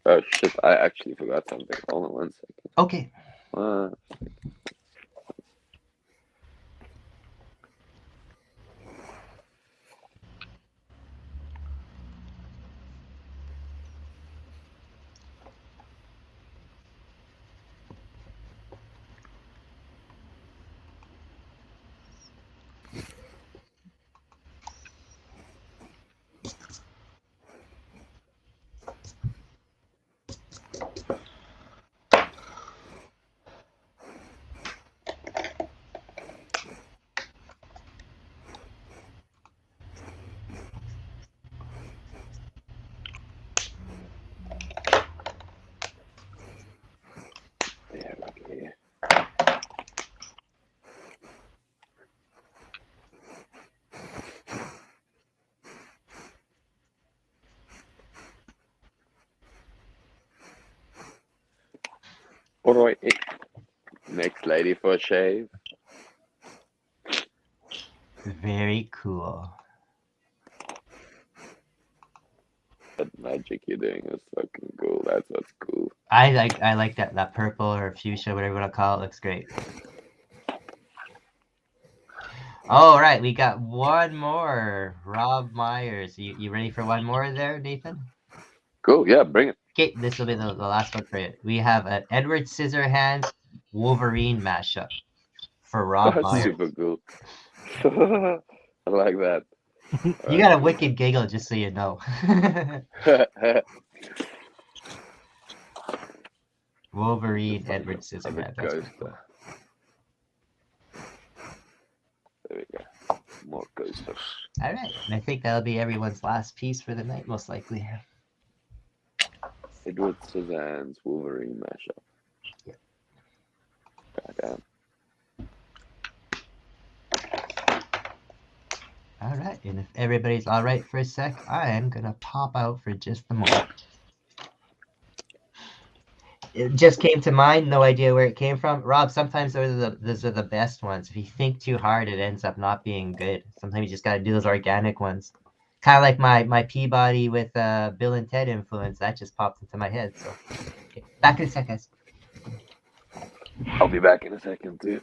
Oh shit! I actually forgot something. Hold on 1 second. Okay. Yeah, okay. All right. Next lady for a shave. Very cool. That magic you're doing is fucking cool. That's what's cool. I like that purple or fuchsia, whatever you want to call it. Looks great. All right, we got one more. Rob Myers. You ready for one more there, Nathan? Cool. Yeah, bring it. Okay, this will be the last one for you. We have an Edward Scissorhands Wolverine mashup for Rob That's Myers. super cool. I like that. You got a wicked giggle, just so you know. Wolverine, Edward Scissorhands. That's pretty cool. There we go. More coasters. All right, and I think that'll be everyone's last piece for the night, most likely. Edward Scissorhands Wolverine mashup. Yep. Goddamn. All right, and if everybody's all right for a sec, I am gonna pop out for just a moment. It just came to mind, no idea where it came from. Rob, sometimes those are the best ones. If you think too hard, it ends up not being good. Sometimes you just gotta do those organic ones. Kind of like my Peabody with Bill and Ted influence. That just popped into my head. So, okay. Back in a sec, guys. I'll be back in a second, too.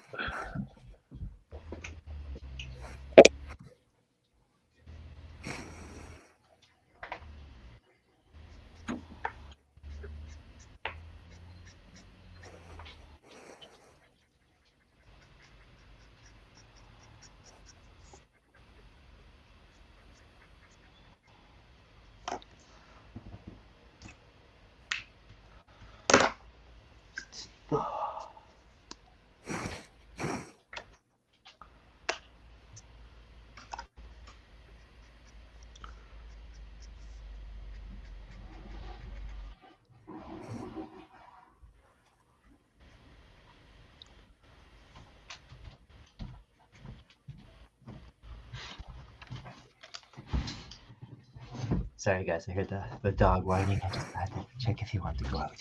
Sorry, guys. I heard the dog whining. I just had to check if he wanted to go out.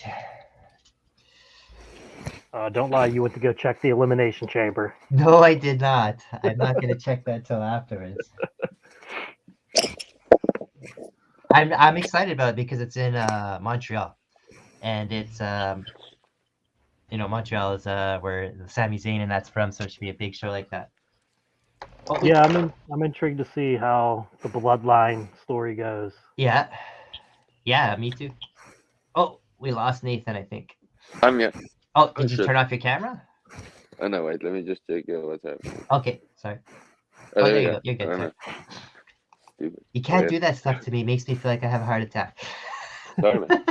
Don't lie, you went to go check the elimination chamber. No, I did not. I'm not gonna check that till afterwards. I'm excited about it because it's in Montreal, and it's Montreal is where Sami Zayn and that's from, so it should be a big show like that. Oh, Yeah, I'm intrigued to see how the bloodline story goes. yeah, me too. Oh, we lost Nathan, I think. I'm here. Oh, did you turn off your camera? Oh, no, wait. Let me just check what's happening. Okay, sorry. Oh, there you go. You're good. Sorry. Stupid. You can't do that stuff to me. It makes me feel like I have a heart attack. Sorry, man.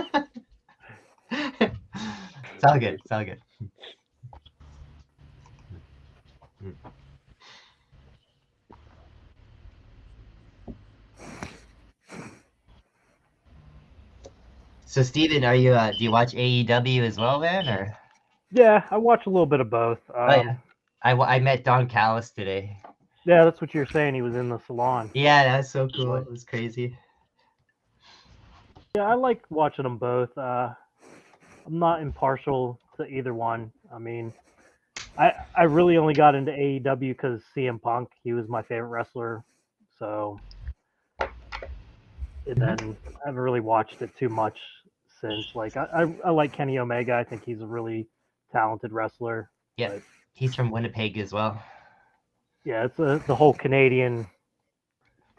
It's all good. It's all good. So, Steven, are you do you watch AEW as well, then, or? Yeah, I watch a little bit of both. Yeah. I met Don Callis today. Yeah, that's what you're saying. He was in the salon. Yeah, that's so cool. It was crazy. Yeah, I like watching them both. I'm not impartial to either one. I mean, I really only got into AEW because CM Punk. He was my favorite wrestler. So, and then I haven't really watched it too much since. Like I like Kenny Omega. I think he's a really talented wrestler. Yeah, But he's from Winnipeg as well. yeah, it's the whole Canadian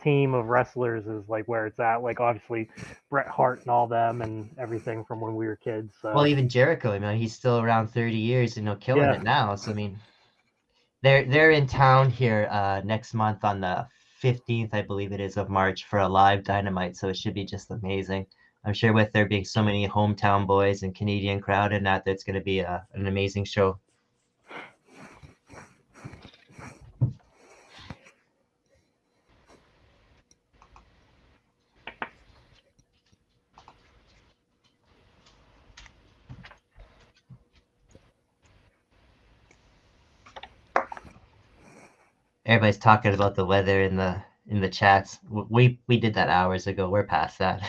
team of wrestlers is like where it's at. Like obviously Bret Hart and all them and everything from when we were kids. So Well, even Jericho, I mean, he's still around 30 years and killing Yeah. it now. So I mean, they're in town here next month on the 15th, I believe it is, of March for a live Dynamite. So it should be just amazing. I'm sure with there being so many hometown boys and Canadian crowd in that, that's going to be an amazing show. Everybody's talking about the weather in the chats. We did that hours ago. We're past that.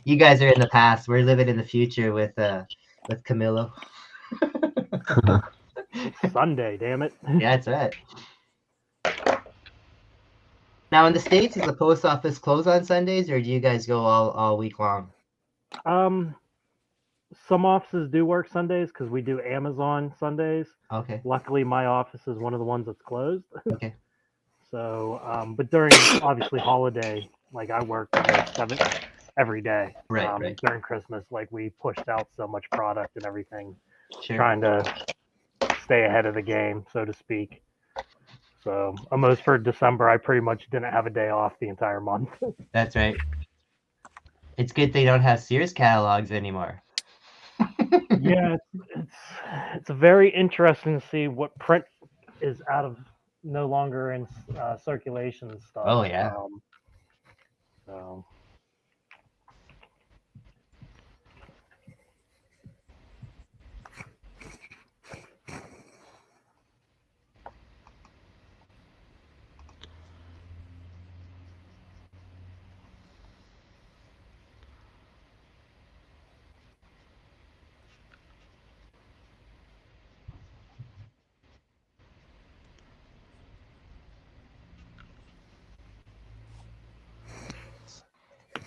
You guys are in the past. We're living in the future with Camilo. it's Sunday, damn it. Yeah, that's right. Now in the States, is the post office closed on Sundays, or do you guys go all week long? Some offices do work Sundays because we do Amazon Sundays. Okay. Luckily, my office is one of the ones that's closed. Okay. So, but during obviously holiday, like I work every day. Right. During Christmas, like we pushed out so much product and everything, Sure. trying to stay ahead of the game, so to speak. So almost for December, I pretty much didn't have a day off the entire month. That's right. It's good they don't have Sears catalogs anymore. Yeah, it's very interesting to see what print is no longer in circulation and stuff. Oh yeah. So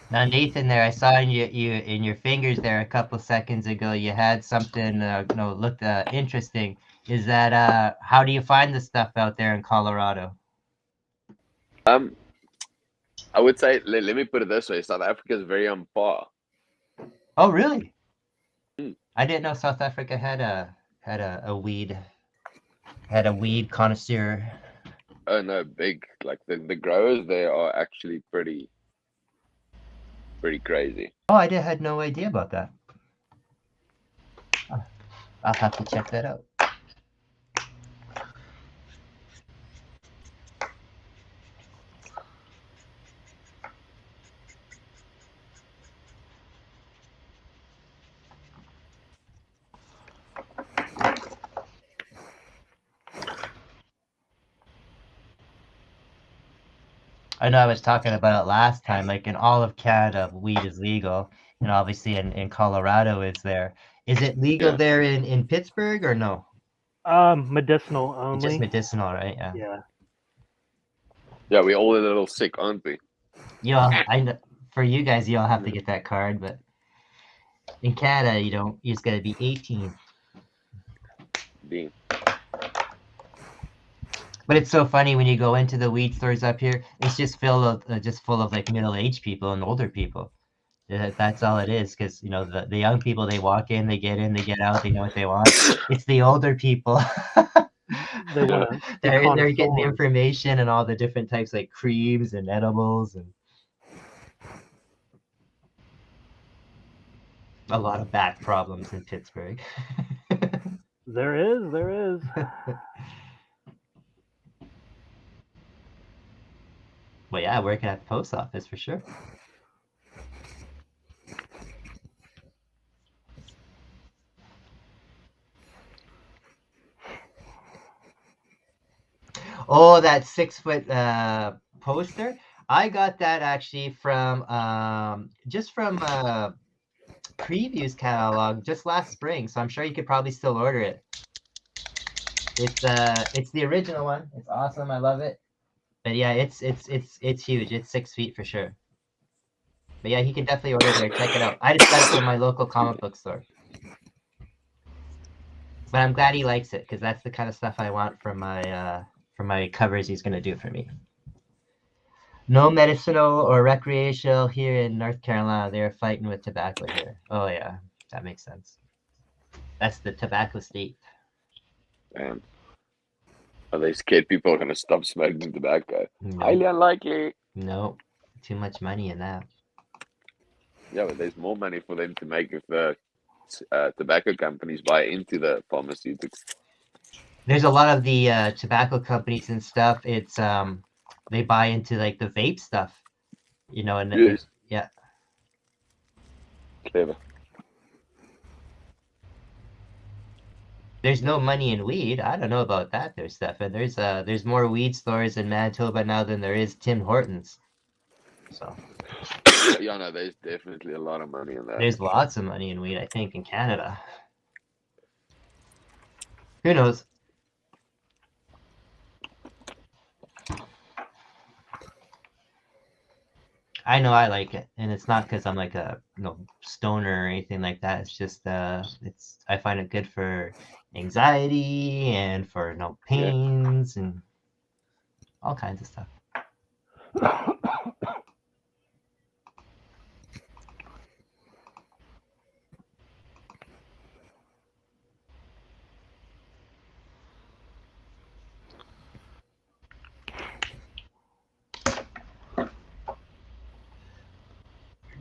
Now, Nathan, there, I saw in your fingers there a couple seconds ago. You had something, looked interesting. Is that how do you find the stuff out there in Colorado? I would say let me put it this way: South Africa is very on par. Oh, really? Hmm. I didn't know South Africa had a weed connoisseur. Oh no, big. Like the growers there are actually pretty crazy. Oh, I had no idea about that. I'll have to check that out. I know I was talking about it last time, like in all of Canada, weed is legal, and obviously in Colorado is there. Is it legal there in Pittsburgh or no? Medicinal only. It's just medicinal, right? Yeah. Yeah. Yeah, we all a little sick, aren't we? I know for you guys, you all have to get that card, but in Canada, you don't. You just got to be 18. Dean. But it's so funny when you go into the weed stores up here. It's just full of like middle-aged people and older people. That's all it is, because the young people, they walk in, they get out, they know what they want. It's the older people. They want to. They're getting information and all the different types like creams and edibles and a lot of back problems in Pittsburgh. There is. Well, yeah, working at the post office for sure. Oh, that 6-foot poster. I got that actually from Previews catalog just last spring, so I'm sure you could probably still order it. It's the original one. It's awesome. I love it. But yeah, it's huge. It's 6 feet for sure. But yeah, he can definitely order there. Check it out. I just got it from my local comic book store. But I'm glad he likes it because that's the kind of stuff I want for my covers he's gonna do for me. No medicinal or recreational here in North Carolina. They're fighting with tobacco here. Oh yeah, that makes sense. That's the tobacco state. And are they scared people are going to stop smoking tobacco? Nope. Highly unlikely. Nope. Too much money in that. Yeah, but there's more money for them to make if the tobacco companies buy into the pharmaceutics. There's a lot of the tobacco companies and stuff. It's they buy into like the vape stuff, you know, and Yes. yeah. Clever. There's no money in weed. I don't know about that there, Stefan. There's more weed stores in Manitoba now than there is Tim Hortons. So Yeah, no, there's definitely a lot of money in that. there's lots of money in weed, I think, in Canada. Who knows? I know I like it, and it's not because I'm like a stoner or anything like that. It's just I find it good for anxiety and for pains and all kinds of stuff.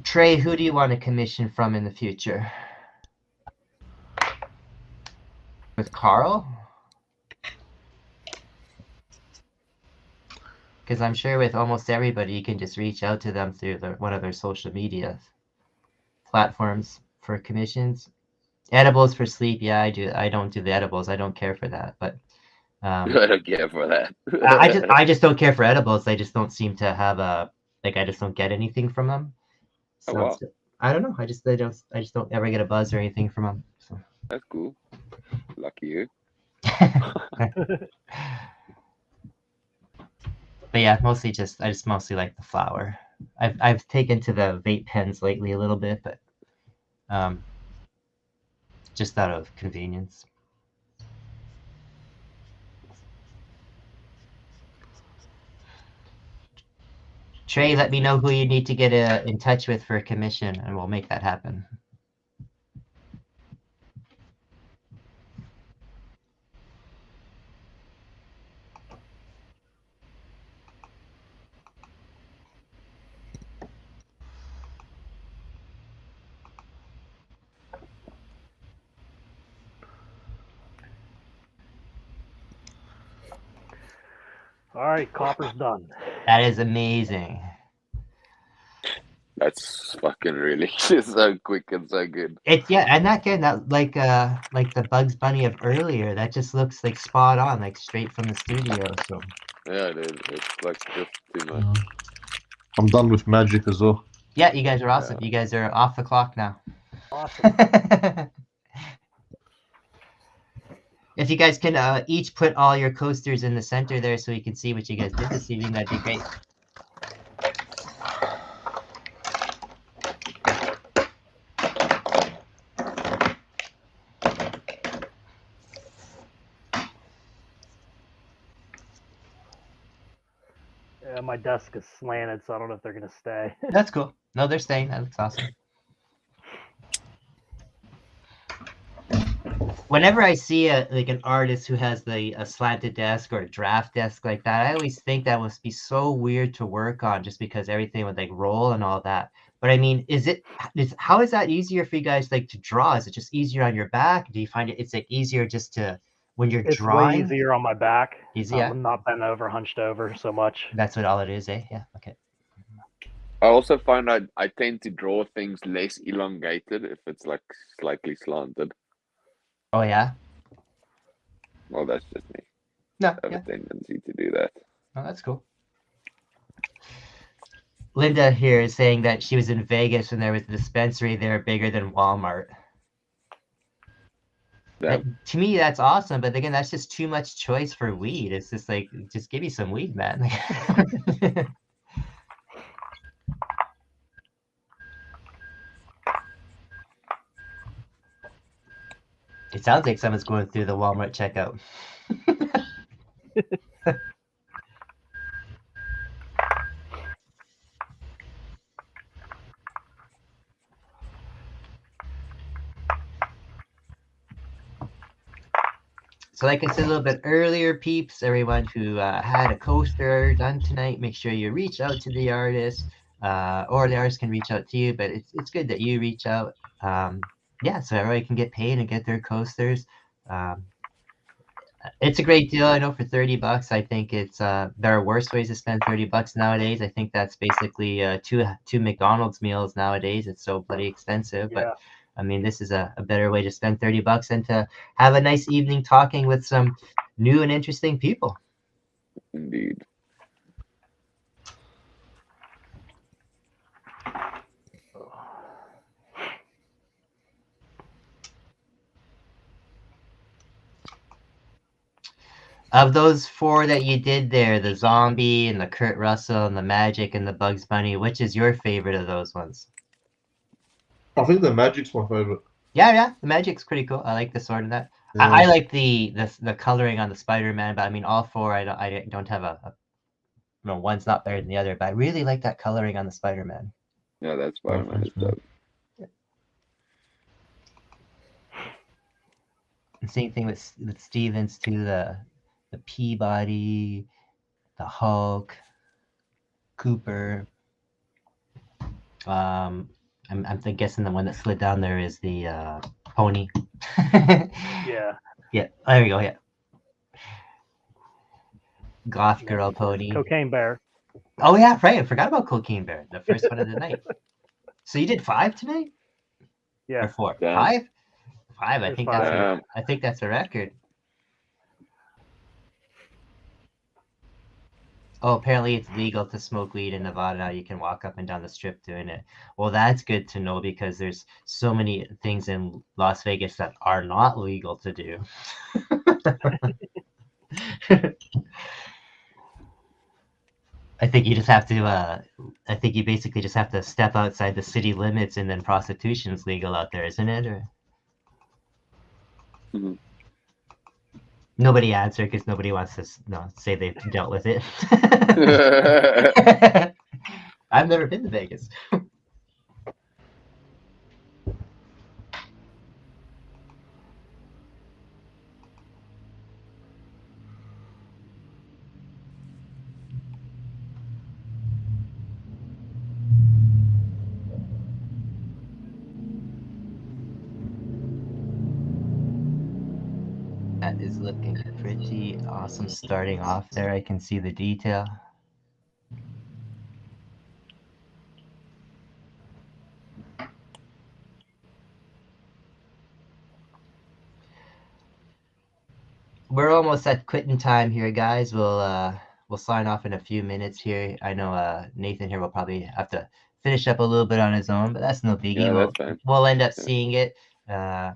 Trey, who do you want a commission from in the future? With Carl? Because I'm sure with almost everybody, you can just reach out to them through one of their social media platforms for commissions. Edibles for sleep, yeah, I do. I don't do the edibles. I don't care for that, but I don't care for that. I just don't care for edibles. They just don't seem to have I just don't get anything from them. So Oh, wow. I don't know. I just don't ever get a buzz or anything from them. So. That's cool. Lucky you. But yeah, I just mostly like the flower. I've taken to the vape pens lately a little bit, but just out of convenience. Trey, let me know who you need to get in touch with for a commission, and we'll make that happen. All right, copper's done. That is amazing. That's fucking really so quick and so good. And that like the Bugs Bunny of earlier, that just looks like spot on, like straight from the studio. So Yeah, dude, it's like just too much. I'm done with magic as well. yeah, you guys are awesome. You guys are off the clock now. Awesome. If you guys can each put all your coasters in the center there so we can see what you guys did this evening, that'd be great. Yeah, my desk is slanted, so I don't know if they're gonna stay. That's cool. No, they're staying. That looks awesome. Whenever I see an artist who has a slanted desk or a draft desk like that, I always think that must be so weird to work on, just because everything would like roll and all that. But I mean, how is that easier for you guys like to draw? Is it just easier on your back? Do you find it's like easier just to when you're It's drawing? way easier on my back. Easy, yeah. I'm not bent over, hunched over so much. That's what all it is, eh? Yeah. Okay. I also find I tend to draw things less elongated if it's like slightly slanted. Oh yeah. Well, that's just me. No. I have a tendency to do that. Oh, that's cool. Linda here is saying that she was in Vegas and there was a dispensary there bigger than Walmart. Yeah. To me, that's awesome, but again, that's just too much choice for weed. It's just like, just give me some weed, man. It sounds like someone's going through the Walmart checkout. So like I said a little bit earlier, peeps, everyone who had a coaster done tonight, make sure you reach out to the artist, or the artist can reach out to you, but it's good that you reach out. Yeah, so everybody can get paid and get their coasters. It's a great deal. I know for $30, I think it's there are worse ways to spend $30 nowadays. I think that's basically two McDonald's meals nowadays. It's so bloody expensive, Yeah. but I mean, this is a better way to spend $30 and to have a nice evening talking with some new and interesting people. Indeed. Of those four that you did there, the zombie and the Kurt Russell and the magic and the Bugs Bunny, which is your favorite of those ones? I think the magic's my favorite. Yeah, the magic's pretty cool. I like the sword in that. Yeah. I like the coloring on the Spider-Man, but I mean all four. I don't have a no, one's not better than the other, but I really like that coloring on the Spider-Man. Yeah, that's Spider-Man is thanks, man. dope. And same thing with Stevens too. The Peabody, the Hulk, Cooper. I'm guessing the one that slid down there is the pony. Yeah. Yeah, there you go. Yeah, Goth Yeah, Girl pony. Cocaine Bear. Oh yeah, right. I forgot about Cocaine Bear, the first one of the night. So you did 5 tonight? Or Yeah. 4? Damn. 5? 5. I There's think 5. that's Damn. I think that's a record. Oh, apparently it's legal to smoke weed in Nevada now. You can walk up and down the strip doing it. Well, that's good to know because there's so many things in Las Vegas that are not legal to do. I think you just have to. I think you basically just have to step outside the city limits, and then prostitution's legal out there, isn't it? Or Mhm. nobody answered because nobody wants to say they've dealt with it. I've never been to Vegas. That is looking pretty awesome starting off there. I can see the detail. We're almost at quitting time here, guys. We'll sign off in a few minutes here. I know Nathan here will probably have to finish up a little bit on his own, but that's no biggie. Yeah, that's fine. We'll end up Yeah. seeing it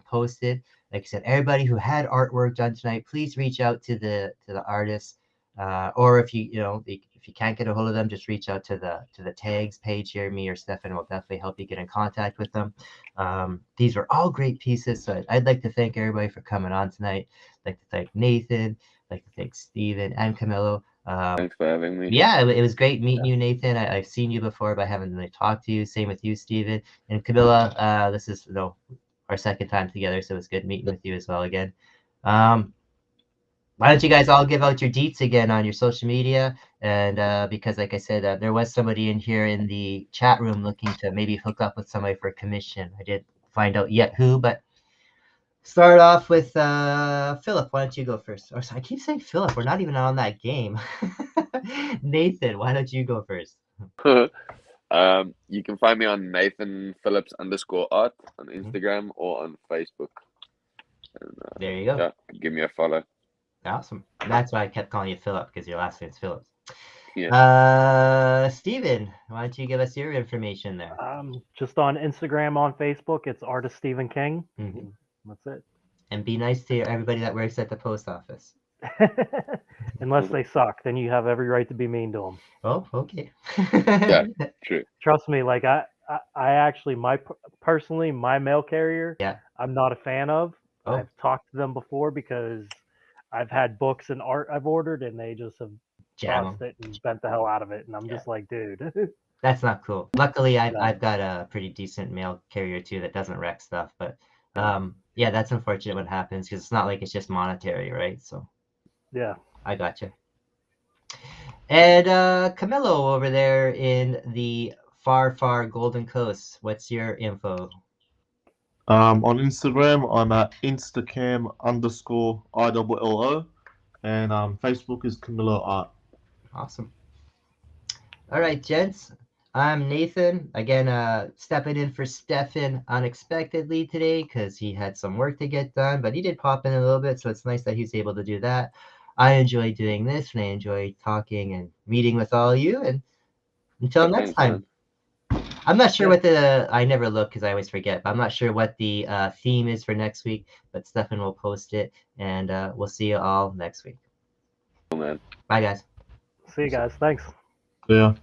posted. Like I said, everybody who had artwork done tonight, please reach out to the artists. Or if you can't get a hold of them, just reach out to the tags page here. Me or Stefan will definitely help you get in contact with them. These were all great pieces, so I'd like to thank everybody for coming on tonight. I'd like to thank Nathan. I'd like to thank Steven and Camilo. Thanks for having me. Yeah, it was great meeting you, Nathan. I've seen you before, but I haven't really talked to you. Same with you, Steven. And Camilla, this is our second time together, so it's good meeting with you as well again. Why don't you guys all give out your deets again on your social media? And because, like I said, there was somebody in here in the chat room looking to maybe hook up with somebody for a commission. I didn't find out yet who, but start off with Philip. Why don't you go first? Or sorry, I keep saying Philip. We're not even on that game. Nathan, why don't you go first? You can find me on Nathan Phillips _art on Instagram or on Facebook. And, There you go. yeah, give me a follow. Awesome. That's why I kept calling you Philip, because your last name's Phillips. Yeah. Steven, why don't you give us your information there? Just on Instagram, on Facebook, it's artist Stephen King. Mhm. That's it. And be nice to everybody that works at the post office. Unless they suck, then you have every right to be mean to them. Oh, okay. Yeah, true. Trust me, like I actually personally my mail carrier, Yeah. I'm not a fan of. Oh. I've talked to them before because I've had books and art I've ordered, and they just have Jam 'em. tossed it and bent the hell out of it. And I'm Yeah. just like, dude. That's not cool. Luckily, No. I've got a pretty decent mail carrier too that doesn't wreck stuff. But Yeah. yeah, that's unfortunate what happens because it's not like it's just monetary, right? So Yeah. I gotcha. And Camilo over there in the far, far Golden Coast, what's your info? On Instagram, I'm at instacam_ILLO, and Facebook is Camilo Art. Awesome. All right, gents. I'm Nathan. Again, stepping in for Stefan unexpectedly today because he had some work to get done, but he did pop in a little bit, so it's nice that he's able to do that. I enjoy doing this, and I enjoy talking and meeting with all of you. And until next Thanks, man. time. I'm not sure Yeah. what I never look because I always forget, but I'm not sure what the theme is for next week, but Stefan will post it, and we'll see you all next week. Cool, man. Bye, guys. See you guys. Thanks. Yeah.